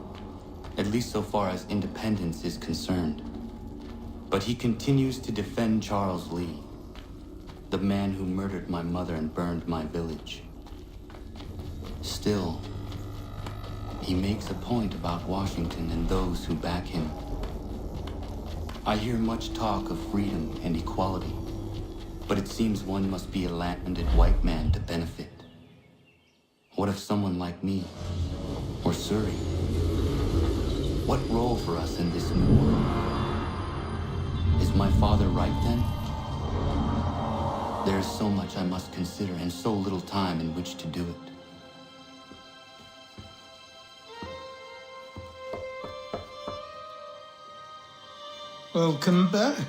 at least so far as independence is concerned. But he continues to defend Charles Lee, the man who murdered my mother and burned my village. Still, he makes a point about Washington and those who back him. I hear much talk of freedom and equality, but it seems one must be a landed white man to benefit. What if someone like me, or Surrey? What role for us in this new world? Is my father right then? There is so much I must consider and so little time in which to do it. Welcome back.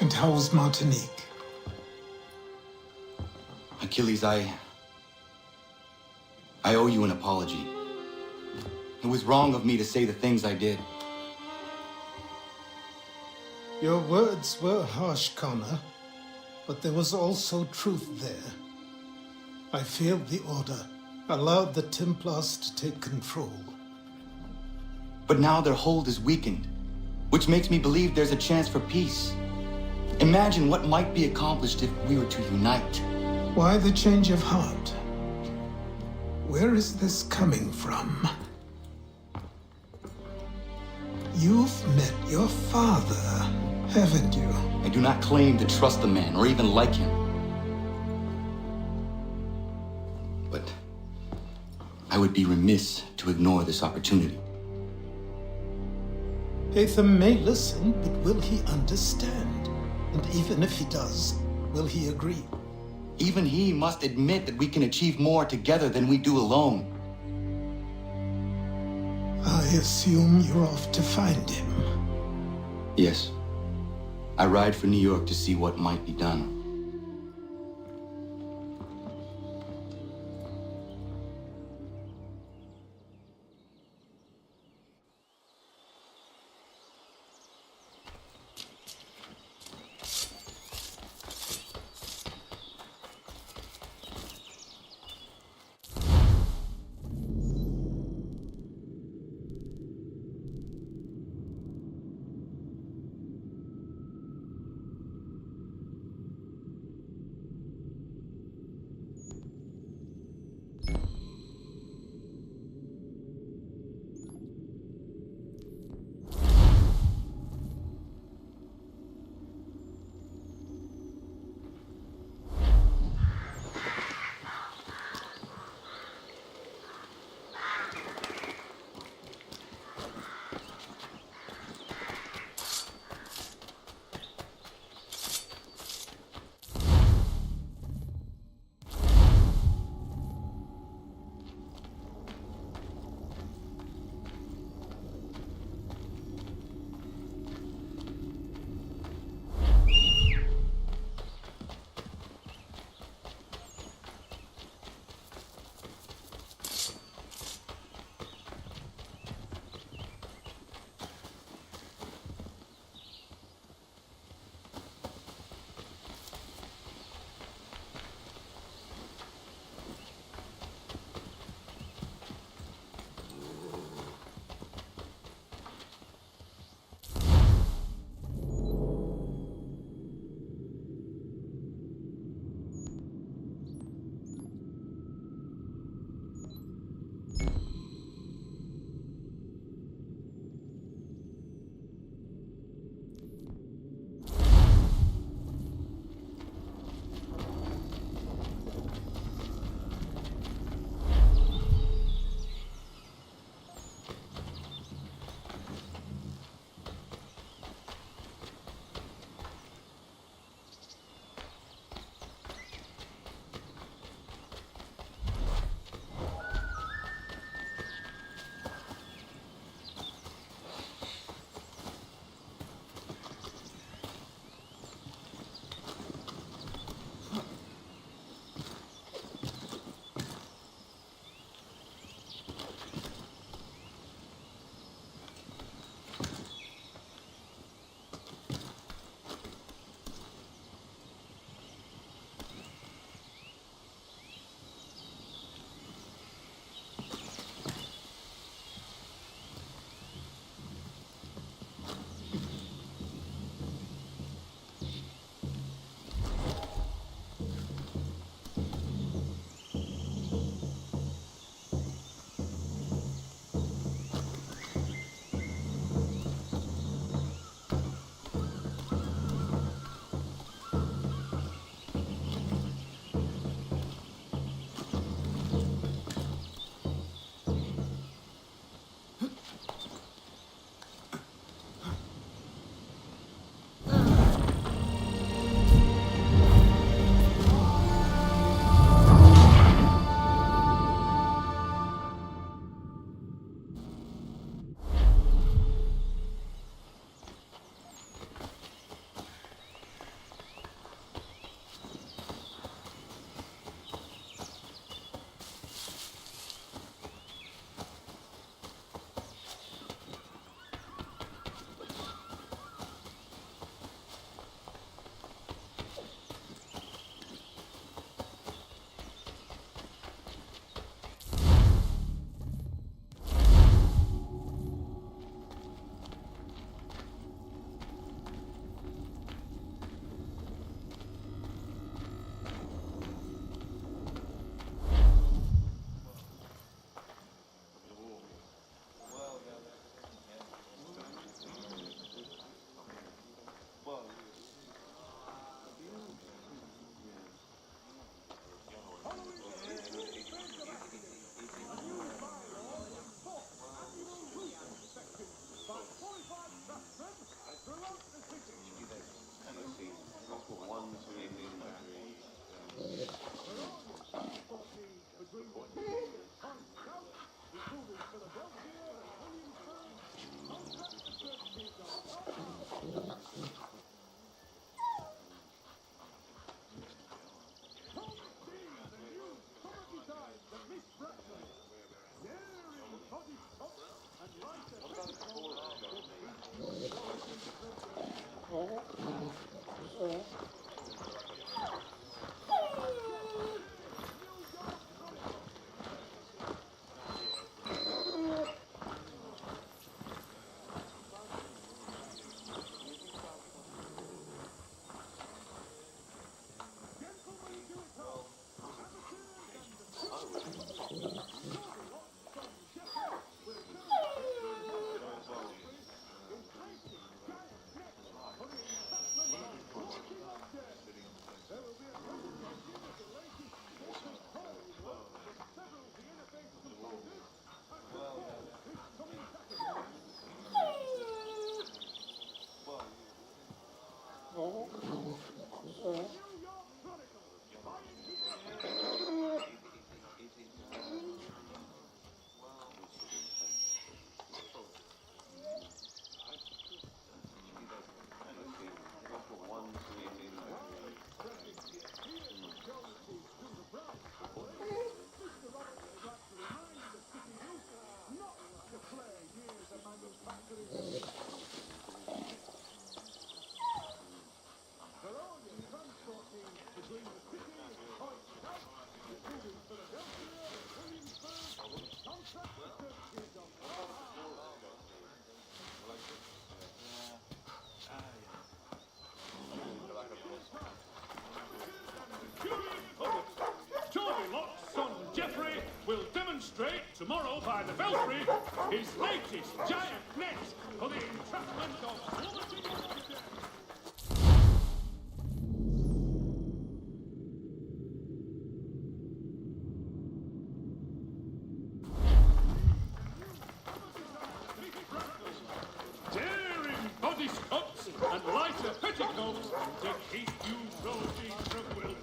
And how's Martinique? Achilles, I owe you an apology. It was wrong of me to say the things I did. Your words were harsh, Connor, but there was also truth there. I failed the Order, allowed the Templars to take control. But now their hold is weakened, which makes me believe there's a chance for peace. Imagine what might be accomplished if we were to unite. Why the change of heart? Where is this coming from? You've met your father, haven't you? I do not claim to trust the man or even like him. But I would be remiss to ignore this opportunity. Hatham may listen, but will he understand? And even if he does, will he agree? Even he must admit that we can achieve more together than we do alone. I assume you're off to find him. Yes. I ride for New York to see what might be done. demonstrate tomorrow by the Belfry his latest giant net for the entrapment of woman. Daring body sculpts and lighter petticoats to keep you floating tranquilly.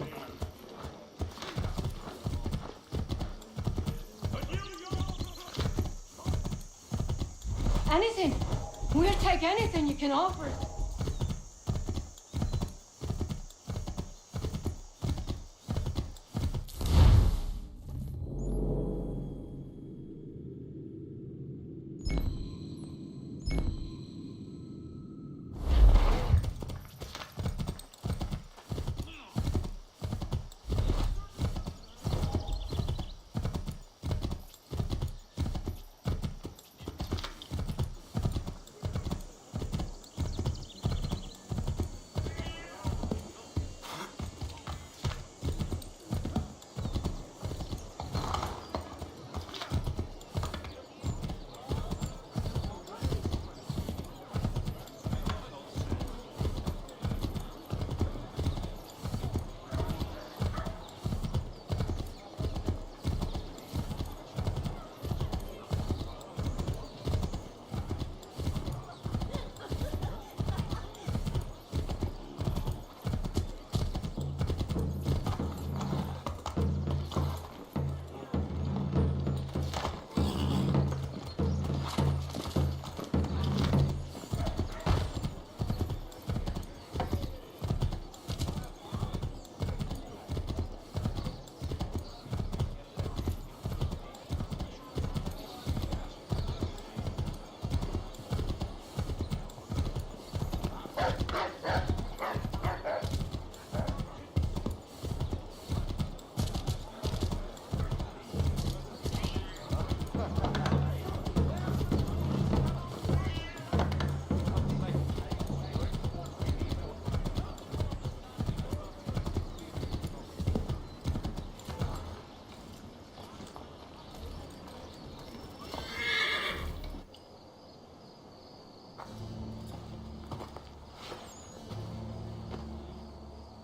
Anything. We'll take anything you can offer.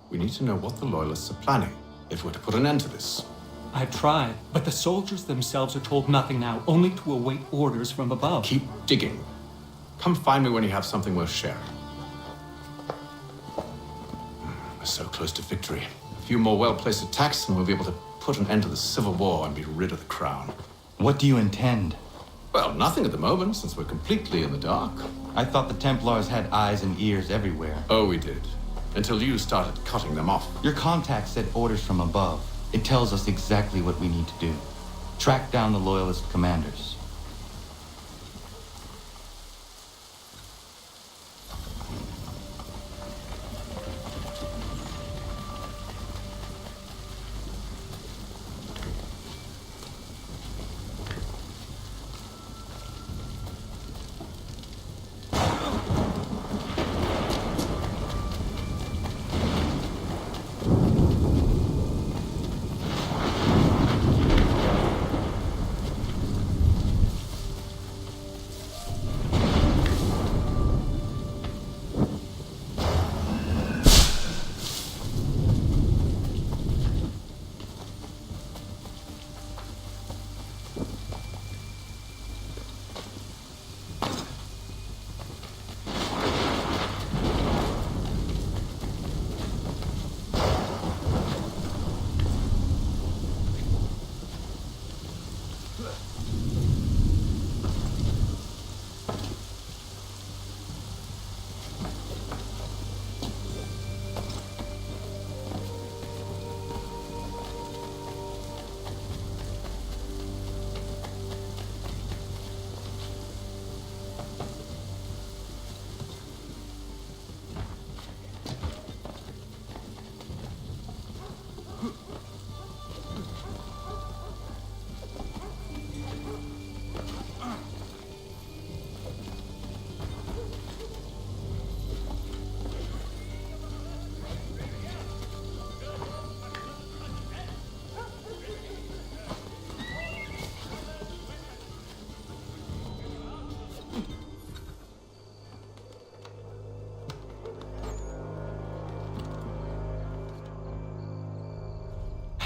We need to know what the Loyalists are planning if we're to put an end to this. I've tried, but the soldiers themselves are told nothing now, only to await orders from above. Keep digging. Come find me when you have something worth sharing. We're so close to victory. A few more well-placed attacks and we'll be able to put an end to the Civil War and be rid of the crown. What do you intend? Well, nothing at the moment, since we're completely in the dark. I thought the Templars had eyes and ears everywhere. Oh, we did. Until you started cutting them off. Your contact said orders from above. It tells us exactly what we need to do. Track down the Loyalist commanders.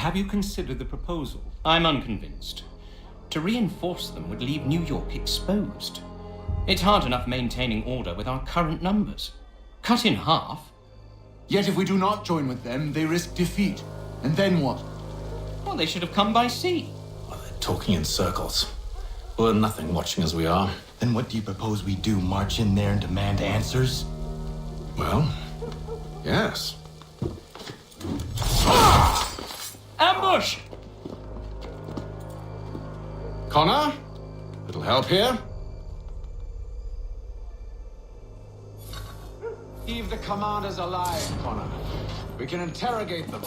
Have you considered the proposal? I'm unconvinced. To reinforce them would leave New York exposed. It's hard enough maintaining order with our current numbers. Cut in half. Yet if we do not join with them, they risk defeat. And then what? Well, they should have come by sea. Talking in circles. We're nothing watching as we are. Then what do you propose we do? March in there and demand answers? Well, yes. Ambush! Connor? Little help here? Leave the commanders alive, Connor. We can interrogate them.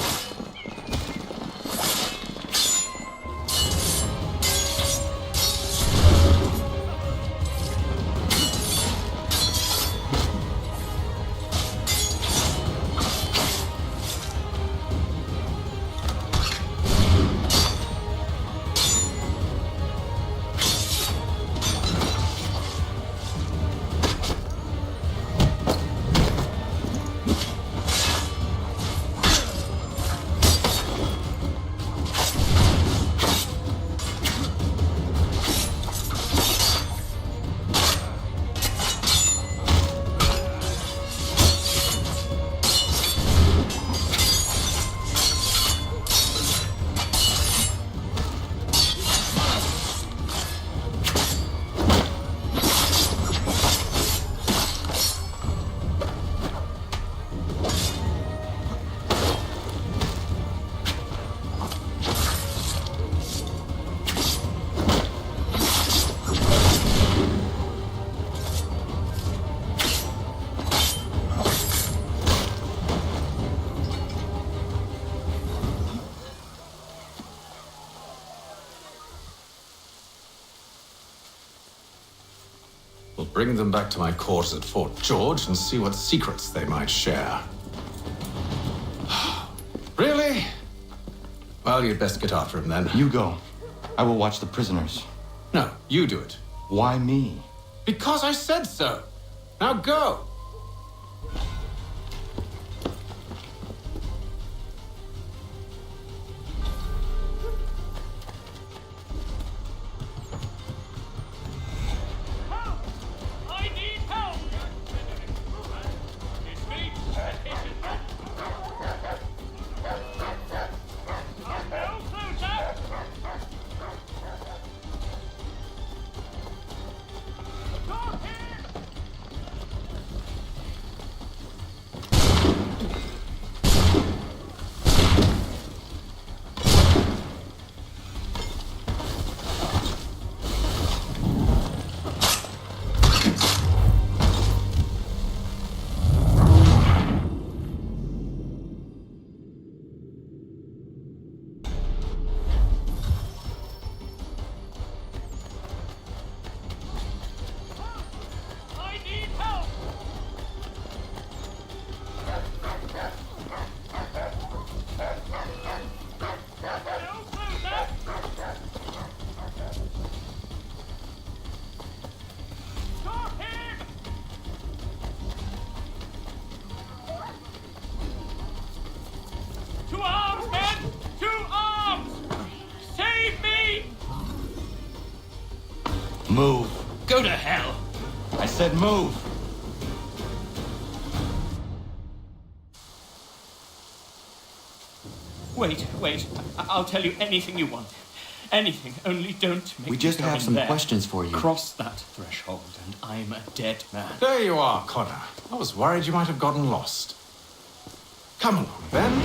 We'll bring them back to my quarters at Fort George and see what secrets they might share. Really? Well, you'd best get after him then. You go. I will watch the prisoners. No, you do it. Why me? Because I said so. Now go. To arms, men! To arms! Save me! Move. Go to hell! I said move. Wait. I'll tell you anything you want. Anything, only don't make We just me go have in some there. questions for you. Cross that threshold, and I'm a dead man. There you are, Connor. I was worried you might have gotten lost. Come along, then.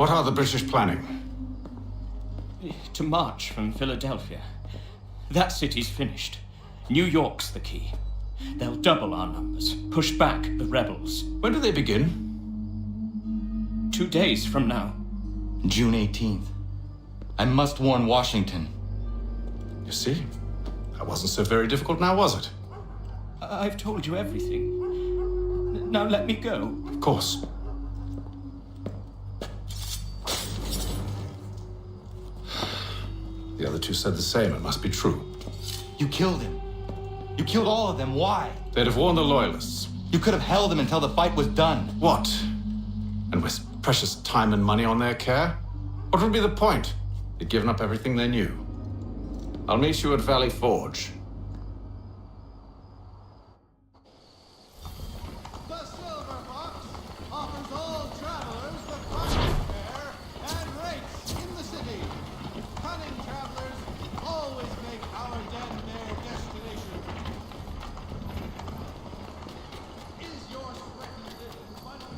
What are the British planning? To march from Philadelphia. That city's finished. New York's the key. They'll double our numbers, push back the rebels. When do they begin? 2 days from now. June 18th. I must warn Washington. You see? That wasn't so very difficult now, was it? I've told you everything. Now let me go. Of course. The other two said the same. It must be true. You killed him. You killed all of them. Why? They'd have warned the Loyalists. You could have held them until the fight was done. What? And waste precious time and money on their care? What would be the point? They'd given up everything they knew. I'll meet you at Valley Forge. The Silver Fox offers all travelers the finest fare and rates in the city. Cunning travelers always make our den their destination. Is your speculation funny?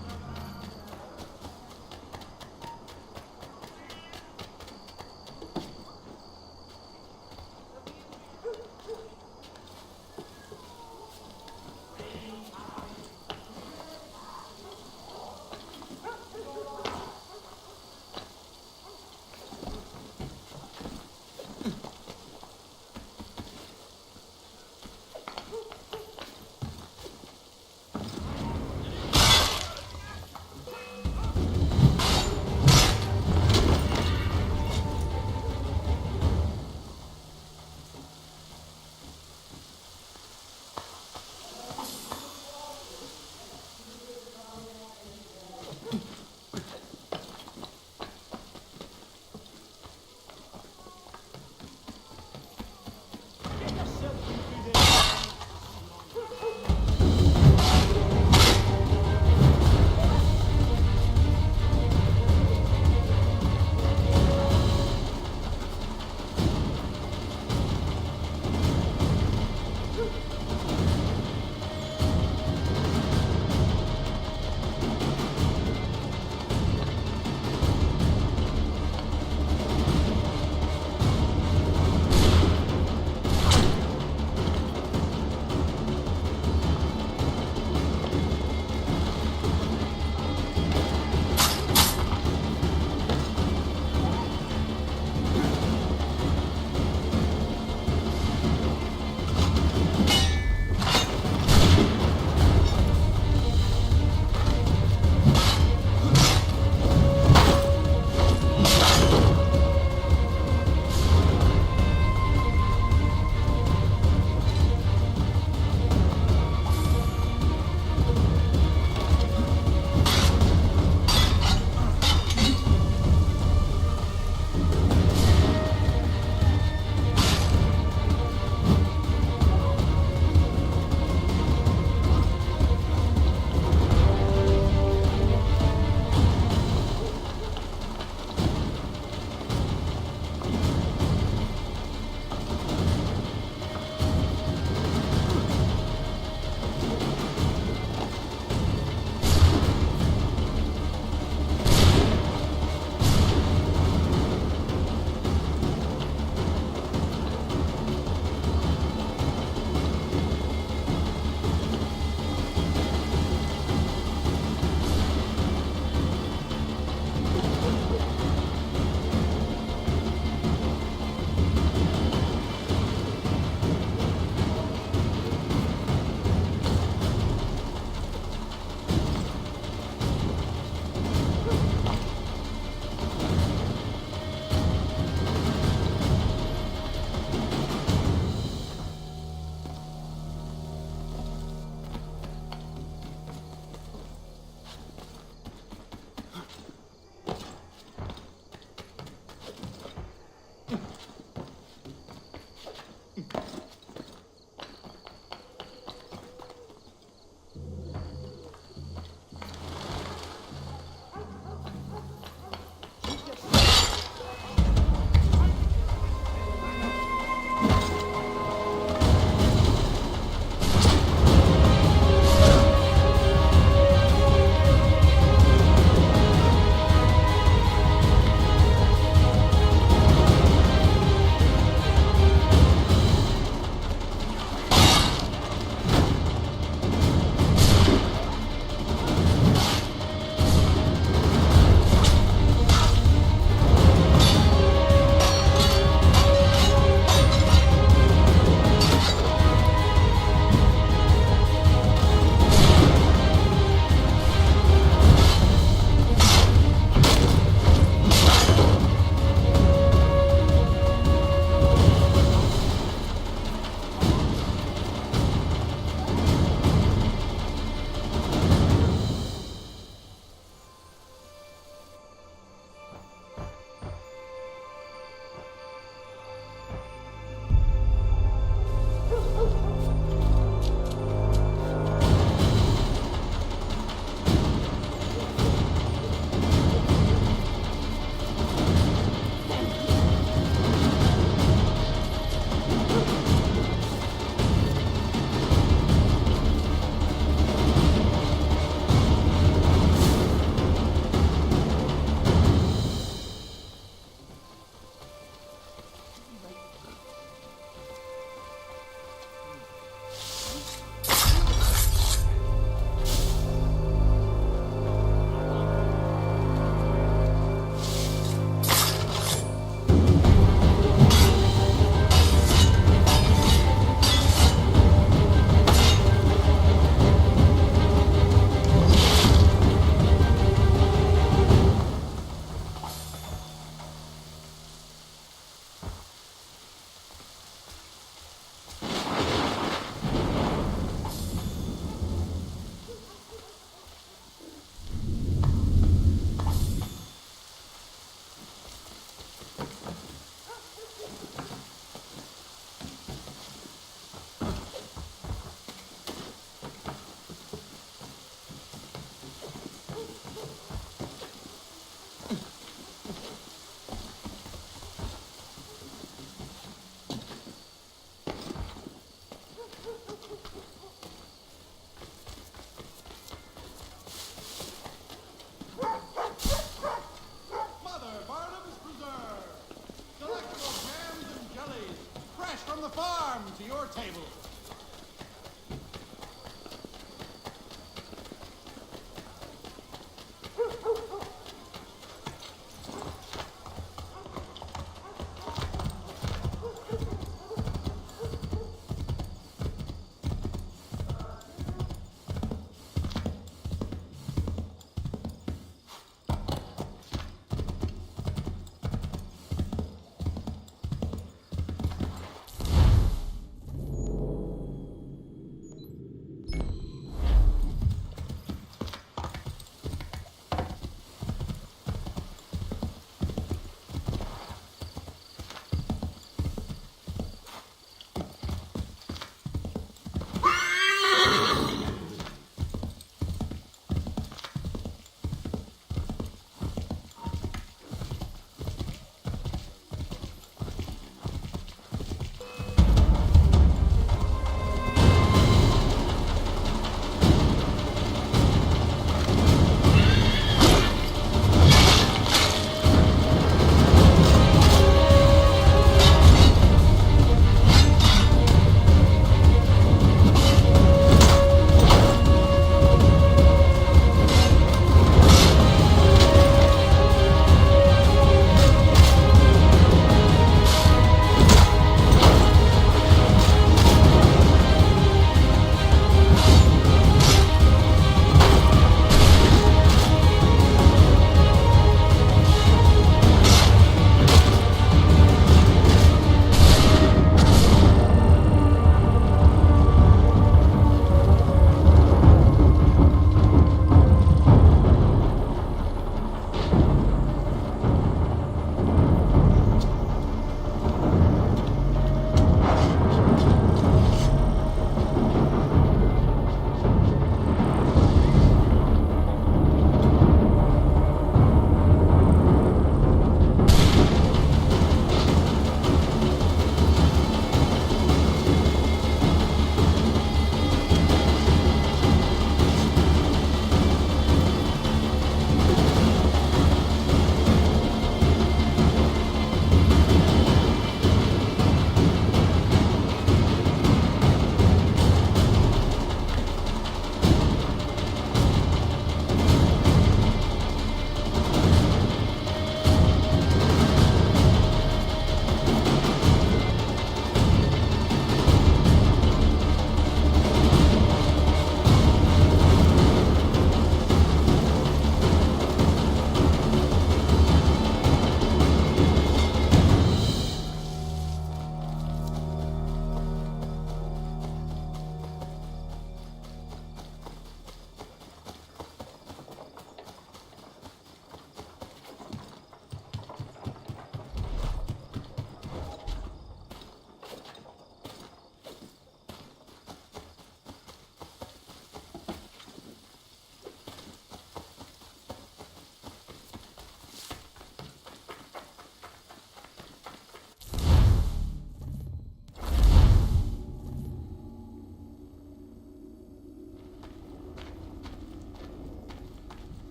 table.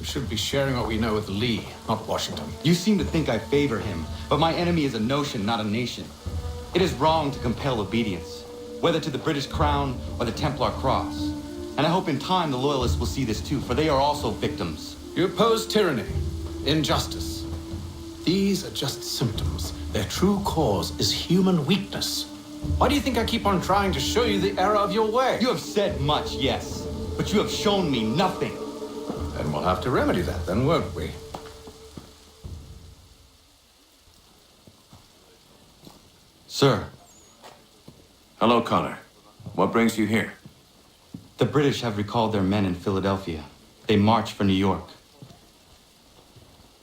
We should be sharing what we know with Lee, not Washington. You seem to think I favor him, but my enemy is a notion, not a nation. It is wrong to compel obedience, whether to the British Crown or the Templar Cross. And I hope in time the Loyalists will see this too, for they are also victims. You oppose tyranny, injustice. These are just symptoms. Their true cause is human weakness. Why do you think I keep on trying to show you the error of your way? You have said much, yes, but you have shown me nothing. Then we'll have to remedy that then, won't we? Sir. Hello, Connor. What brings you here? The British have recalled their men in Philadelphia. They march for New York.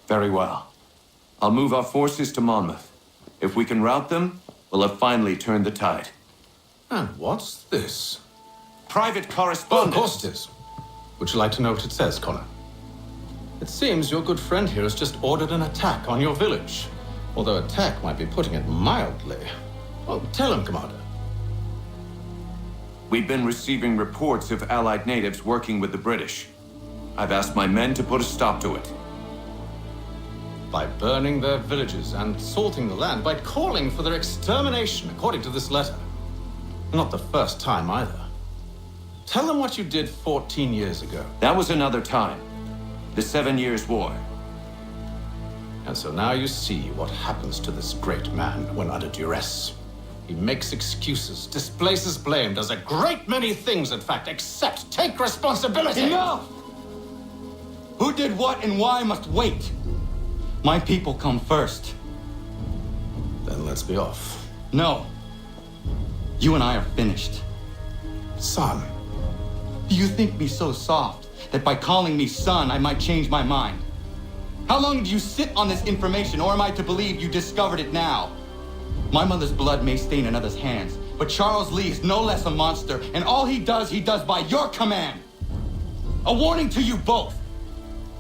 Very well. I'll move our forces to Monmouth. If we can rout them, we'll have finally turned the tide. And what's this? Private Oh, correspondence. of course it is. Would you like to know what it says, Connor? It seems your good friend here has just ordered an attack on your village. Although attack might be putting it mildly. Well, tell him, Commander. We've been receiving reports of Allied natives working with the British. I've asked my men to put a stop to it. By burning their villages and salting the land, by calling for their extermination, according to this letter. Not the first time either. Tell them what you did 14 years ago. That was another time. The 7 Years' War. And so now you see what happens to this great man when under duress. He makes excuses, displaces blame, does a great many things, in fact, except take responsibility. Enough! Who did what and why must wait. My people come first. Then let's be off. No. You and I are finished. Son. Do you think me so soft that by calling me son, I might change my mind? How long did you sit on this information, or am I to believe you discovered it now? My mother's blood may stain another's hands, but Charles Lee is no less a monster, and all he does by your command. A warning to you both.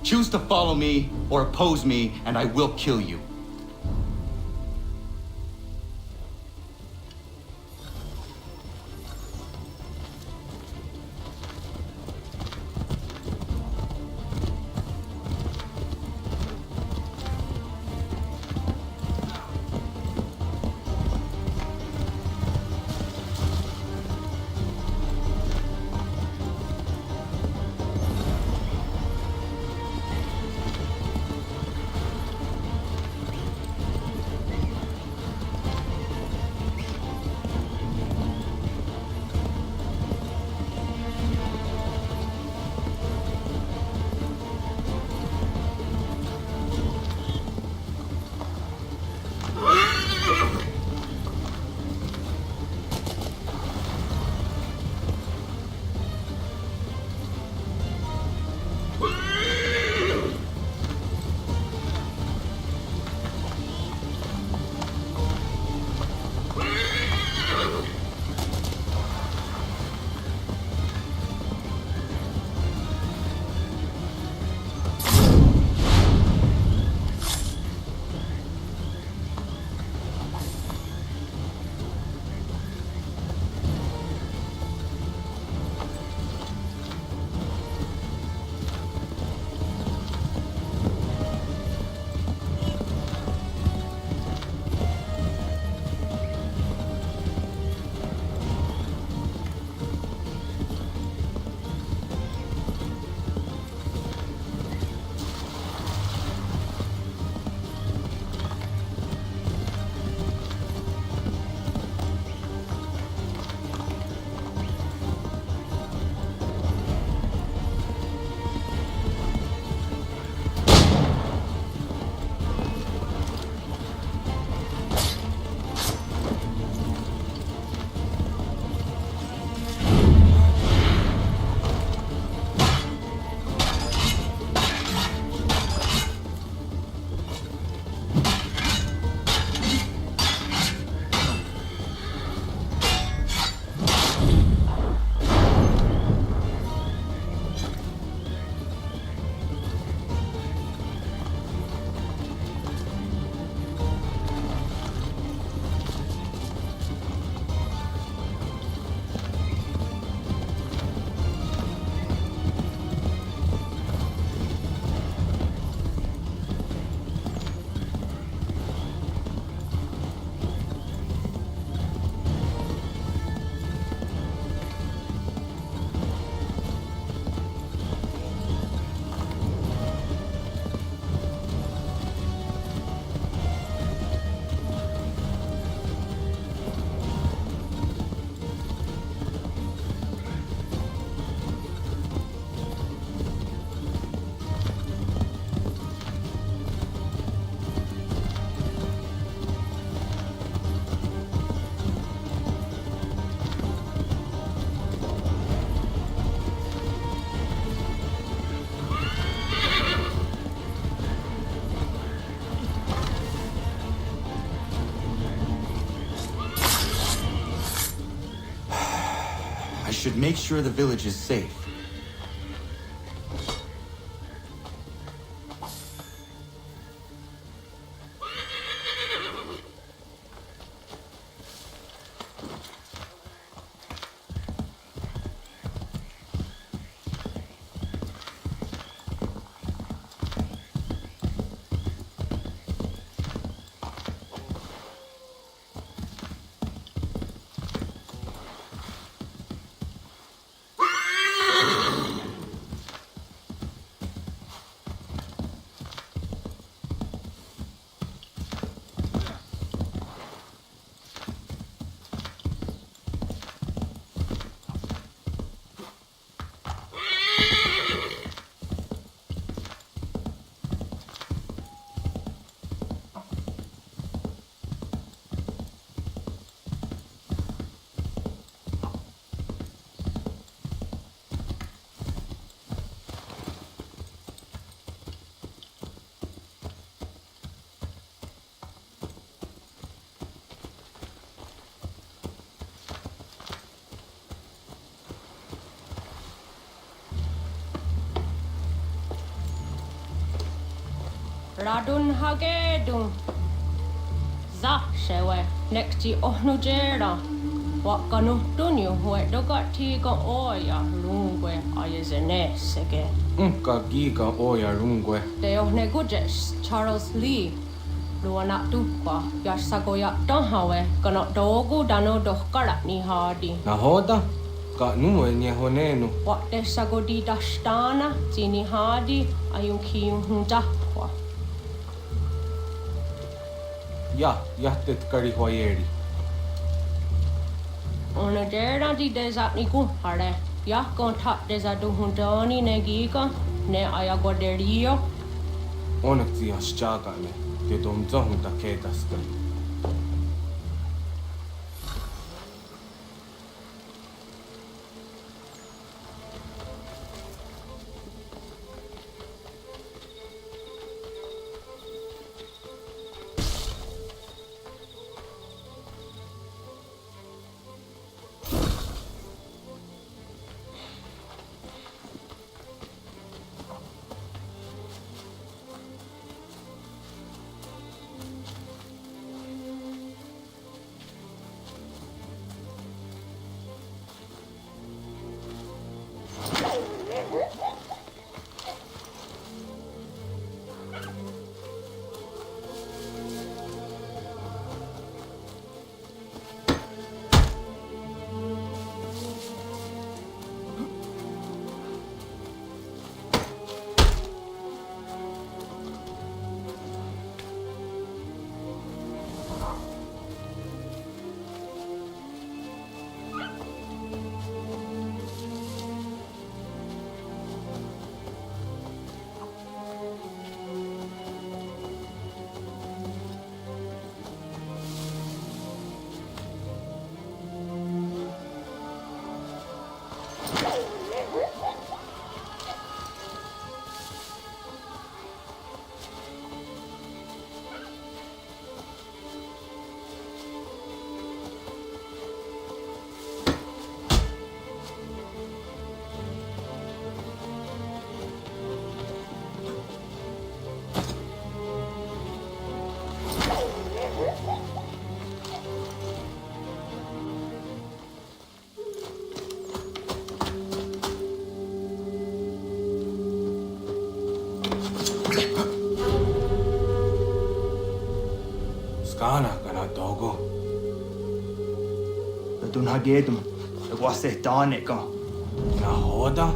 Choose to follow me or oppose me, and I will kill you. should make sure the village is safe. Radun hagedun. Za shewe nekti ohnujera. Wakanu dunyu hue dogati ga oya lungwe ayezene sege. Ka giga oya rungwe. De ohne gujes Charles Lee. Luana tukwa yasagoya tahawe kana dogu dano dohkara ni hadi. Na hoda? Ka numwe nye honenu. Wakte sagodi dashtana tini hadi ayun kiyun hundakwa. Ja, jahtet kari hoyeri. Ona dera di desa ni kumpare. Ya kontak desa duhundani negiga ne ayagoderio. Onneksi jas tjagane. Te dom zohunta keetaskeli. Skana kana dogo. Dun hagedum. Gwase danika. Na hoda?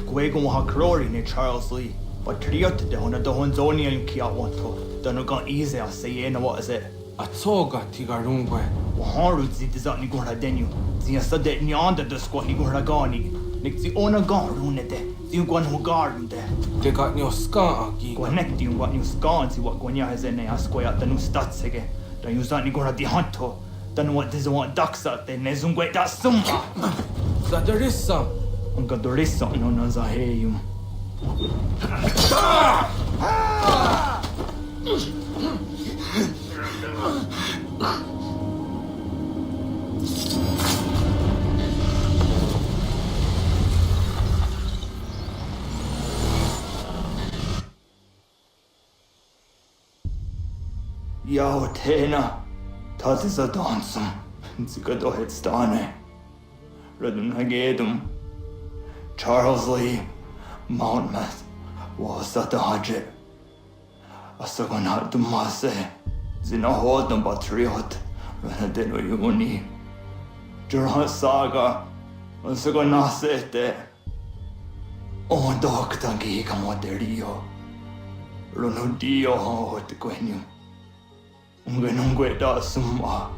Gwego ha crori ne Charles Lee. But triot de hona do honzoni and kia wanto. Dun got easy I say na what is it? Atsoga tigarungwe. Waharu zi dizat ni gora denu. Zia sade ni anda de squat ni gora gani. Nik zi ona garune de. Zi gwan ho garun de. Te got ni oska aki. Gwanek di wat ni skan zi wat gwanya hazene asquaya the new statsege. Dan you zat ni gora di hanto. Dan what does want ducks out there nezungwe da sumba. Zadarissa. Unga dorissa no na zaheyum. Yaotena, Tatisa Dansum, Zikadohitstane, Redun Hagedum, Charles Lee, Mountmouth, Wasatahajit, Asagonat Dumase, Zinahodam Patriot, Renadeno Yuni, Jurhat Saga, Asagonasete, Ondoktangi Kamoderio, Ronudio Hotequenu, Ungenungue da Summa,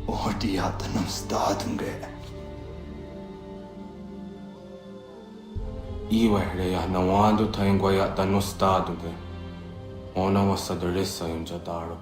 Odiatanum Statunge. Iwehreya nawando taingwaya no stado de ona wasadresa yunjadaro.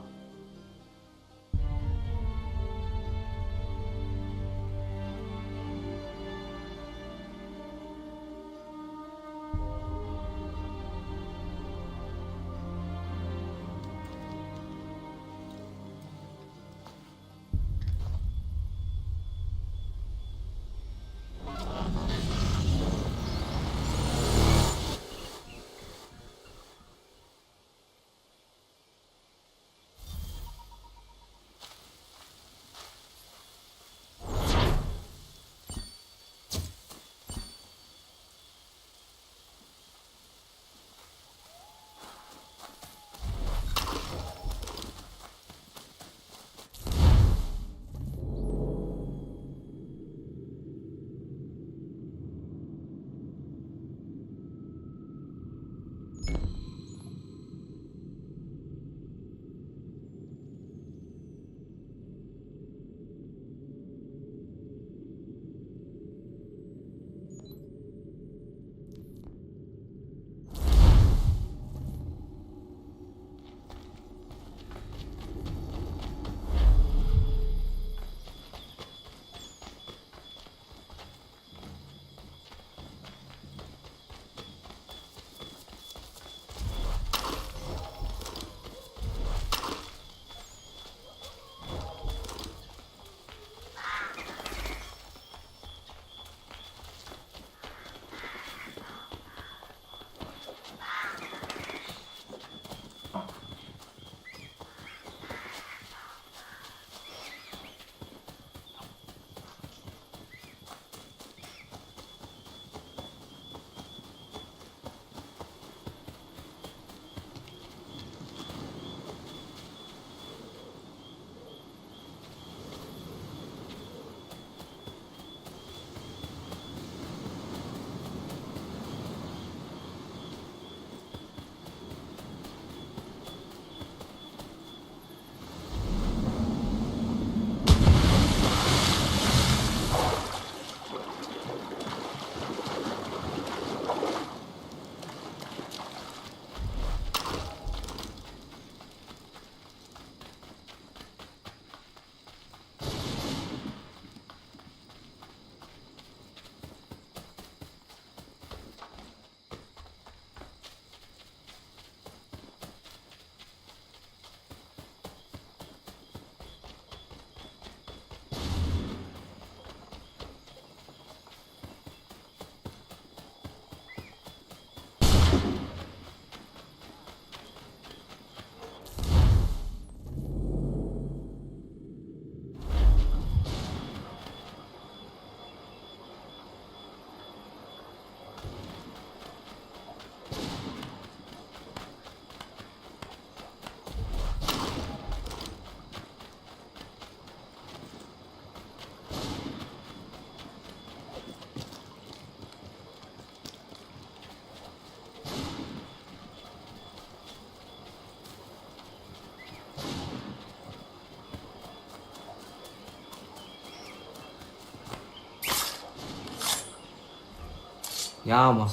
Yama.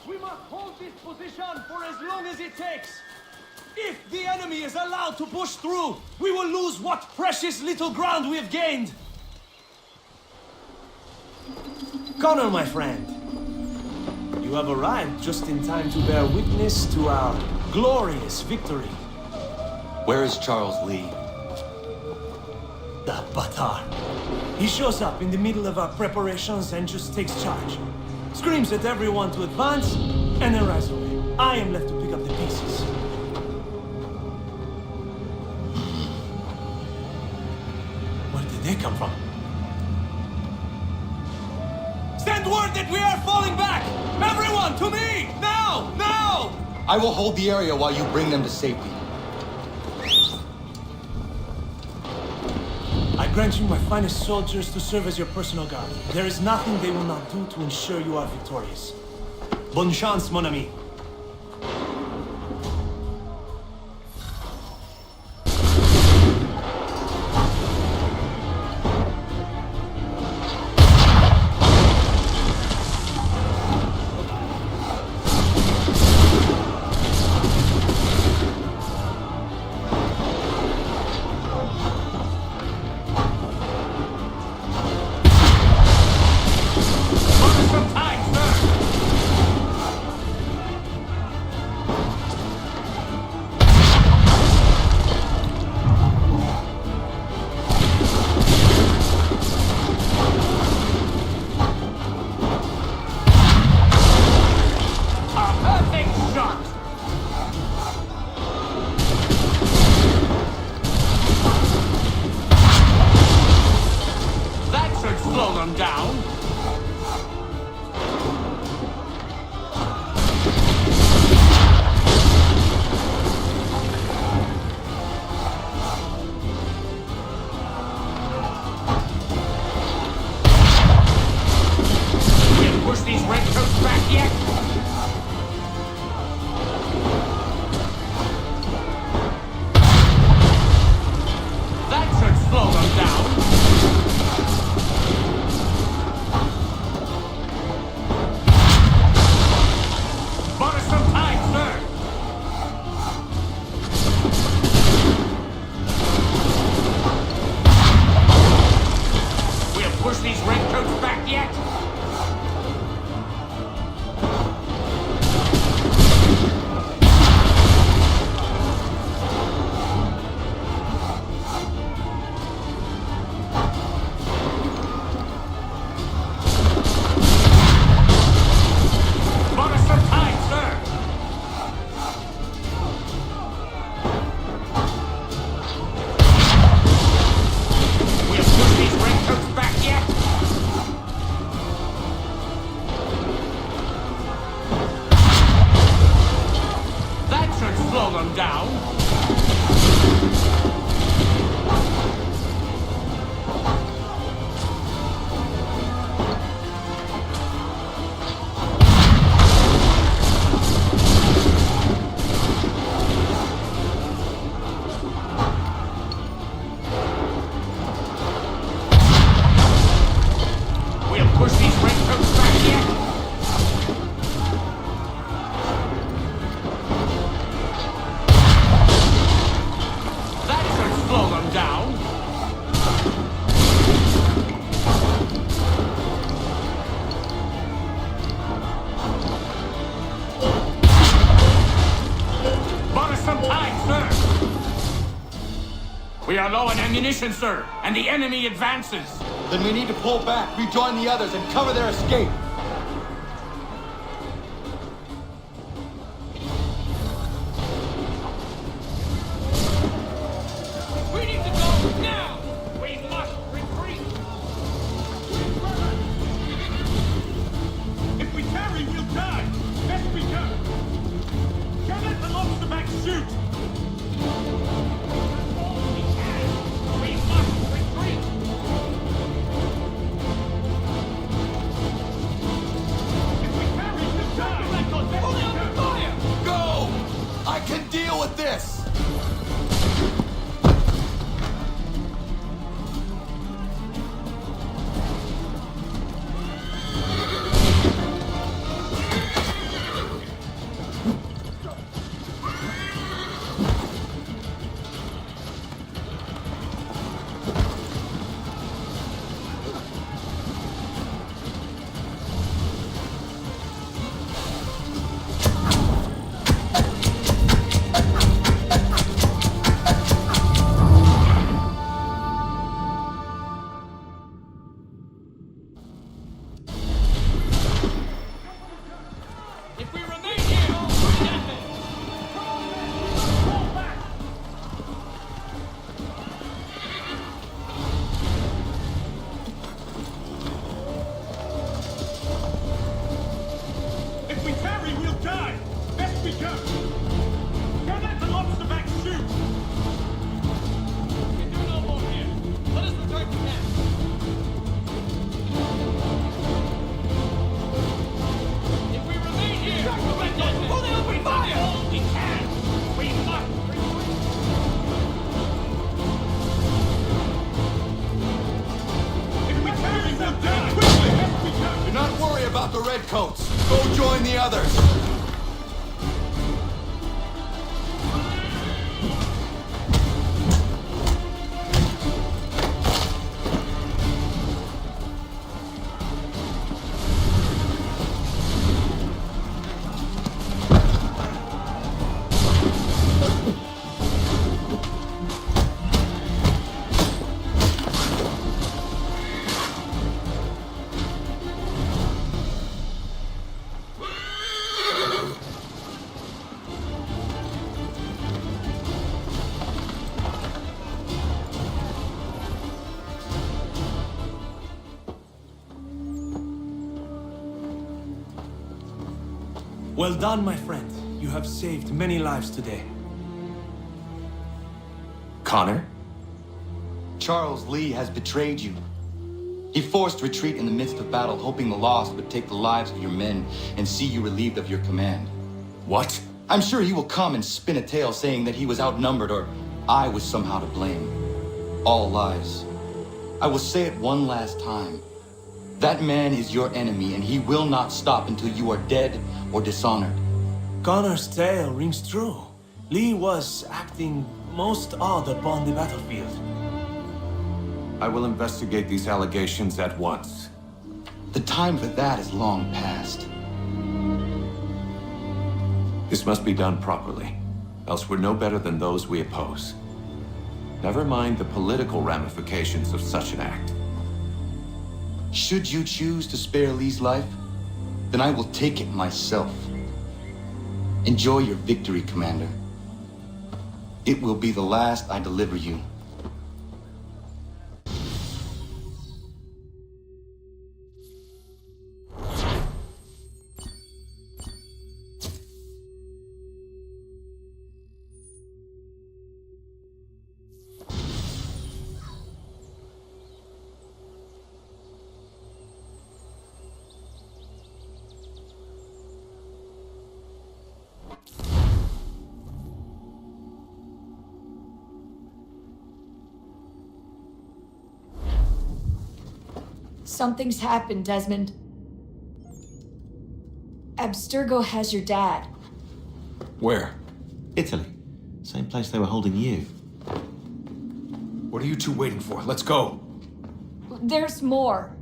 We must hold this position for as long as it takes. If the enemy is allowed to push through, we will lose what precious little ground we have gained. Connor, my friend, you have arrived just in time to bear witness to our glorious victory. Where is Charles Lee? The Batar. He shows up in the middle of our preparations and just takes charge. Screams at everyone to advance, and then rides away. I am left to pick up the pieces. Where did they come from? Send word that we are falling back! Everyone, to me! Now! Now! I will hold the area while you bring them to safety. I grant you my finest soldiers to serve as your personal guard. There is nothing they will not do to ensure you are victorious. Bonne chance, mon ami. We are low on ammunition, sir, and the enemy advances. Then we need to pull back, rejoin the others, and cover their escape. We need to go now! We must retreat! If we tarry, we'll die! Best we go! Don't let the lobster back shoot! the Redcoats. Go join the others. Well done, my friend. You have saved many lives today. Connor? Charles Lee has betrayed you. He forced retreat in the midst of battle, hoping the loss would take the lives of your men and see you relieved of your command. What? I'm sure he will come and spin a tale saying that he was outnumbered or I was somehow to blame. All lies. I will say it one last time. That man is your enemy, and he will not stop until you are dead or dishonored. Connor's tale rings true. Lee was acting most odd upon the battlefield. I will investigate these allegations at once. The time for that is long past. This must be done properly, else we're no better than those we oppose. Never mind the political ramifications of such an act. Should you choose to spare Lee's life, then I will take it myself. Enjoy your victory, Commander. It will be the last I deliver you. Something's happened, Desmond. Abstergo has your dad. Where? Italy. Same place they were holding you. What are you two waiting for? Let's go. There's more.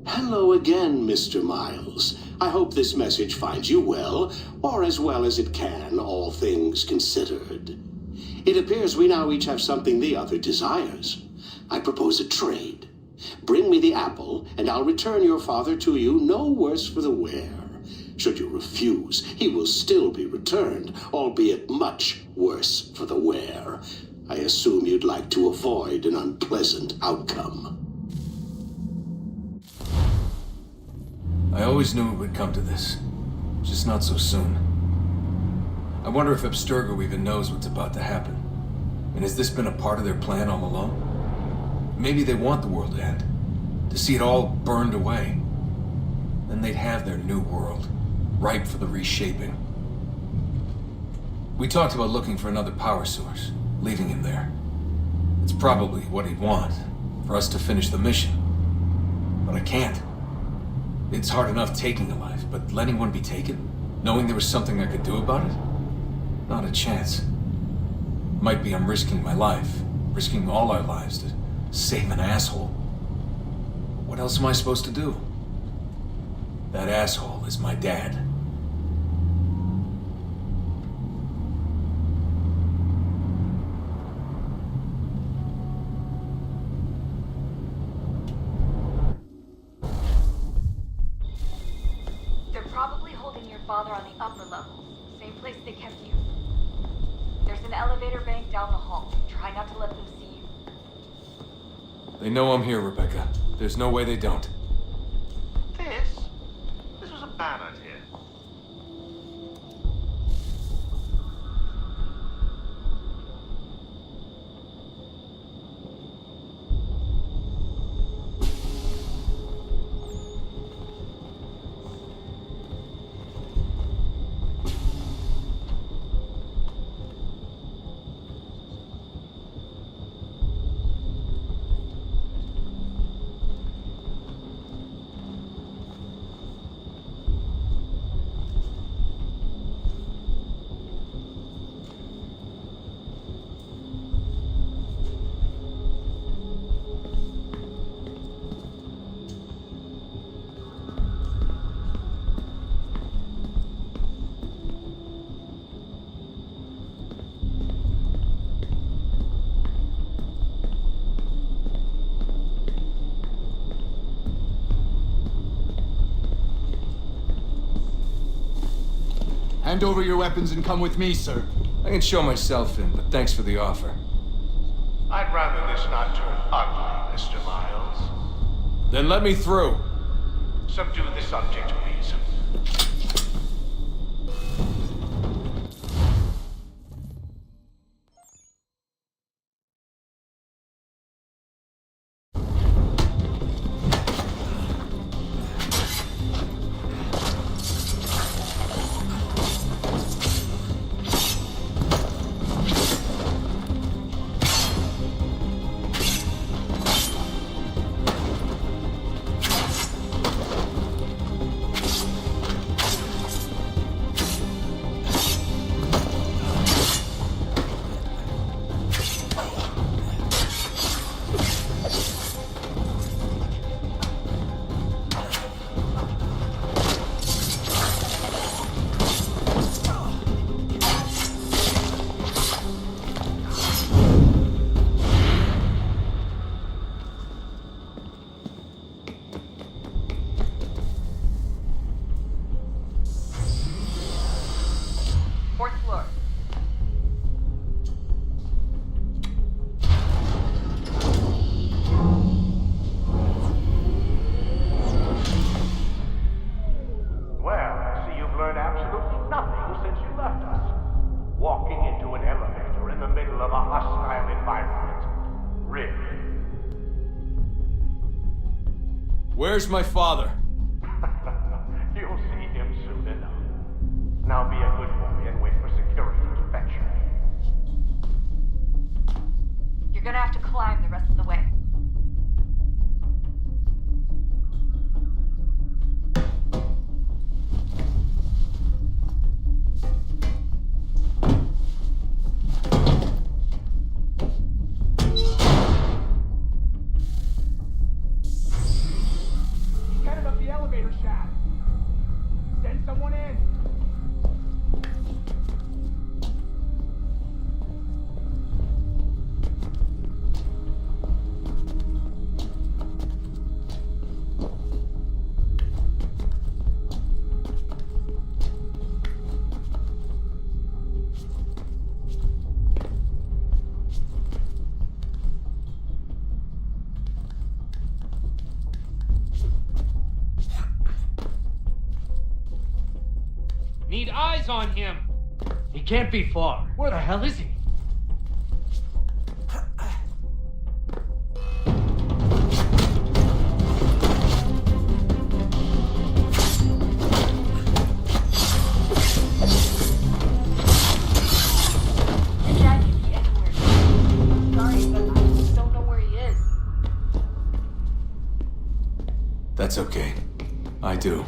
Hello again, Mr. Miles. I hope this message finds you well, or as well as it can, all things considered. It appears we now each have something the other desires. I propose a trade. Bring me the apple, and I'll return your father to you no worse for the wear. Should you refuse, he will still be returned, albeit much worse for the wear. I assume you'd like to avoid an unpleasant outcome. I always knew it would come to this. Just not so soon. I wonder if Abstergo even knows what's about to happen. And has this been a part of their plan all along? Maybe they want the world to end. To see it all burned away. Then they'd have their new world, ripe for the reshaping. We talked about looking for another power source, leaving him there. It's probably what he'd want, for us to finish the mission. But I can't. It's hard enough taking a life, but letting one be taken? Knowing there was something I could do about it? Not a chance. Might be I'm risking my life, risking all our lives to save an asshole. What else am I supposed to do? That asshole is my dad. Father on the upper levels. Same place they kept you. There's an elevator bank down the hall. Try not to let them see you. They know I'm here, Rebecca. There's no way they don't. This was a bad idea. Hand over your weapons and come with me, sir. I can show myself in, but thanks for the offer. I'd rather this not turn ugly, Mr. Miles. Then let me through. Subdue the subject, please. Fourth floor. Well, I see you've learned absolutely nothing since you left us. Walking into an elevator in the middle of a hostile environment. Really? Where's my father? You'll see him soon enough. Now be a good boy and wait for security to fetch you. You're gonna have to climb the rest of the way. He's headed up the elevator shaft. Send someone in. Need eyes on him. He can't be far. Where the hell is he? Your dad could be anywhere. Sorry, but I just don't know where he is. That's okay. I do.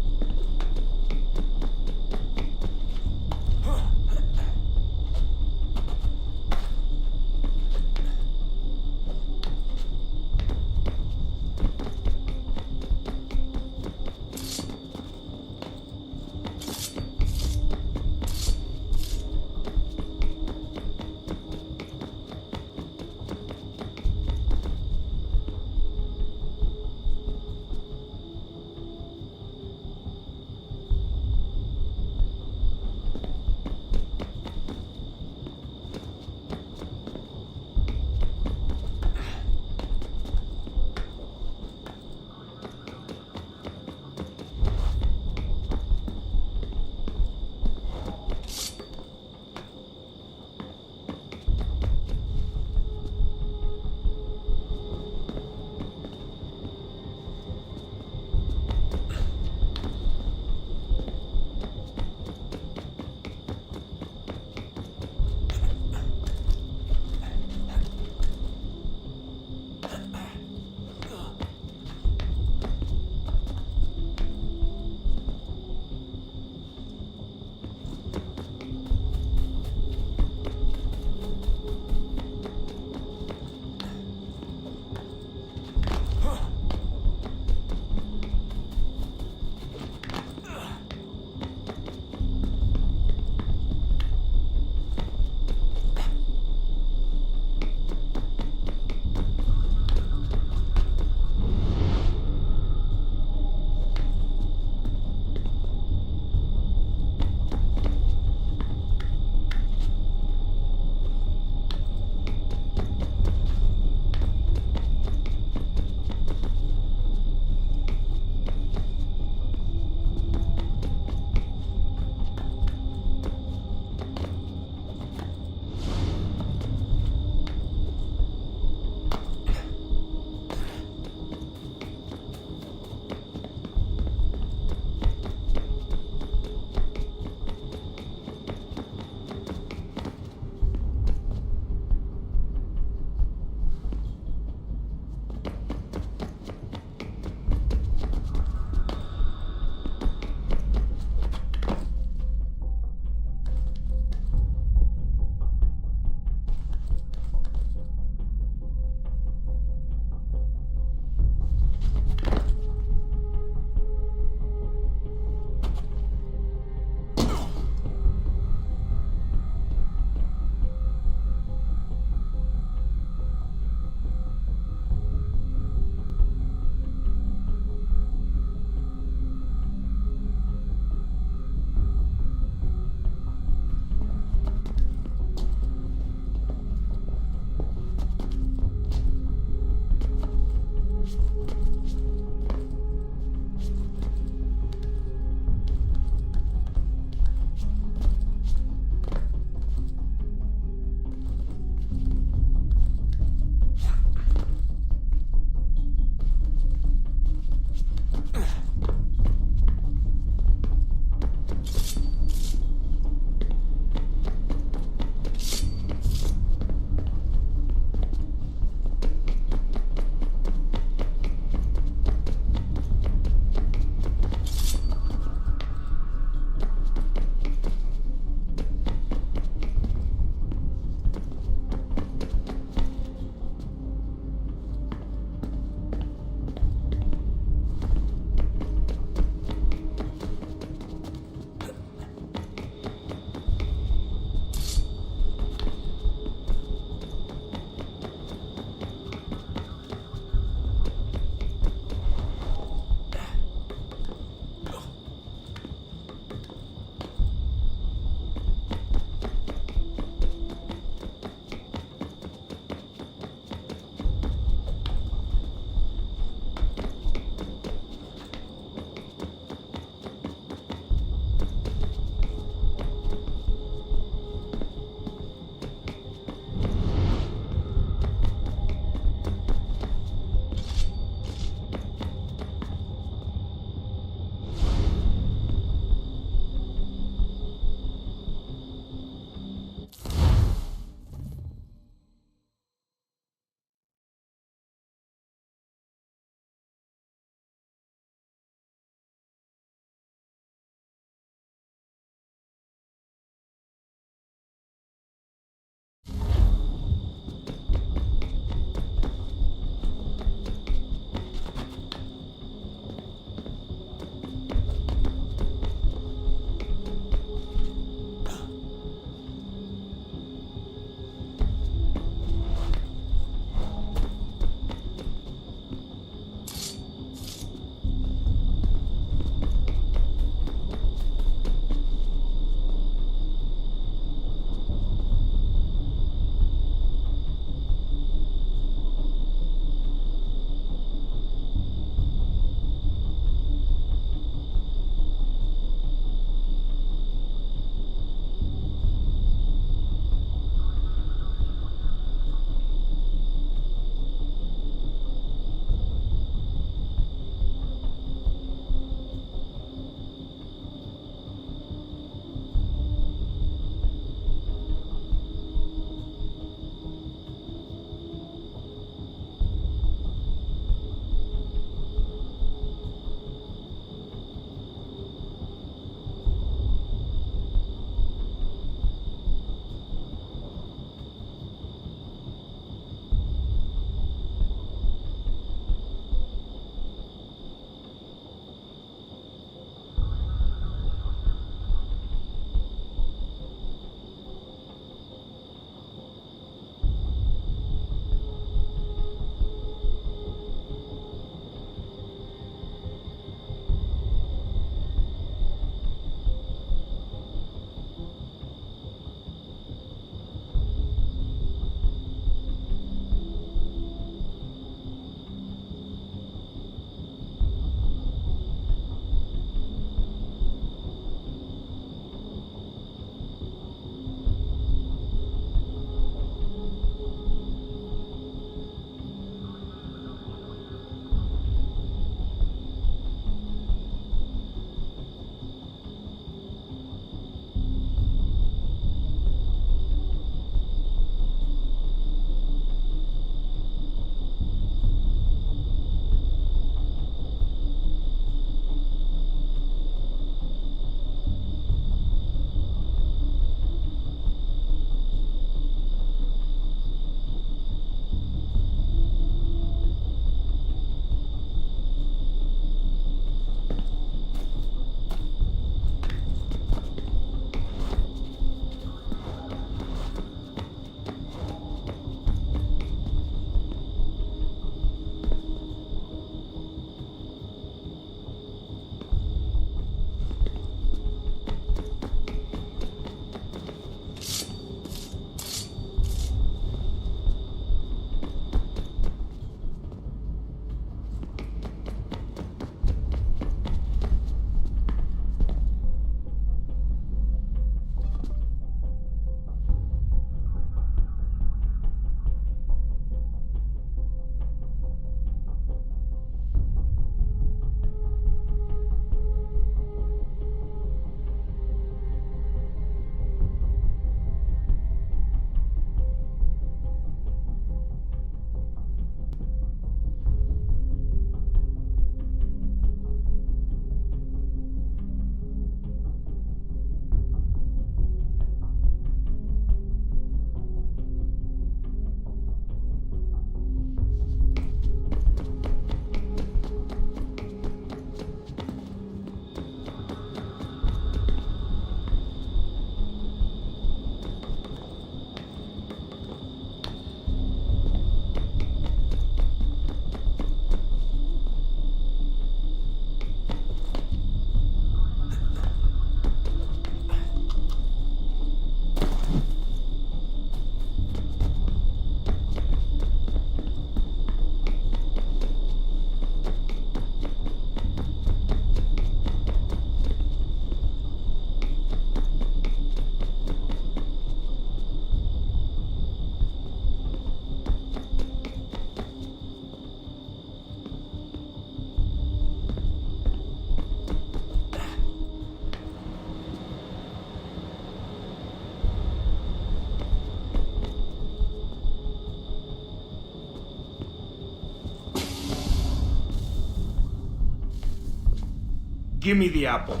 Give me the apple.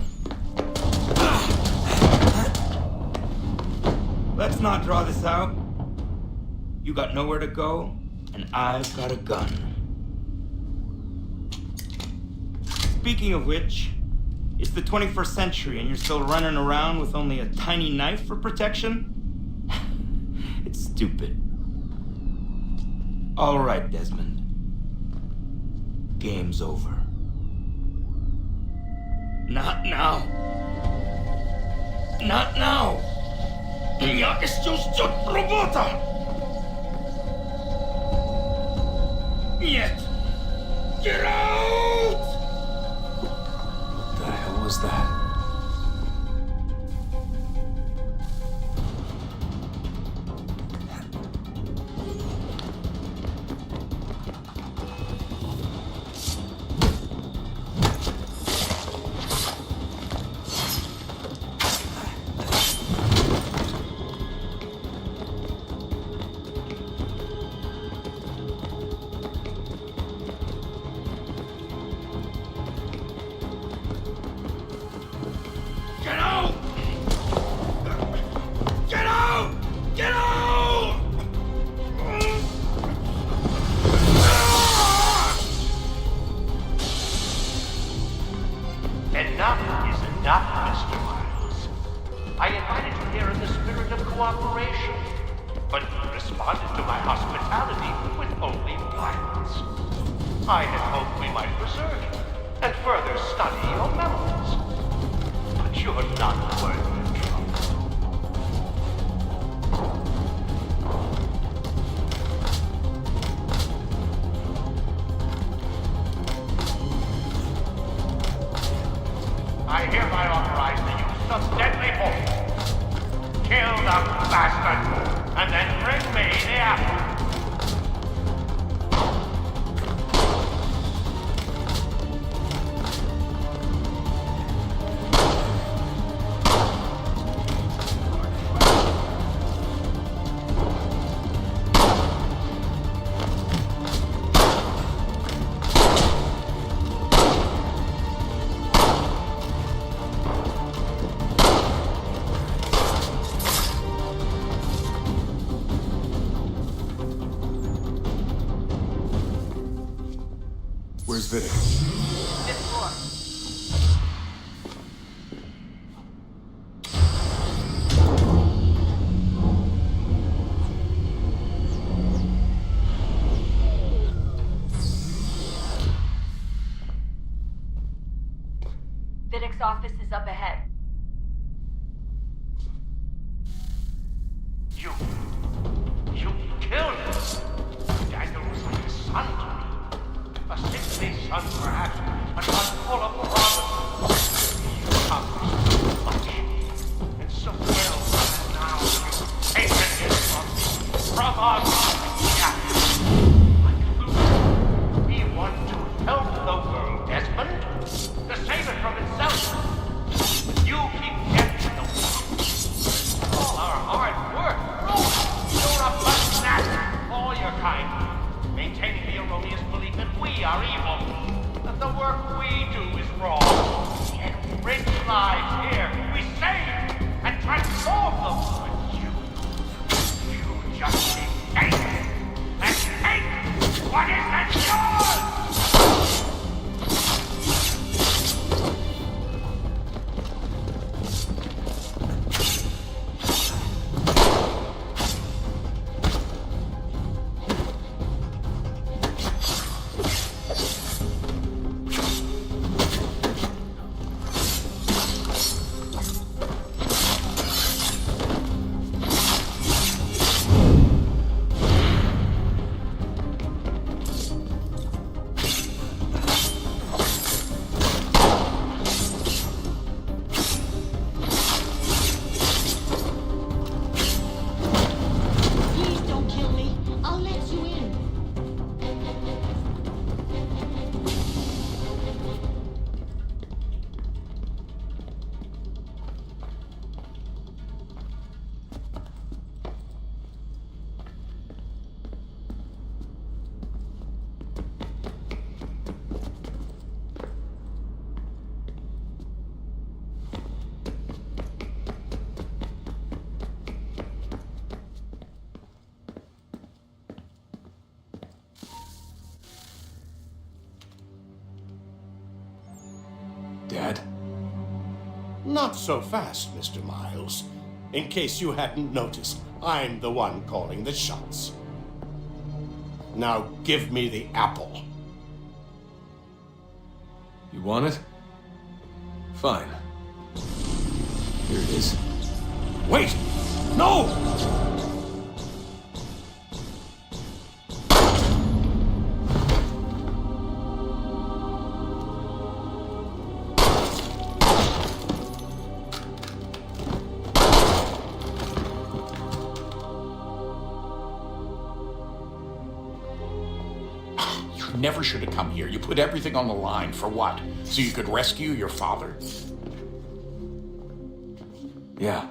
Let's not draw this out. You got nowhere to go, and I've got a gun. Speaking of which, it's the 21st century and you're still running around with only a tiny knife for protection? It's stupid. All right, Desmond. Game's over. Not now. Not now. Я еще ждет работа. Нет. Get out! What the hell was that? Get out! Get out! Get out! Enough is enough, Mr. Miles. I invited you here in the spirit of cooperation, but you responded to my hospitality with only violence. I had hoped we might preserve you and further study your memories. But you're not worth the trouble. I hereby authorize the use of deadly force. Kill the bastard, and then bring me the apple. Where's Vidic? Fifth floor. Vidic's office is up ahead. You killed him. Daniel was like a son to me. A sickly son, perhaps, Not so fast, Mr. Miles. In case you hadn't noticed, I'm the one calling the shots. Now give me the apple. You want it? Fine. Here it is. Wait! No! Never should have come here. You put everything on the line. For what? So you could rescue your father? Yeah.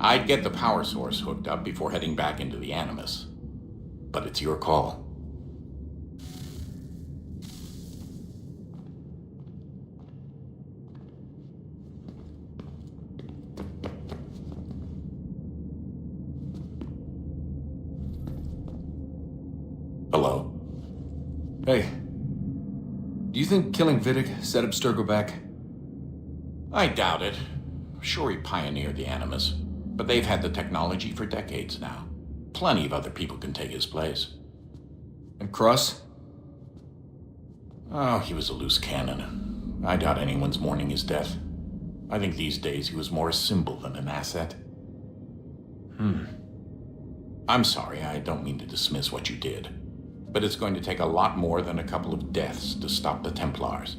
I'd get the power source hooked up before heading back into the Animus. But it's your call. Hello? Hey. Do you think killing Vidic set Abstergo back? I doubt it. Sure, he pioneered the Animus, but they've had the technology for decades now. Plenty of other people can take his place. And Cross? Oh, he was a loose cannon. I doubt anyone's mourning his death. I think these days he was more a symbol than an asset. I'm sorry, I don't mean to dismiss what you did. But it's going to take a lot more than a couple of deaths to stop the Templars.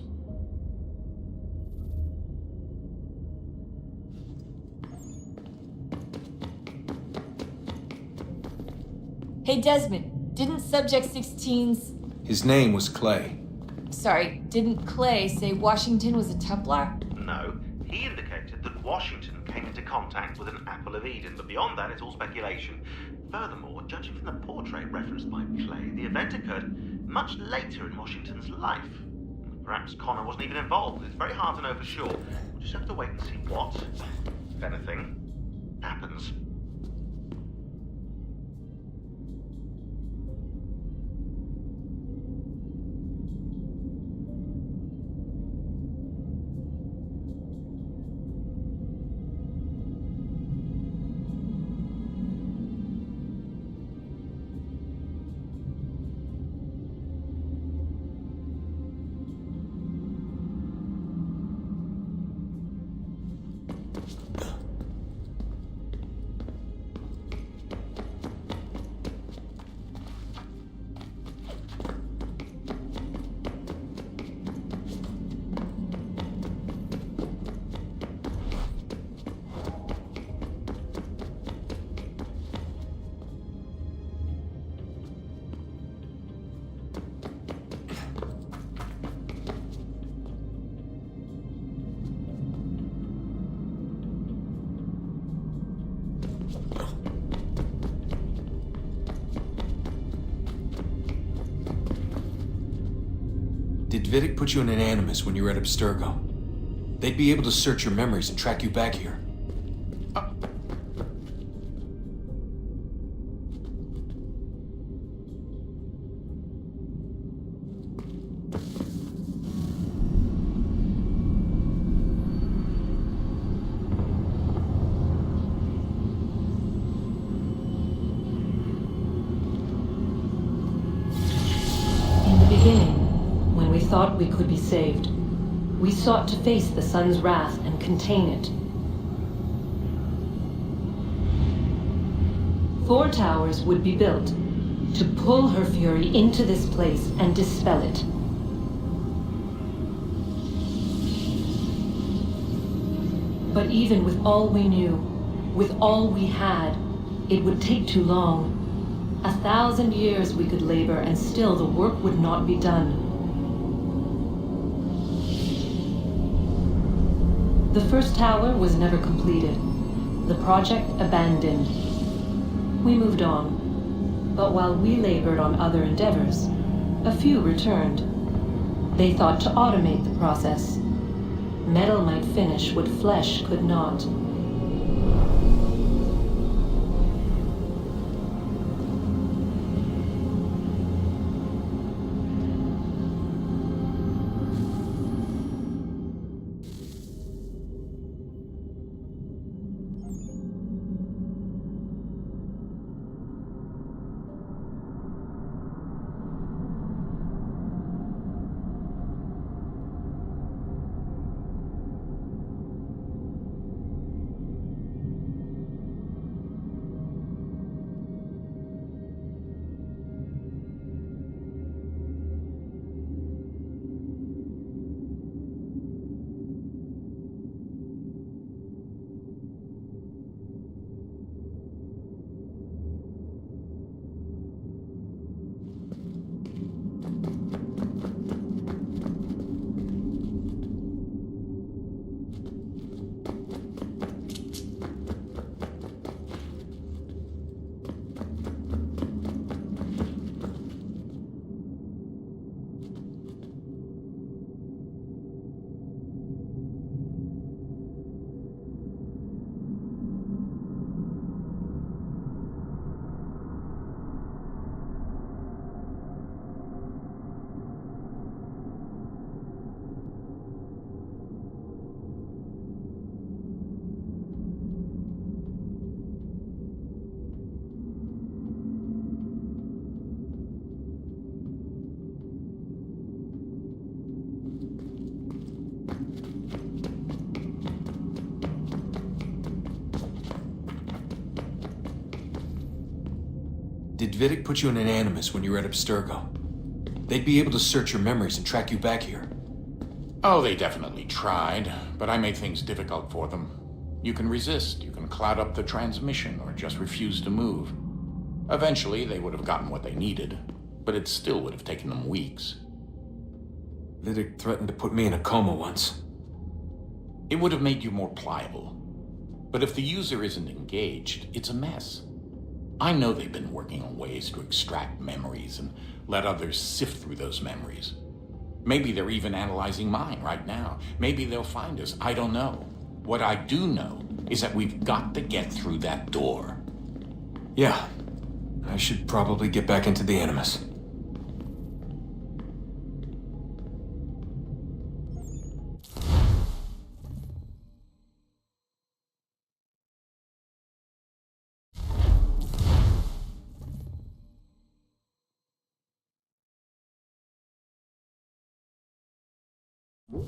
Hey, Desmond, didn't Subject 16's... His name was Clay. Sorry, didn't Clay say Washington was a Templar? No, he indicated that Washington came into contact with an Apple of Eden, but beyond that, it's all speculation. Furthermore, judging from the portrait referenced by Clay, the event occurred much later in Washington's life. Perhaps Connor wasn't even involved. It's very hard to know for sure. We'll just have to wait and see what, if anything, happens. Did Vidic put you in an Animus when you were at Abstergo? They'd be able to search your memories and track you back here. Thought we could be saved. We sought to face the sun's wrath and contain it. 4 towers would be built to pull her fury into this place and dispel it. But even with all we knew, with all we had, it would take too long. 1,000 years we could labor and still the work would not be done. The first tower was never completed. The project abandoned. We moved on. But while we labored on other endeavors, a few returned. They thought to automate the process. Metal might finish what flesh could not. Did Vidic put you in an Animus when you were at Abstergo? They'd be able to search your memories and track you back here. Oh, they definitely tried, but I made things difficult for them. You can resist, you can cloud up the transmission, or just refuse to move. Eventually, they would have gotten what they needed, but it still would have taken them weeks. Vidic threatened to put me in a coma once. It would have made you more pliable. But if the user isn't engaged, it's a mess. I know they've been working on ways to extract memories and let others sift through those memories. Maybe they're even analyzing mine right now. Maybe they'll find us. I don't know. What I do know is that we've got to get through that door. Yeah. I should probably get back into the Animus. You